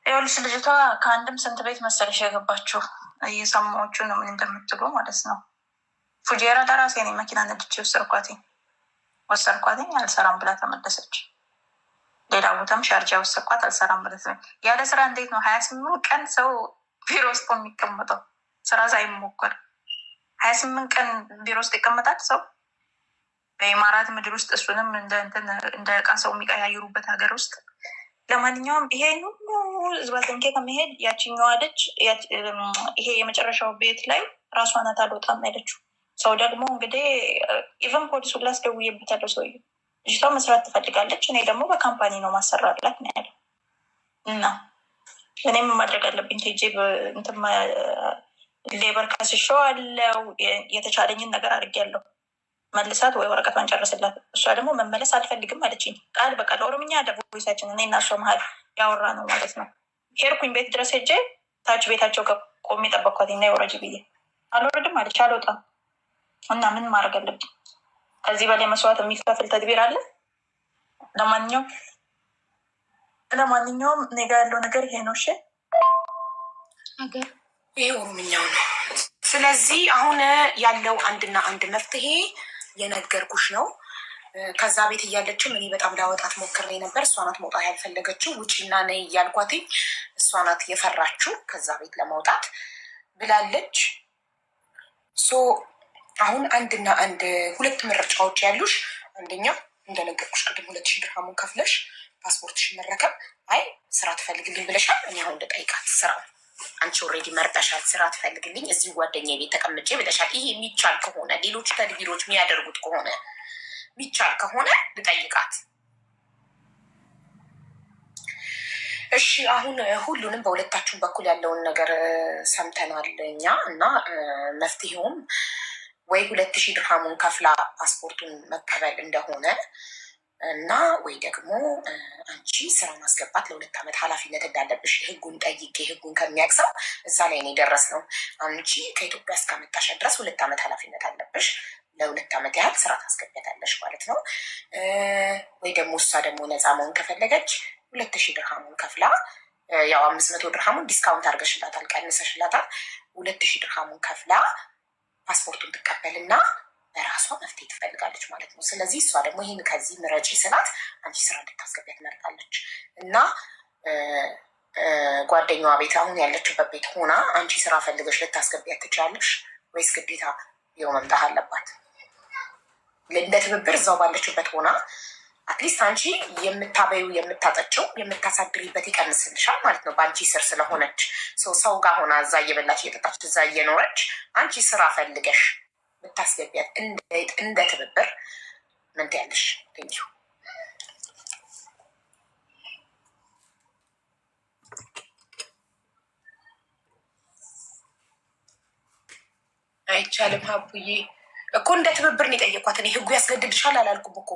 ይኸውልሽ ልጅቷ ከአንድም ስንት ቤት መሰለሽ የገባችው? እየሰማዎቹ ነው ምን እንደምትሉ ማለት ነው። ፉጄራ ደራሴ ነኝ። መኪና ነድቼ ወሰድኳትኝ። አልሰራም ብላ ተመለሰች። ሌላ ቦታም ሻርጃ ወሰድኳት፣ አልሰራም ብለት ነው። ያለ ስራ እንዴት ነው 28 ቀን ሰው ቢሮ ውስጥ የሚቀመጠው? ስራ ሳይሞከር 28 ቀን ቢሮ ውስጥ ይቀመጣል ሰው በኢማራት ምድር ውስጥ፣ እሱንም እንደ ዕቃ ሰው የሚቀያይሩበት ሀገር ውስጥ። ለማንኛውም ይሄ ሁሉ ዝባዘንኬ ከመሄድ ያችኛዋ ልጅ ይሄ የመጨረሻው ቤት ላይ ራሷ ናት አልወጣም ያለችው። ሰው ደግሞ እንግዲህ ኢቨን ፖሊሱ ላስደውዬበታለሁ ሰውዬው ልጅቷ መስራት ትፈልጋለች፣ እኔ ደግሞ በካምፓኒ ነው ማሰራላት ነው ያለው። እና እኔም ማድረግ አለብኝ ቴጄ ሌበር ከስሾ አለው የተቻለኝን ነገር አድርጌያለሁ። መልሳት ወይ ወረቀቷን ጨርስላት። እሷ ደግሞ መመለስ አልፈልግም አለችኝ። ቃል በቃል ኦሮምኛ ቮይሳችን እኔ እና እሷ መሀል ያወራ ነው ማለት ነው። ሄድኩኝ ቤት ድረስ ሄጄ ታች ቤታቸው ቆሜ ጠበቅኳት እና የወረጅ ብዬ አልወረድም አለች። አልወጣም እና ምን ማድረግ አለብኝ? ከዚህ በላይ መስዋዕት የሚከፍል ተድቢር አለ? ለማንኛውም እኔ ጋ ያለው ነገር ይሄ ነው። እሺ ይሄ ኦሮምኛው ነው። ስለዚህ አሁን ያለው አንድና አንድ መፍትሄ የነገርኩሽ ነው። ከዛ ቤት እያለችም እኔ በጣም ላወጣት ሞክሬ ነበር። እሷ ናት መውጣት ያልፈለገችው። ውጪና ነይ እያልኳት እሷ ናት የፈራችው ከዛ ቤት ለመውጣት ብላለች። አሁን አንድና አንድ ሁለት ምርጫዎች ያሉሽ፣ አንደኛው እንደነገርኩሽ ቅድም 2000 ድርሃሙን ከፍለሽ ፓስፖርትሽን መረከብ። አይ ስራ ትፈልግልኝ ብለሻል። እኔ አሁን ልጠይቃት ስራው አንቺ ኦልሬዲ መርጠሻል። ስራ ትፈልግልኝ እዚህ ጓደኛ ቤት ተቀምጬ ብለሻል። ይሄ የሚቻል ከሆነ ሌሎች ተድቢሮች የሚያደርጉት ከሆነ የሚቻል ከሆነ ልጠይቃት። እሺ አሁን ሁሉንም በሁለታችሁም በኩል ያለውን ነገር ሰምተናል እኛ እና መፍትሄውም ወይ 2000 ድርሃሙን ከፍላ ፓስፖርቱን መቀበል እንደሆነ እና ወይ ደግሞ አንቺ ስራ ማስገባት ለ2 ዓመት ኃላፊነት እንዳለብሽ ህጉን ጠይቄ ህጉን ከሚያቅሰው እዛ ላይ ነው የደረስነው። አንቺ ከኢትዮጵያ እስካመጣሽ ድረስ 2 ዓመት ኃላፊነት አለብሽ። ለ2 ዓመት ያህል ስራ ታስገቢያታለሽ ማለት ነው። ወይ ደግሞ እሷ ደግሞ ነፃ መሆን ከፈለገች 2000 ድርሃሙን ከፍላ ያው 500 ድርሃሙን ዲስካውንት አድርገሽላታል፣ ቀንሰሽላታል። 2000 ድርሃሙን ከፍላ ፓስፖርቱን ትቀበልና በራሷ መፍትሄ ትፈልጋለች ማለት ነው። ስለዚህ እሷ ደግሞ ይህን ከዚህ ምረጪ ስላት አንቺ ስራ እንድታስገቢያ ትመርጣለች እና ጓደኛዋ ቤት አሁን ያለችበት ቤት ሆና አንቺ ስራ ፈልገሽ ልታስገቢያት ትችላለሽ ወይስ ግዴታ ቢሮ መምጣት አለባት? እንደ ትብብር እዛው ባለችበት ሆና አትሊስት አንቺ የምታበዩ የምታጠጭው የምታሳድሪበት ይቀንስልሻል ማለት ነው። በአንቺ ስር ስለሆነች ሰው ጋር ሆና እዛ እየበላች እየጠጣች እዛ እየኖረች አንቺ ስራ ፈልገሽ ብታስገቢያት እንደ ትብብር ምን ትያለሽ? ቴንኪው አይቻልም ሀቡዬ እኮ እንደ ትብብር ነው የጠየኳት። እኔ ህጉ ያስገድድሻል አላልኩም እኮ።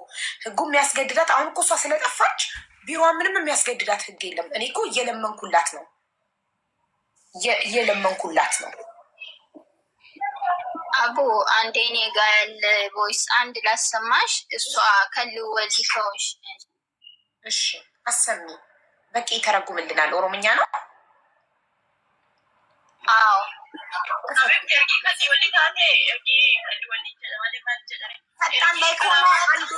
ህጉ የሚያስገድዳት አሁን እኮ እሷ ስለጠፋች ቢሮዋ ምንም የሚያስገድዳት ህግ የለም። እኔ እኮ እየለመንኩላት ነው አቡ አንዴ እኔ ጋ ያለ ቮይስ አንድ ላሰማሽ። እሷ ከልወልድ ሰዎች እሺ አሰሚ። በቂ ተረጉምልናል። ኦሮምኛ ነው። አዎ ፈጣን ላይ ከሆነ አንድ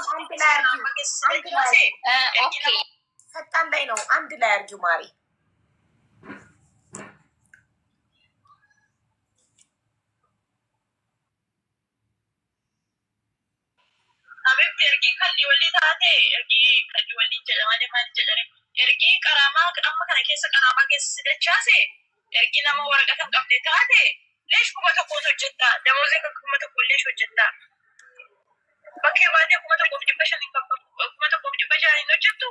ላይ አርጊው። ፈጣን ላይ ነው አንድ ላይ አርጊው ማሪ። ergi qarama amma kana keessa qarama keessa sidachaase ergi nama waraqatan qabde taate leesh kuma tokko hojjetta damoozee kuma tokko leesh hojjetta bakkee baatee kuma tokkoof 500 hojjettu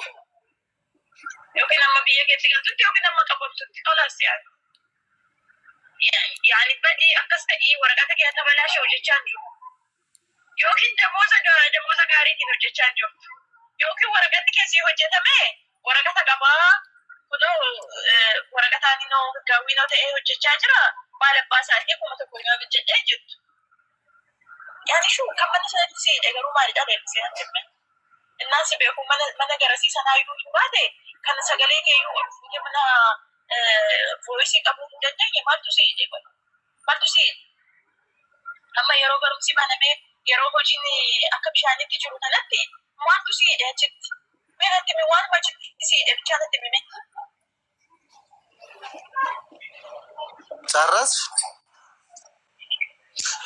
yookiin amma biyya keetti galtutti yookiin amma qabamtutti olaas yaani badii akkas ta'ii waraqata kee tabalaashe hojjechaa jiru yookiin damooza gaariitiin hojjechaa jirtu yookiin waraqatti keessii hojjetame waraqata qabaa kunoo waraqataaninoo gaawwinoo ta'ee hojjechaa jira maal abbaa isaanii kuma tokko yoo hojjedhee jirtu yaani shuu kan mana sanatti garuu maalidha deemsee hanjemme innaansi beeku mana garasiisanaa iyyuu hin baate kan sagalee keeyyuu ol fuutee mana voisii qabuu hin dandeenye maaltu si'idhe amma yeroo barumsi banamee yeroo hojiin akka bishaanitti jiru kanatti maaltu si'idhe achitti meeratti mi waan achitti si'idhe bichaanatti mime ጨረስሽ?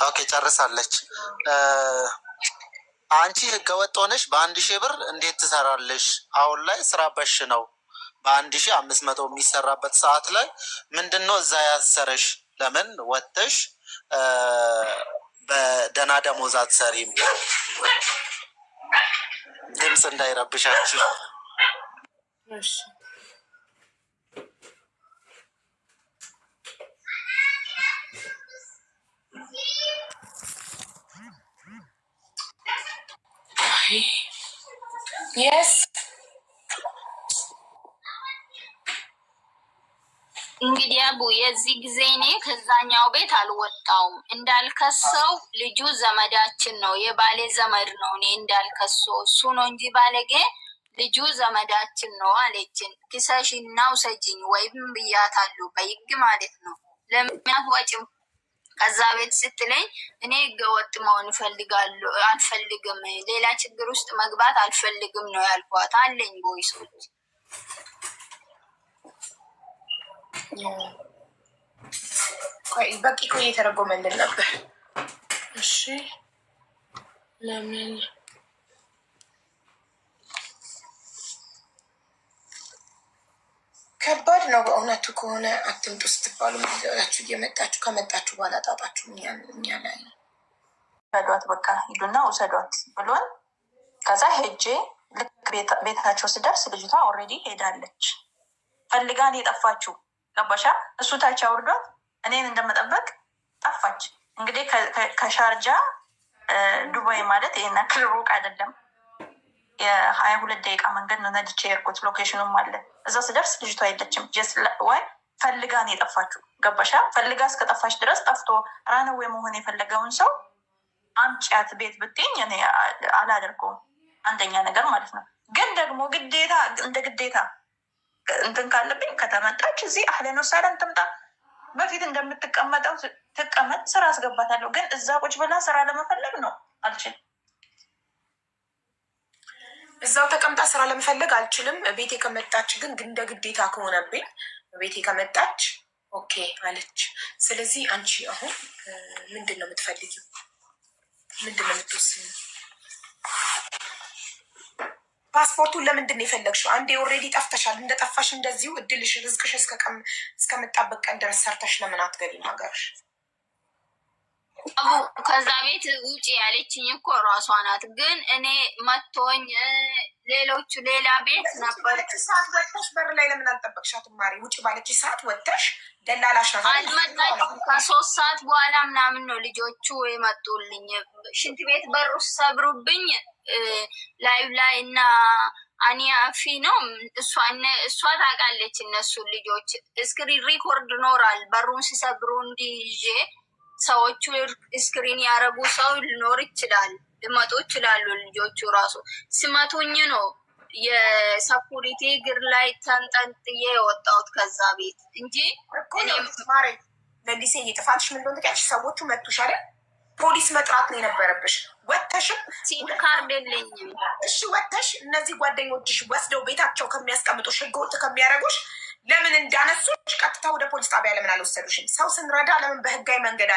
ኦኬ ጨርሳለች። አንቺ ህገወጥ ሆነሽ በ1000 ብር እንዴት ትሰራለሽ? አሁን ላይ ስራ በሽ ነው። በ1500 የሚሰራበት ሰዓት ላይ ምንድን ነው እዛ ያሰረሽ? ለምን ወጥተሽ በደህና ደሞዝ አትሰሪም? ድምፅ እንዳይረብሻችሁ። የስ እንግዲህ አቡ የዚህ ጊዜ እኔ ከዛኛው ቤት አልወጣውም። እንዳልከሰው ልጁ ዘመዳችን ነው፣ የባሌ ዘመድ ነው። እኔ እንዳልከሰው እሱ ነው እንጂ ባለጌ ልጁ ዘመዳችን ነው አለችን። ክሰሽና ውሰጂኝ ወይም ብያታለሁ፣ በይግ ማለት ነው። ለምን አትወጪም ከዛ ቤት ስትለኝ እኔ ህገወጥ መሆን አልፈልግም፣ ሌላ ችግር ውስጥ መግባት አልፈልግም ነው ያልኳት። አለኝ ቦይሶች በቂ እኮ እየተረጎመልን ነበር። እሺ ለምን ከባድ ነው በእውነቱ ከሆነ አትምጡ ስትባሉ ላችሁ እየመጣችሁ ከመጣችሁ በኋላ ጣጣችሁ እኛ ላይ ነው። ውሰዷት በቃ ሂዱና ውሰዷት ብሎን ከዛ ሄጄ ልክ ቤታቸው ስደርስ ልጅቷ ኦልሬዲ ሄዳለች። ፈልጋን የጠፋችው ገባሻ? እሱ ታች አውርዷት እኔን እንደመጠበቅ ጠፋች። እንግዲህ ከሻርጃ ዱባይ ማለት ይሄን ያክል ሩቅ አይደለም። የ22 ደቂቃ መንገድ ነው ነድቼ የሄድኩት። ሎኬሽኑም አለ። እዛ ስደርስ ልጅቷ የለችም። ወይ ፈልጋን የጠፋችው ገባሻ? ፈልጋ እስከጠፋች ድረስ ጠፍቶ ራነዌ መሆን የፈለገውን ሰው አምጪያት ቤት ብትኝ እኔ አላደርገውም። አንደኛ ነገር ማለት ነው። ግን ደግሞ ግዴታ እንደ ግዴታ እንትን ካለብኝ ከተመጣች እዚህ አህለን ወሰለን ትምጣ። በፊት እንደምትቀመጠው ትቀመጥ፣ ስራ አስገባታለሁ። ግን እዛ ቁጭ ብላ ስራ ለመፈለግ ነው አልችልም። እዛው ተቀምጣ ስራ ለመፈለግ አልችልም። ቤቴ ከመጣች ግን እንደ ግዴታ ከሆነብኝ ቤቴ ከመጣች ኦኬ አለች። ስለዚህ አንቺ አሁን ምንድን ነው የምትፈልጊው? ምንድን ነው የምትወስኚው? ፓስፖርቱን ለምንድን ነው የፈለግሽው? አንዴ ኦልሬዲ ጠፍተሻል። እንደጠፋሽ እንደዚሁ እድልሽ ርዝቅሽ እስከምጣበቅ ቀን ድረስ ሰርተሽ ለምን አትገቢም ሀገርሽ? ከዛ ቤት ውጭ ያለችኝ እኮ እራሷ ናት። ግን እኔ መቶኝ ሌሎቹ ሌላ ቤት ነበር። ሰዓት ወጥተሽ በር ላይ ለምን አልጠበቅሻትም? ማሪ ውጭ ባለች ሰዓት ወጥተሽ ደላላሽ ናት አልመጣችም። ከ3 ሰዓት በኋላ ምናምን ነው ልጆቹ የመጡልኝ። ሽንት ቤት በሩ ሰብሩብኝ። ላዩ ላይ እና አኒያፊ ነው እሷ ታውቃለች። እነሱ ልጆች እስክሪን ሪኮርድ ኖራል። በሩን ሲሰብሩ እንዲይዤ ሰዎቹ ስክሪን ያደረጉ ሰው ሊኖር ይችላል፣ ሊመጡ ይችላሉ። ልጆቹ ራሱ ስመቱኝ ነው የሰኩሪቲ እግር ላይ ተንጠልጥዬ የወጣሁት ከዛ ቤት እንጂ ማሬ ለሊሴ እየጥፋትሽ ምን እንደሆነ ታውቂያለሽ። ሰዎቹ መቱሽ አይደል? ፖሊስ መጥራት ነው የነበረብሽ። ወተሽም ሲም ካርድ የለኝም። እሺ ወተሽ እነዚህ ጓደኞችሽ ወስደው ቤታቸው ከሚያስቀምጡሽ ህገወጥ ከሚያደርጉሽ ለምን እንዳነሱሽ ቀጥታ ወደ ፖሊስ ጣቢያ ለምን አልወሰዱሽም? ሰው ስንረዳ ለምን በህጋዊ መንገድ